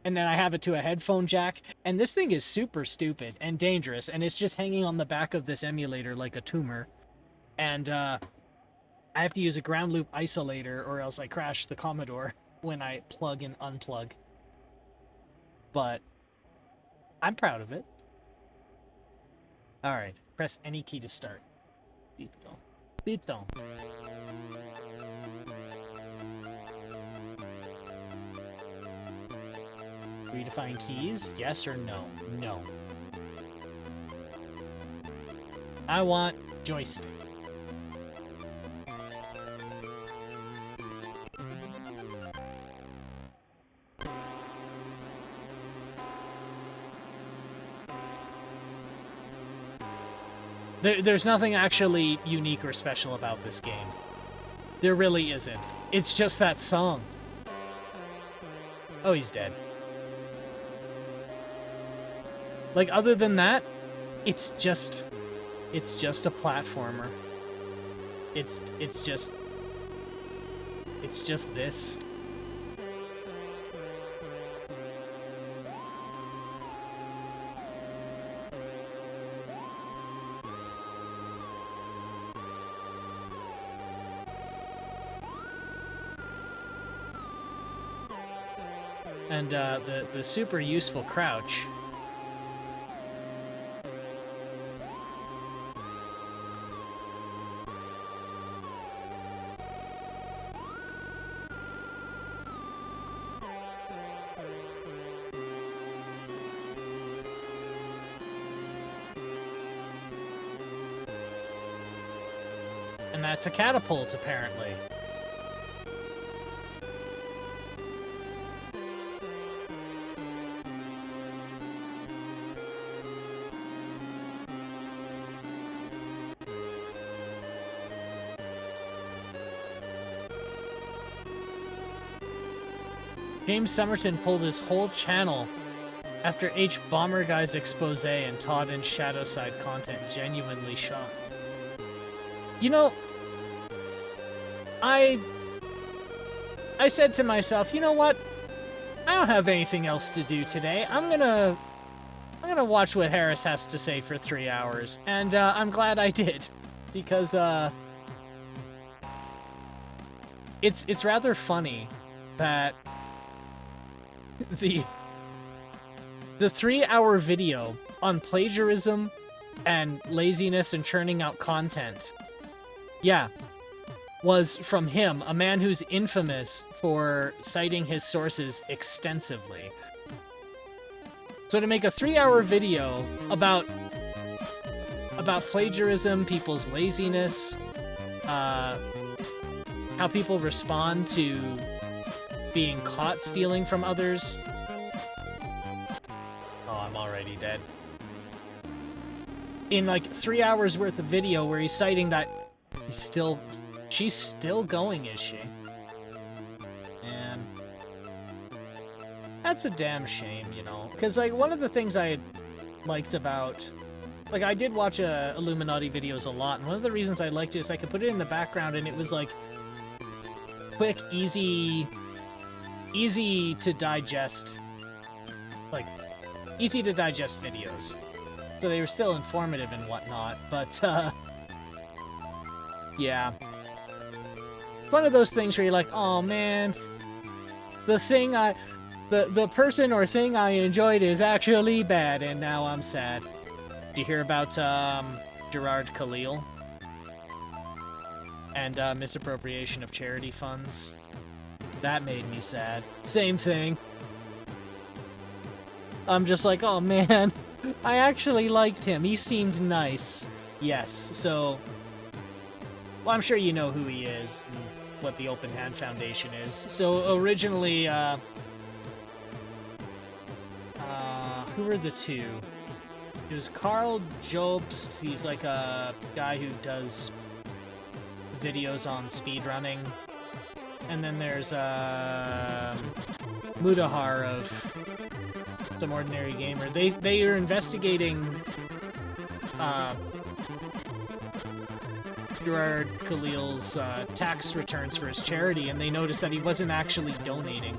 S2: And then I have it to a headphone jack. And this thing is super stupid and dangerous. And it's just hanging on the back of this emulator like a tumor. And I have to use a ground loop isolator or else I crash the Commodore when I plug and unplug. But I'm proud of it. Alright, press any key to start. Bito. Bito. Redefine keys, yes or no? No. I want joystick. There's nothing actually unique or special about this game. There really isn't. It's just that song. Oh, he's dead. Like, other than that, it's just a platformer. It's just this. And the super useful crouch. And that's a catapult, apparently. James Somerton pulled his whole channel after H. Bomber Guy's expose and Todd and Shadowside content. Genuinely shocked. You know, I said to myself, you know what? I don't have anything else to do today. I'm gonna watch what Harris has to say for 3 hours, and I'm glad I did, because it's rather funny that the 3-hour video on plagiarism and laziness and churning out content, yeah, was from him, a man who's infamous for citing his sources extensively. So to make a 3-hour video about plagiarism, people's laziness, how people respond to being caught stealing from others. Oh, I'm already dead. In like 3 hours worth of video where he's citing that she's still going, is she? And that's a damn shame, you know? Because like one of the things I liked about, like I did watch Illuminati videos a lot, and one of the reasons I liked it is I could put it in the background and it was like quick, easy to digest, like easy to digest videos. So they were still informative and whatnot, but yeah. One of those things where you're like, oh man, the person or thing I enjoyed is actually bad, and now I'm sad. Did you hear about Gerard Khalil? And misappropriation of charity funds? That made me sad. Same thing. I'm just like, oh man, I actually liked him. He seemed nice. Yes, so... Well, I'm sure you know who he is, and what the Open Hand Foundation is. So originally, who were the two? It was Carl Jobst. He's like a guy who does videos on speedrunning. And then there's Mudahar of Some Ordinary Gamer. They are investigating Gerard Khalil's tax returns for his charity, and they noticed that he wasn't actually donating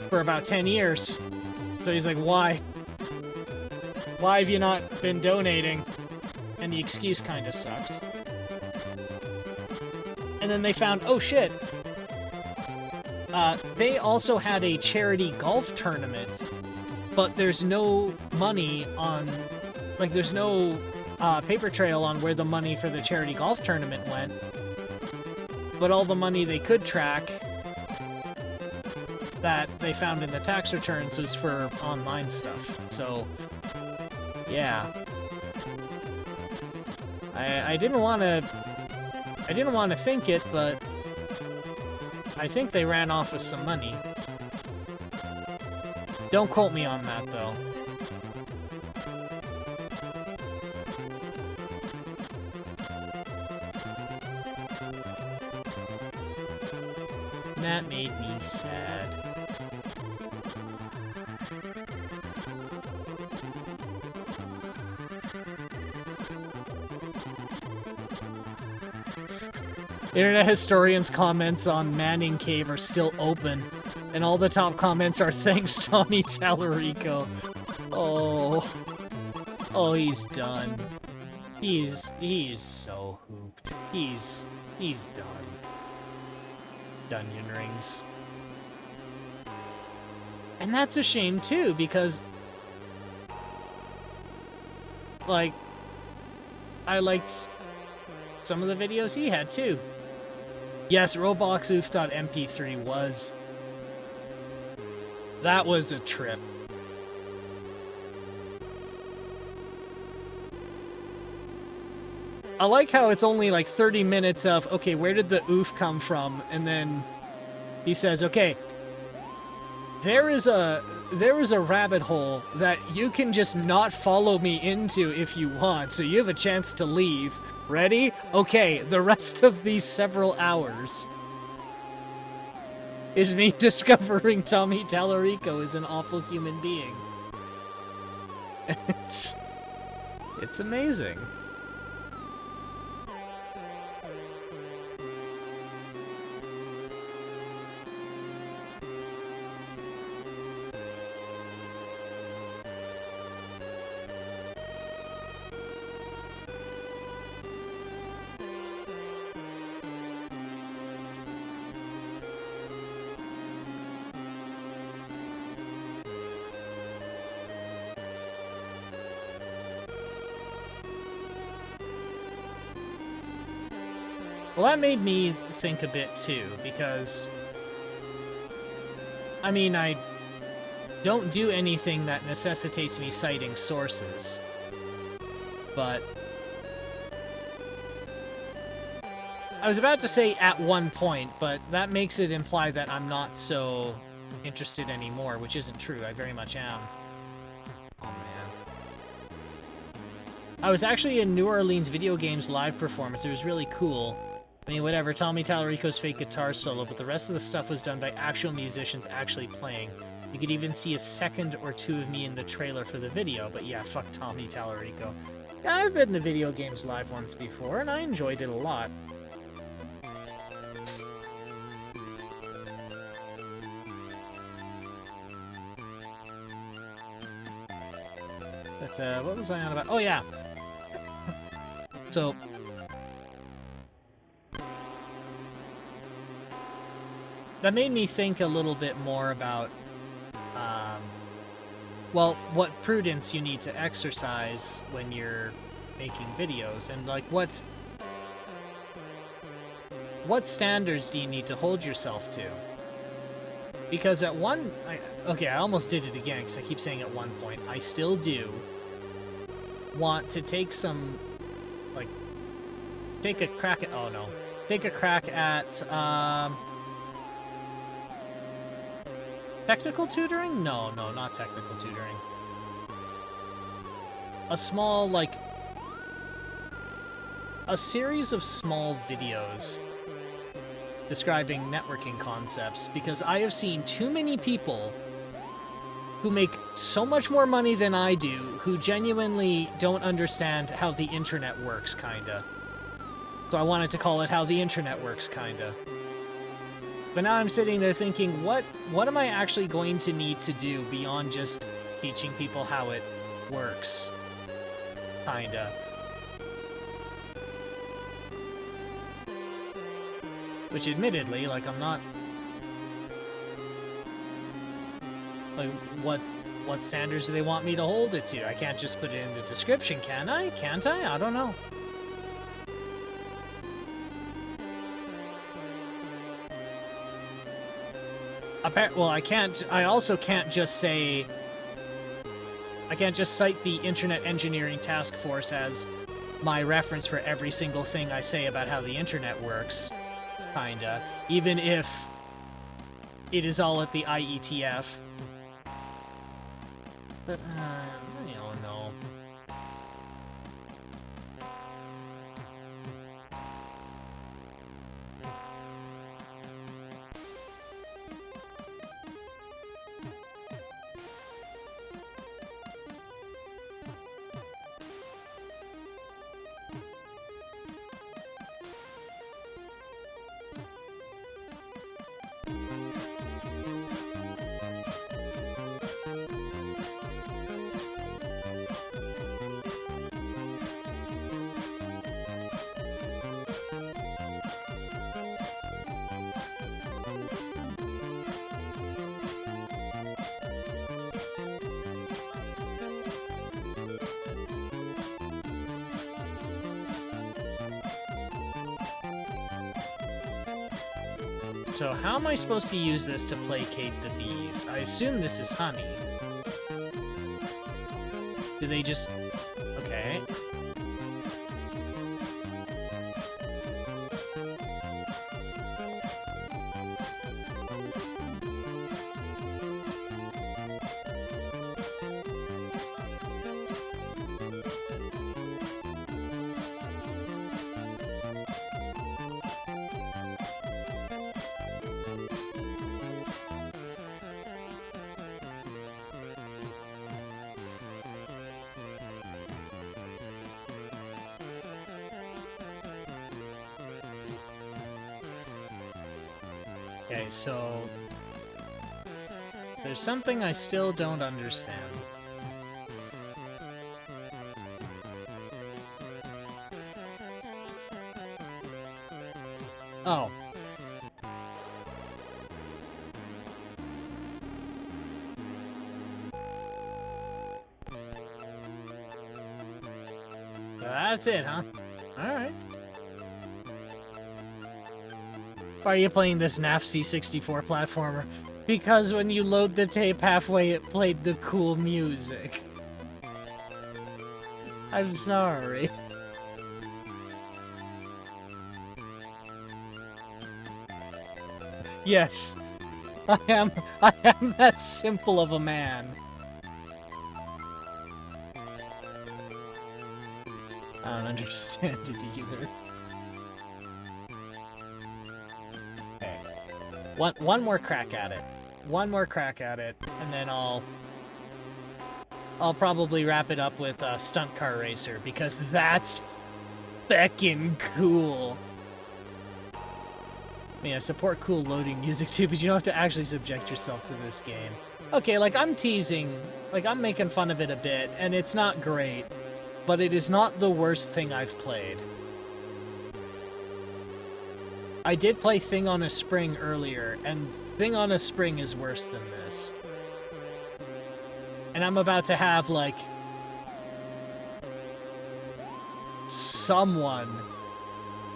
S2: for about 10 years. So he's like, why? Why have you not been donating? And the excuse kind of sucked. And then they found, oh shit, they also had a charity golf tournament, but there's no money on, like, there's no paper trail on where the money for the charity golf tournament went. But all the money they could track that they found in the tax returns was for online stuff. So, yeah. I didn't want to think it, but I think they ran off with some money. Don't quote me on that, though. That made me sad. Internet historians' comments on Manning Cave are still open, and all the top comments are thanks Tommy Tallarico. Oh. Oh, he's done. He's so hooped. He's done. Dungeon Rings. And that's a shame too, because like I liked some of the videos he had too. Yes, robloxoof.mp3 was. That was a trip. I like how it's only like 30 minutes of, okay, where did the oof come from? And then he says, okay, there is a rabbit hole that you can just not follow me into if you want, so you have a chance to leave. Ready? Okay, the rest of these several hours is me discovering Tommy Tallarico is an awful human being. It's amazing. Well, that made me think a bit too, because I mean, I don't do anything that necessitates me citing sources, but I was about to say at one point, but that makes it imply that I'm not so interested anymore, which isn't true. I very much am. Oh, man. I was actually in New Orleans Video Games live performance. It was really cool. I mean, whatever, Tommy Tallarico's fake guitar solo, but the rest of the stuff was done by actual musicians actually playing. You could even see a second or two of me in the trailer for the video, but yeah, fuck Tommy Tallarico. Yeah, I've been to Video Games Live once before, and I enjoyed it a lot. But, what was I on about? Oh, yeah. So, that made me think a little bit more about, well, what prudence you need to exercise when you're making videos, and, like, what standards do you need to hold yourself to? Because at okay, I almost did it again, because I keep saying at one point, I still do want to take some, like, take a crack at, technical tutoring? No, not technical tutoring. A small, like, a series of small videos describing networking concepts, because I have seen too many people who make so much more money than I do, who genuinely don't understand how the internet works, kinda. So I wanted to call it How the Internet Works, kinda. But now I'm sitting there thinking, what am I actually going to need to do beyond just teaching people how it works? Kinda. Which admittedly, like, I'm not... Like, what standards do they want me to hold it to? I can't just put it in the description, can I? Can't I? I don't know. Well, I also can't just say... I can't just cite the Internet Engineering Task Force as my reference for every single thing I say about how the internet works. Kinda. Even if it is all at the IETF. But, I don't know. So how am I supposed to use this to placate the bees? I assume this is honey. Do they just... Okay. Okay, so... There's something I still don't understand. Oh. That's it, huh? Alright. Why are you playing this NAF C64 platformer? Because when you load the tape halfway, it played the cool music. I'm sorry. Yes, I am that simple of a man. I don't understand it either. Okay. One more crack at it. One more crack at it, and then I'll probably wrap it up with Stunt Car Racer, because that's feckin' cool. I mean, I support cool loading music too, but you don't have to actually subject yourself to this game. Okay, like, I'm teasing, like, I'm making fun of it a bit, and it's not great, but it is not the worst thing I've played. I did play Thing on a Spring earlier, and Thing on a Spring is worse than this. And I'm about to have, like, someone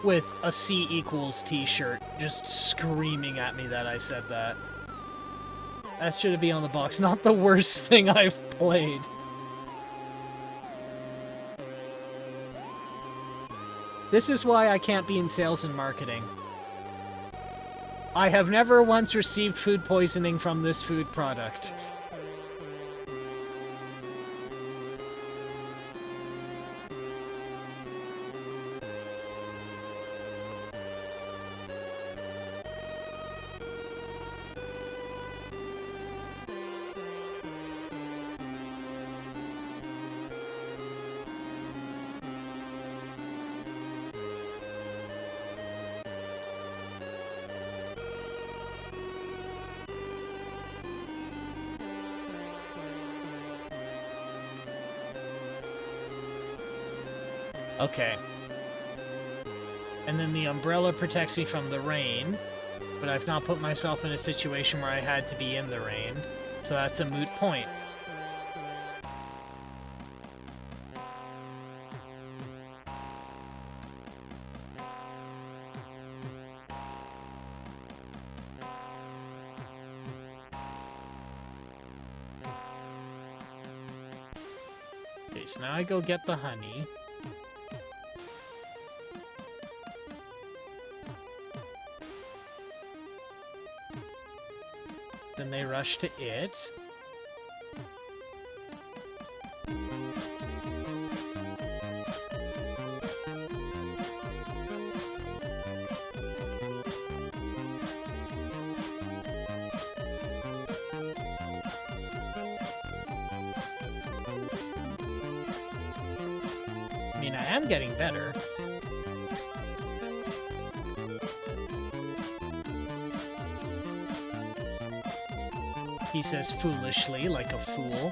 S2: with a C equals t-shirt just screaming at me that I said that. That should be on the box. Not the worst thing I've played. This is why I can't be in sales and marketing. I have never once received food poisoning from this food product. Okay. And then the umbrella protects me from the rain, but I've not put myself in a situation where I had to be in the rain, so that's a moot point. Okay, so now I go get the honey. Then they rush to it. I mean, I am getting better. He says foolishly, like a fool.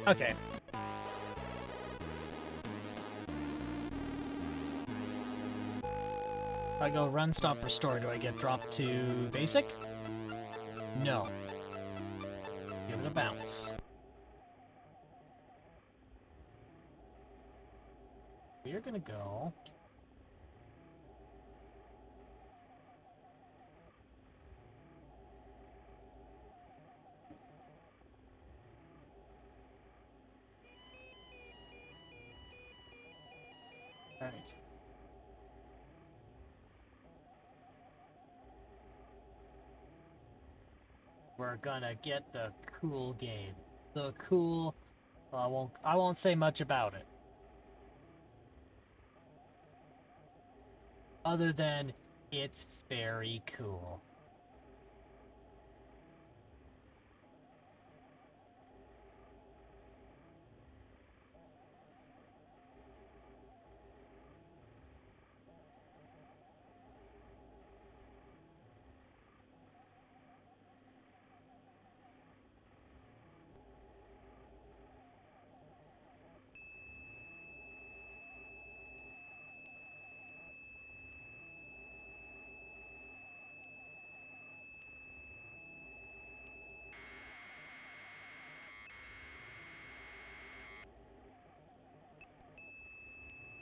S2: Okay. If I go run, stop, restore, do I get dropped to basic? No. Give it a bounce. We're gonna go... Alright. We're gonna get the cool game. The cool... Well, I won't say much about it. Other than, it's very cool.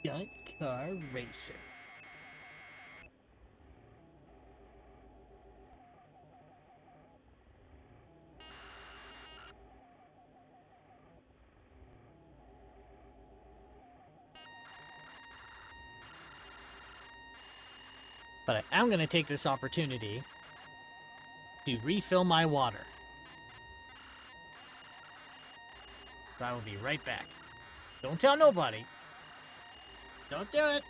S2: Stunt car racing. But I am going to take this opportunity to refill my water. I will be right back. Don't tell nobody. Don't do it.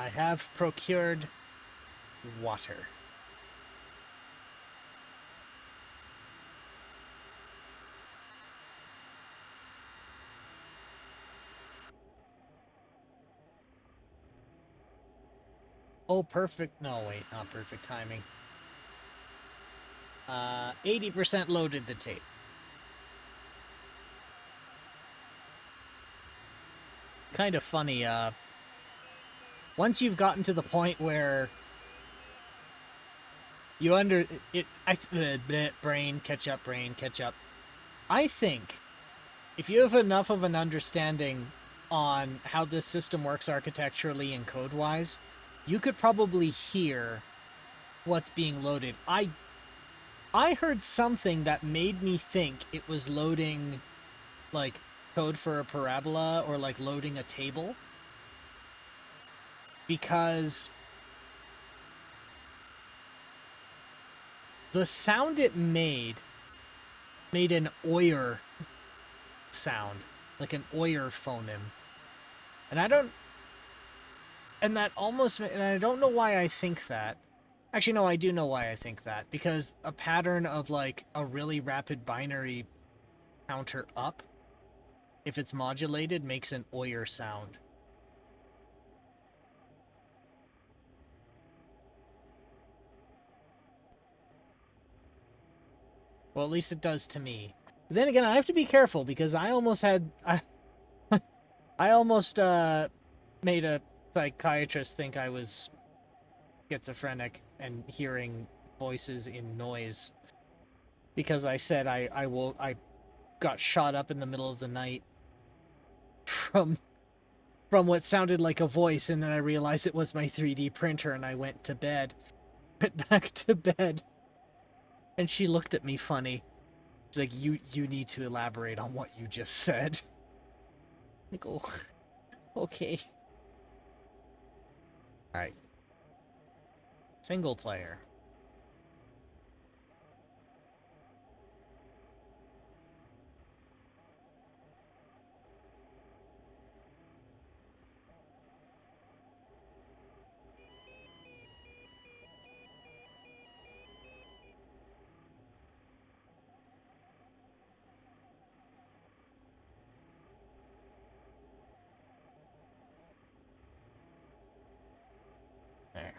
S2: I have procured water. Oh, perfect. No, wait, not perfect timing. 80% loaded the tape. Kind of funny, once you've gotten to the point where you brain catch up. I think if you have enough of an understanding on how this system works architecturally and code-wise, you could probably hear what's being loaded. I heard something that made me think it was loading, like, code for a parabola or, like, loading a table. Because the sound it made an Euler sound, like an Euler phoneme. And I don't know why I think that. Actually, no, I do know why I think that. Because a pattern of, like, a really rapid binary counter up, if it's modulated, makes an Euler sound. Well, at least it does to me. But then again, I have to be careful because I almost made a psychiatrist think I was schizophrenic and hearing voices in noise because I said I got shot up in the middle of the night from what sounded like a voice, and then I realized it was my 3D printer, and I went to bed. Went back to bed. And she looked at me funny. She's like, you need to elaborate on what you just said. Like, oh, okay. Alright. Single player. There.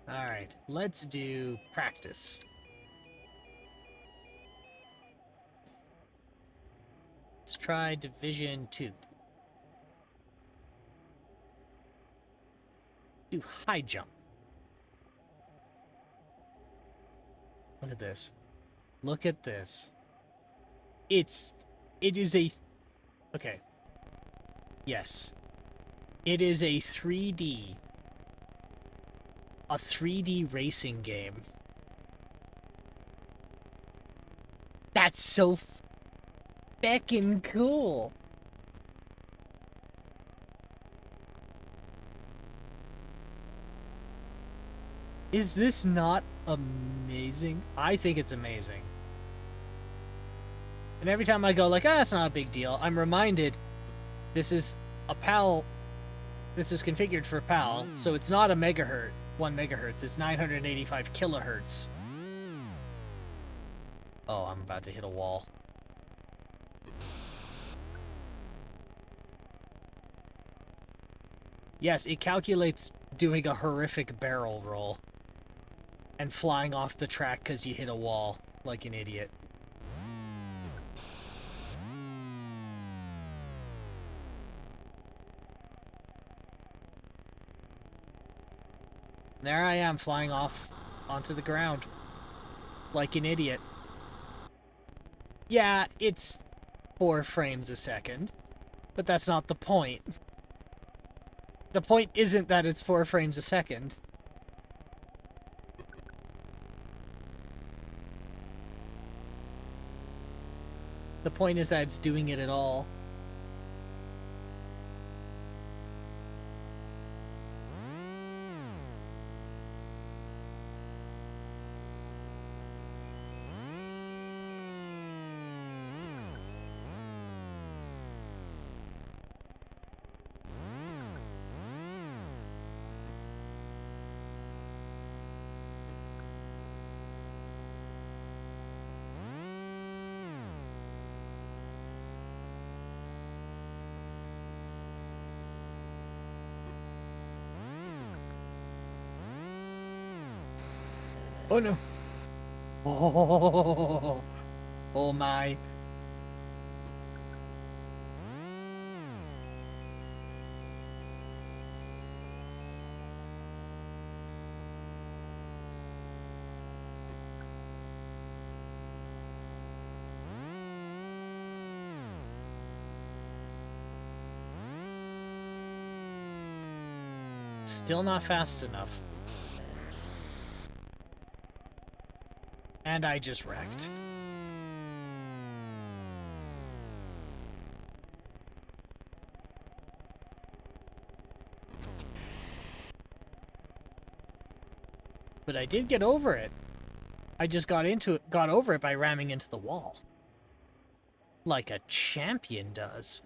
S2: Alright, let's do practice. Let's try Division 2. Do high jump. Look at this. Look at this. It is a... Okay. Yes. It is a 3D racing game. That's so feckin' cool. Is this not amazing? I think it's amazing. And every time I go like, it's not a big deal, I'm reminded this is a PAL. This is configured for PAL, so it's not a megahertz, 1 megahertz, it's 985 kilohertz. Oh, I'm about to hit a wall. Yes, it calculates doing a horrific barrel roll and flying off the track because you hit a wall like an idiot. There I am, flying off onto the ground like an idiot. Yeah, it's 4 frames a second, but that's not the point. The point isn't that it's 4 frames a second. The point is that it's doing it at all. Oh no. Oh, oh my. Still not fast enough. And I just wrecked. But I did get over it. I just got over it by ramming into the wall. Like a champion does.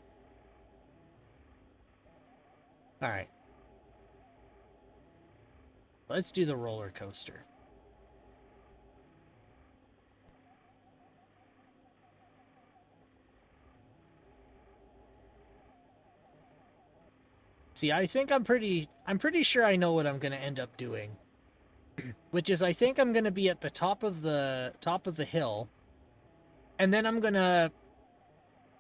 S2: Alright. Let's do the roller coaster. See, I think I'm pretty sure I know what I'm gonna end up doing. Which is, I think I'm gonna be at the top of the hill, and then I'm gonna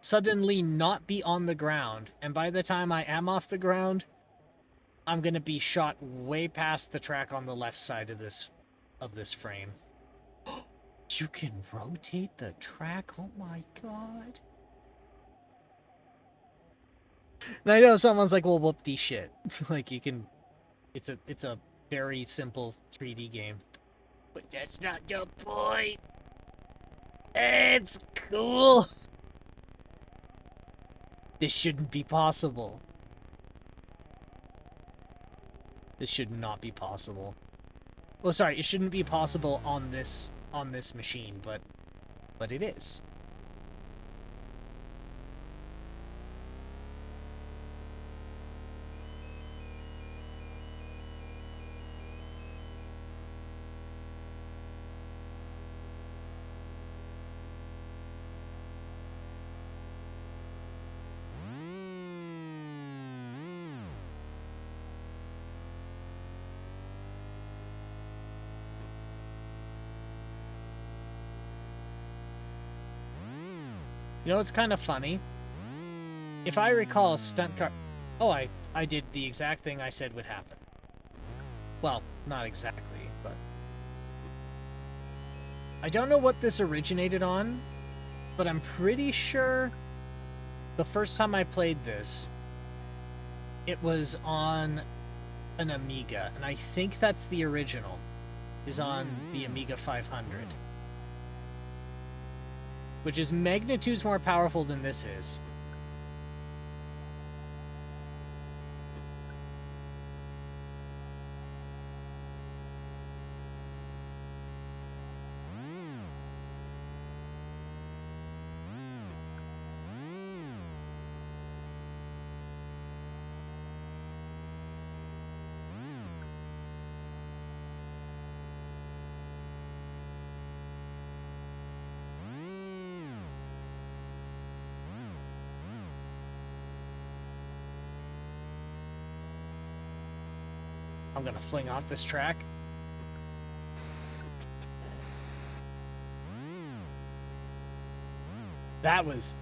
S2: suddenly not be on the ground, and by the time I am off the ground, I'm gonna be shot way past the track on the left side of this frame. You can rotate the track? Oh my god. And I know someone's like, well, whoop-de shit. Like, you can... It's a very simple 3D game. But that's not the point! It's cool! This shouldn't be possible. This should not be possible. Well, sorry, it shouldn't be possible on this machine, but it is. You know what's kind of funny? If I recall, stunt car... Oh, I did the exact thing I said would happen. Well, not exactly, but... I don't know what this originated on, but I'm pretty sure the first time I played this, it was on an Amiga, and I think that's the original, is on the Amiga 500. Which is magnitudes more powerful than this is. I'm gonna fling off this track. That was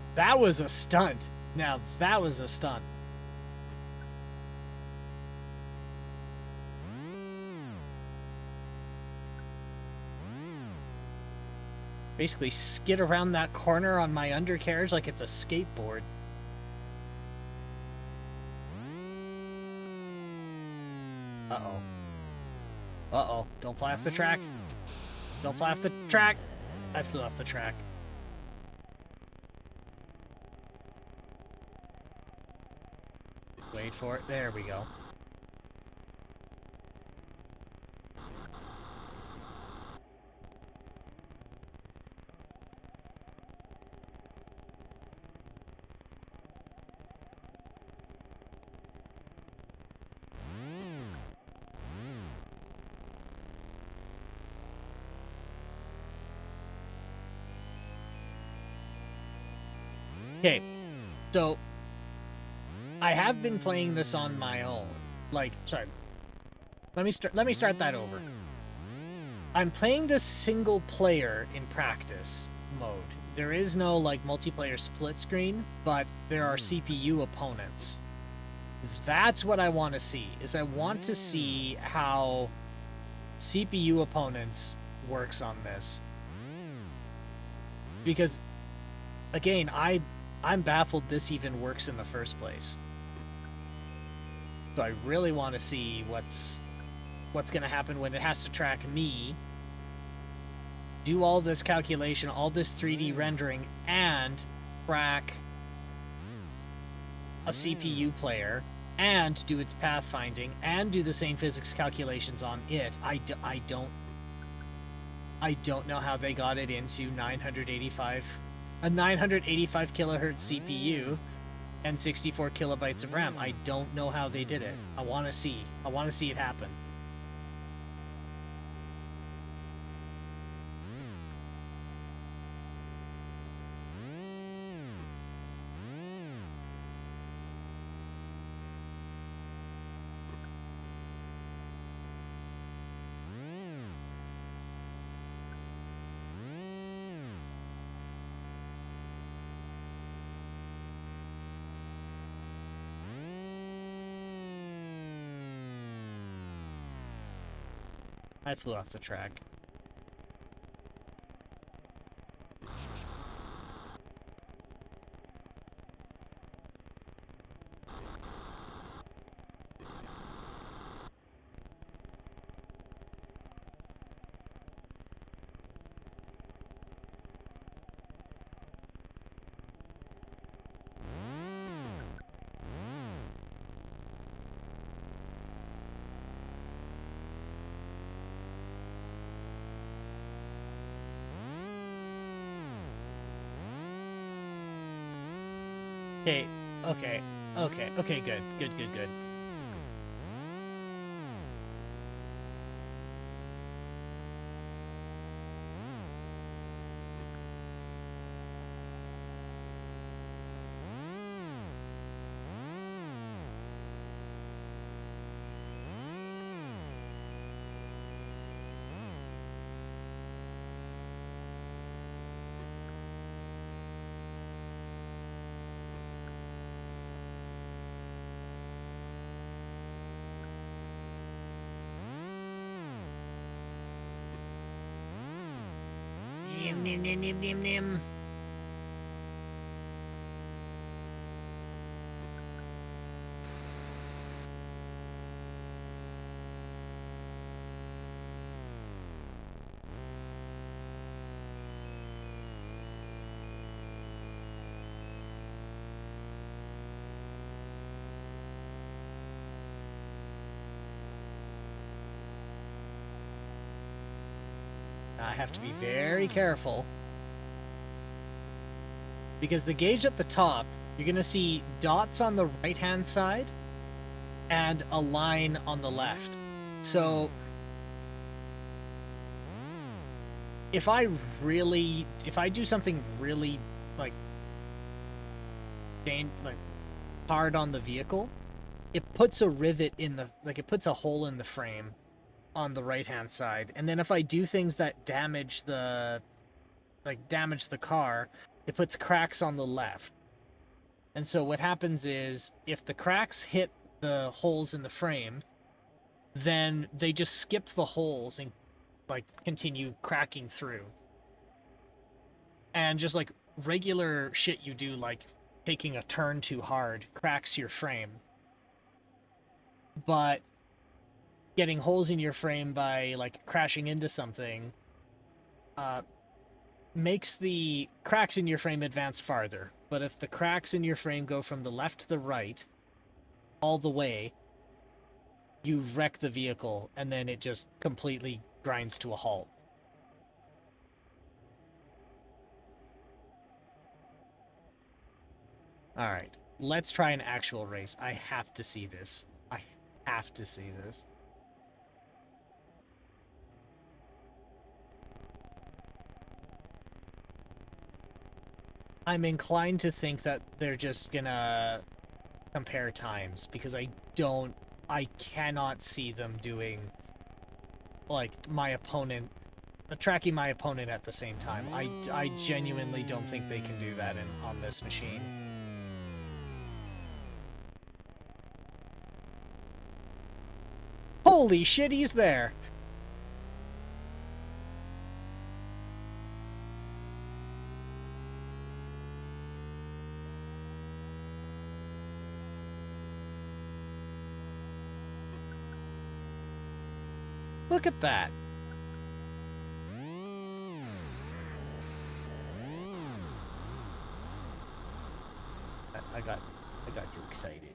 S2: a stunt. Now that was a stunt. Basically skid around that corner on my undercarriage like it's a skateboard. Uh-oh. Uh-oh. Don't fly off the track. Don't fly off the track. I flew off the track. Wait for it. There we go. Okay, so I have been playing this on my own. Like, sorry. Let me start that over. I'm playing this single player in practice mode. There is no like multiplayer split screen, but there are CPU opponents. That's what I want to see. Is I want to see how CPU opponents works on this. Because again, I'm baffled this even works in the first place. So I really want to see what's going to happen when it has to track me, do all this calculation, all this 3D rendering, and track a CPU player, and do its pathfinding, and do the same physics calculations on it. I don't know how they got it into a 985 kilohertz CPU and 64 kilobytes of RAM. I don't know how they did it. I want to see it happen. I flew off the track. Okay, good. Nim. I have to be very careful, because the gauge at the top, you're going to see dots on the right-hand side and a line on the left. So if I do something really like hard on the vehicle, it puts a rivet in the, it puts a hole in the frame on the right-hand side. And then if I do things that damage the car, it puts cracks on the left. And so what happens is, if the cracks hit the holes in the frame, then they just skip the holes and continue cracking through. And just regular shit you do, like taking a turn too hard, cracks your frame. But getting holes in your frame by crashing into something makes the cracks in your frame advance farther. But if the cracks in your frame go from the left to the right all the way, you wreck the vehicle, and then it just completely grinds to a halt. Alright, let's try an actual race. I have to see this. I have to see this. I'm inclined to think that they're just gonna compare times, because I cannot see them doing my opponent tracking my opponent at the same time. I genuinely don't think they can do that on this machine. Holy shit, he's there! Look at that. I got too excited.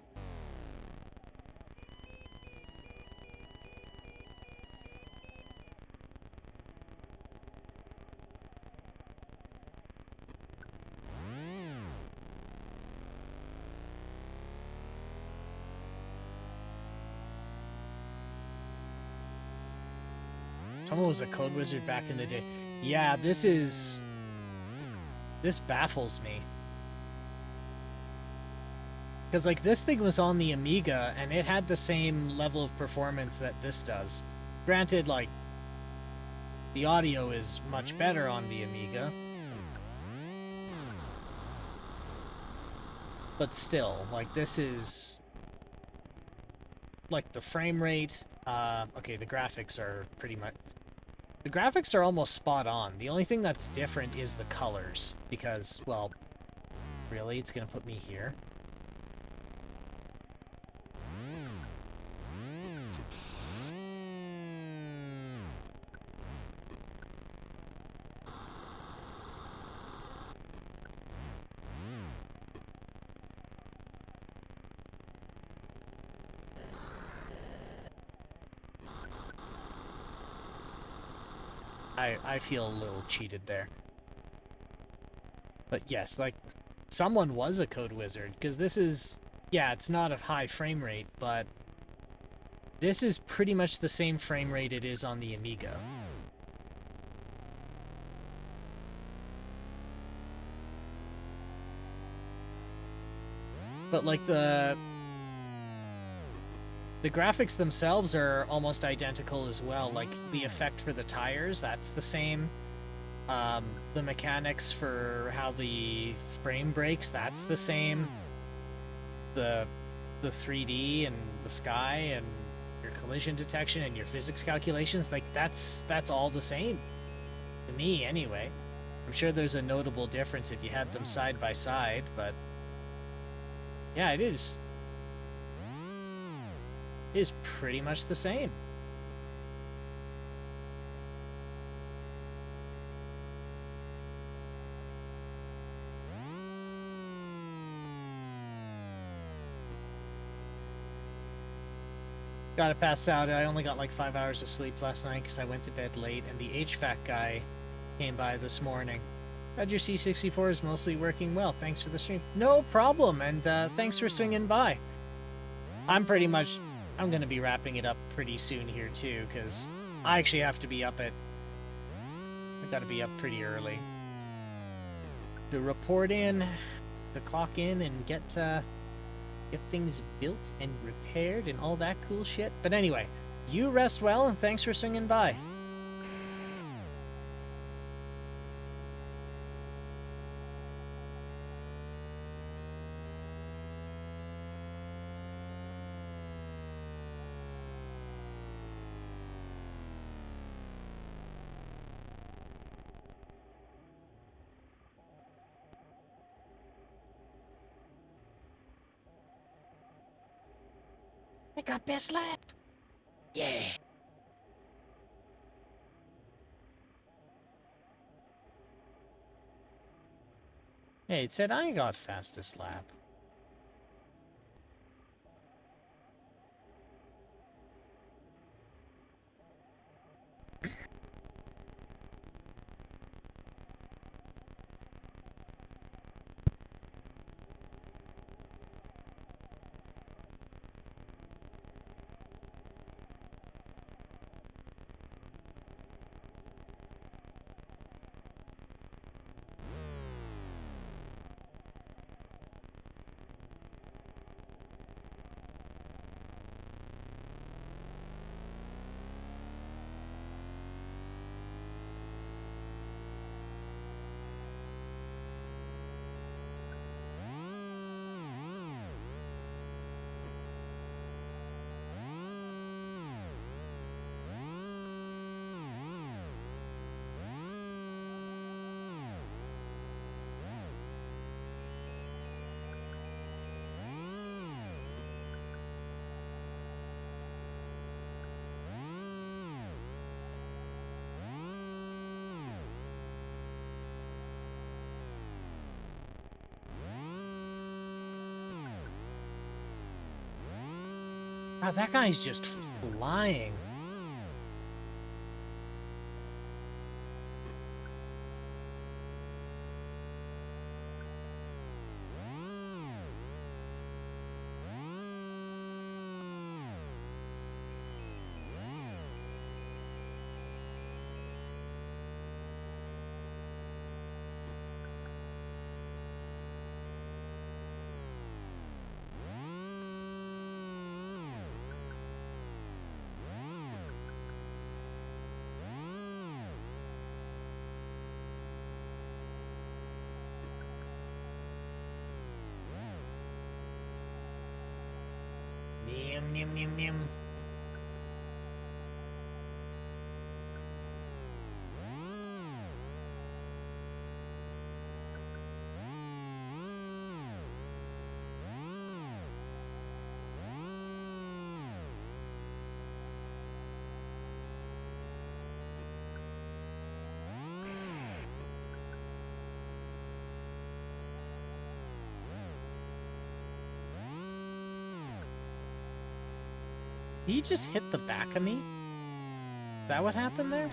S2: Someone was a code wizard back in the day. Yeah, this baffles me. Because, like, this thing was on the Amiga, and it had the same level of performance that this does. Granted, like, the audio is much better on the Amiga. But still, like, this is... like, the frame rate... okay, the graphics are pretty much... The graphics are almost spot on. The only thing that's different is the colors. Because, well... Really? It's gonna put me here? I feel a little cheated there. But yes, like, someone was a code wizard, because this is, yeah, it's not a high frame rate, but this is pretty much the same frame rate it is on the Amiga. But, like, the graphics themselves are almost identical as well. Like, the effect for the tires, that's the same. The mechanics for how the frame breaks, that's the same. The 3D and the sky and your collision detection and your physics calculations, like, that's all the same. To me, anyway. I'm sure there's a notable difference if you had them side by side, but... yeah, it is pretty much the same. Gotta pass out. I only got like 5 hours of sleep last night because I went to bed late, and the HVAC guy came by this morning. Glad your C64 is mostly working well. Thanks for the stream. No problem, and thanks for swinging by. I'm gonna be wrapping it up pretty soon here too, because I actually have to be up at... I gotta be up pretty early to report in, to clock in, and get things built and repaired and all that cool shit. But anyway, you rest well, and thanks for swinging by. I got best lap. Yeah. Hey, it said I got fastest lap. Wow, that guy's just flying. Nim, nim, nim. He just hit the back of me? Is that what happened there?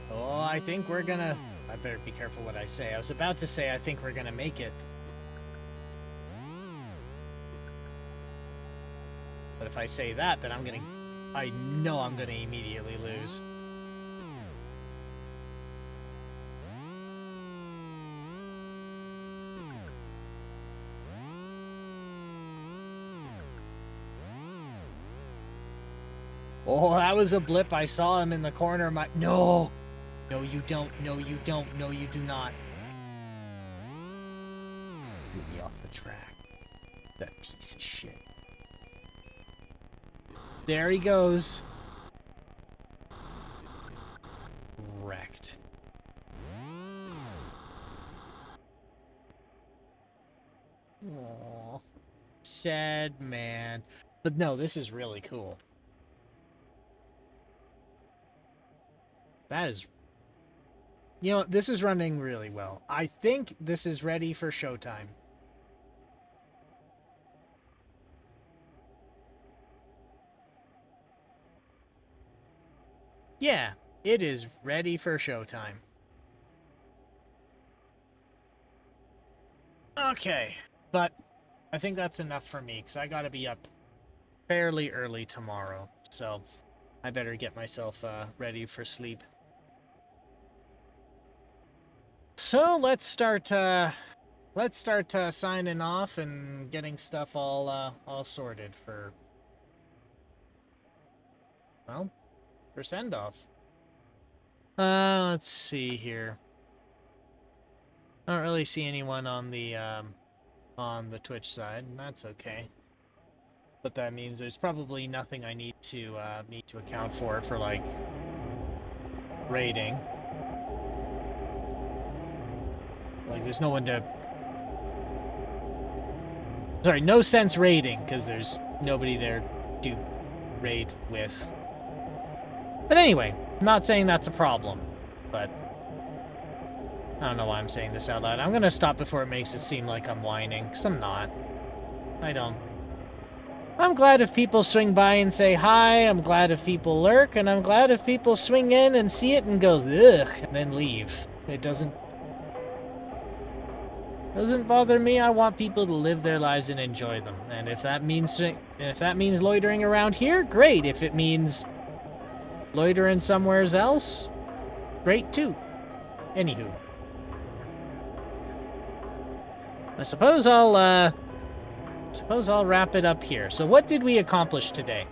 S2: Oh, I think we're gonna... I better be careful what I say. I was about to say I think we're gonna make it. But if I say that, then I know I'm gonna immediately lose. Oh, that was a blip. I saw him in the corner. No! No, you don't. No, you don't. No, you do not. Get me off the track. That piece of shit. There he goes. Wrecked. Aww. Sad man. But no, this is really cool. That is... You know, this is running really well. I think this is ready for showtime. Yeah, it is ready for showtime. Okay, but I think that's enough for me, because I gotta be up fairly early tomorrow, so I better get myself ready for sleep. So let's start signing off and getting stuff all sorted for, well, for send-off. Let's see here. I don't really see anyone on the Twitch side, and that's okay. But that means there's probably nothing I need to account for like raiding. Like, there's no one to... Sorry, no sense raiding, because there's nobody there to raid with. But anyway, I'm not saying that's a problem, but... I don't know why I'm saying this out loud. I'm gonna stop before it makes it seem like I'm whining, because I'm not. I don't. I'm glad if people swing by and say hi, I'm glad if people lurk, and I'm glad if people swing in and see it and go, ugh, and then leave. It doesn't Doesn't bother me. I want people to live their lives and enjoy them. And if that means loitering around here, great. If it means loitering somewhere else, great too. Anywho, I suppose I'll wrap it up here. So what did we accomplish today?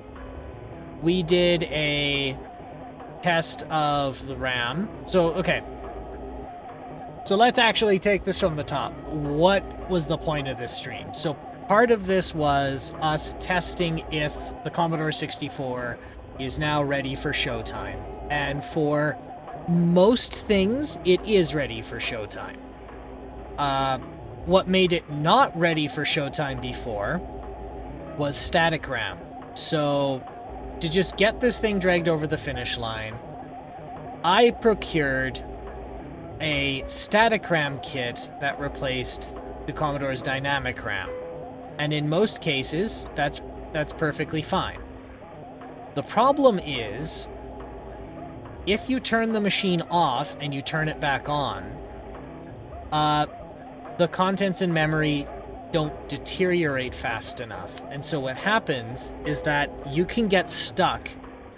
S2: We did a test of the RAM. So, okay. So let's actually take this from the top. What was the point of this stream? So part of this was us testing if the Commodore 64 is now ready for showtime. And for most things, it is ready for showtime. What made it not ready for showtime before was static RAM. So to just get this thing dragged over the finish line, I procured a static RAM kit that replaced the Commodore's dynamic RAM. And in most cases, that's perfectly fine. The problem is, if you turn the machine off and you turn it back on, the contents in memory don't deteriorate fast enough. And so what happens is that you can get stuck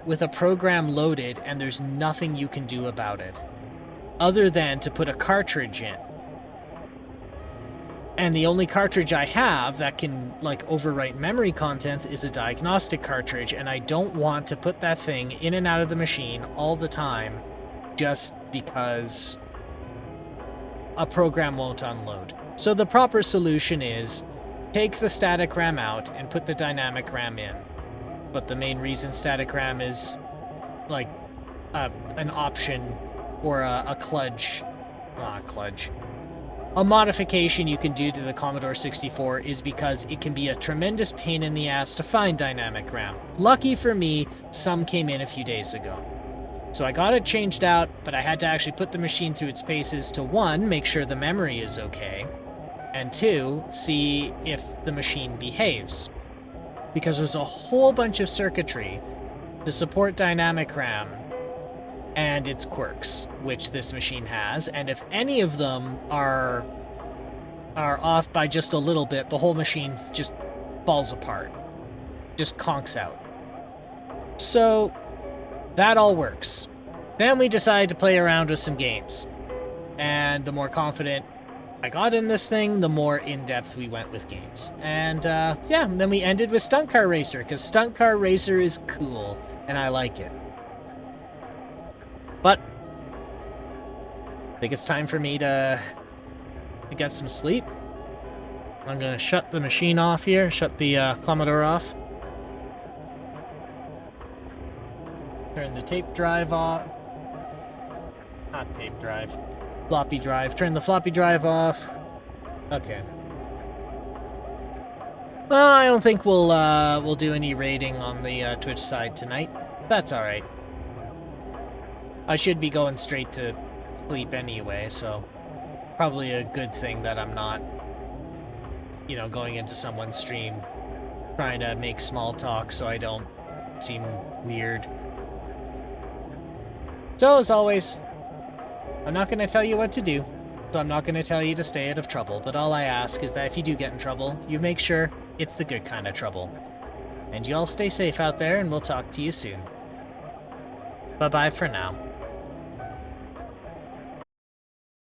S2: with a program loaded and there's nothing you can do about it, other than to put a cartridge in. And the only cartridge I have that can, like, overwrite memory contents is a diagnostic cartridge, and I don't want to put that thing in and out of the machine all the time just because a program won't unload. So the proper solution is take the static RAM out and put the dynamic RAM in. But the main reason static RAM is, like, an option or a modification you can do to the Commodore 64 is because it can be a tremendous pain in the ass to find dynamic RAM. Lucky for me, some came in a few days ago. So I got it changed out, but I had to actually put the machine through its paces to, 1, make sure the memory is okay, and 2, see if the machine behaves. Because there's a whole bunch of circuitry to support dynamic RAM and its quirks, which this machine has, and if any of them are off by just a little bit, the whole machine just falls apart, just conks out. So that all works. Then we decided to play around with some games, and the more confident I got in this thing, the more in-depth we went with games. And yeah, then we ended with Stunt Car Racer, because Stunt Car Racer is cool, and I like it. But I think it's time for me to get some sleep. I'm gonna shut the machine off here, shut the Commodore off. Turn the tape drive off. Not tape drive. Floppy drive. Turn the floppy drive off. Okay. Well, I don't think we'll do any raiding on the Twitch side tonight. That's all right. I should be going straight to sleep anyway, so probably a good thing that I'm not, you know, going into someone's stream trying to make small talk so I don't seem weird. So, as always, I'm not going to tell you what to do, so I'm not going to tell you to stay out of trouble, but all I ask is that if you do get in trouble, you make sure it's the good kind of trouble. And you all stay safe out there, and we'll talk to you soon. Bye-bye for now.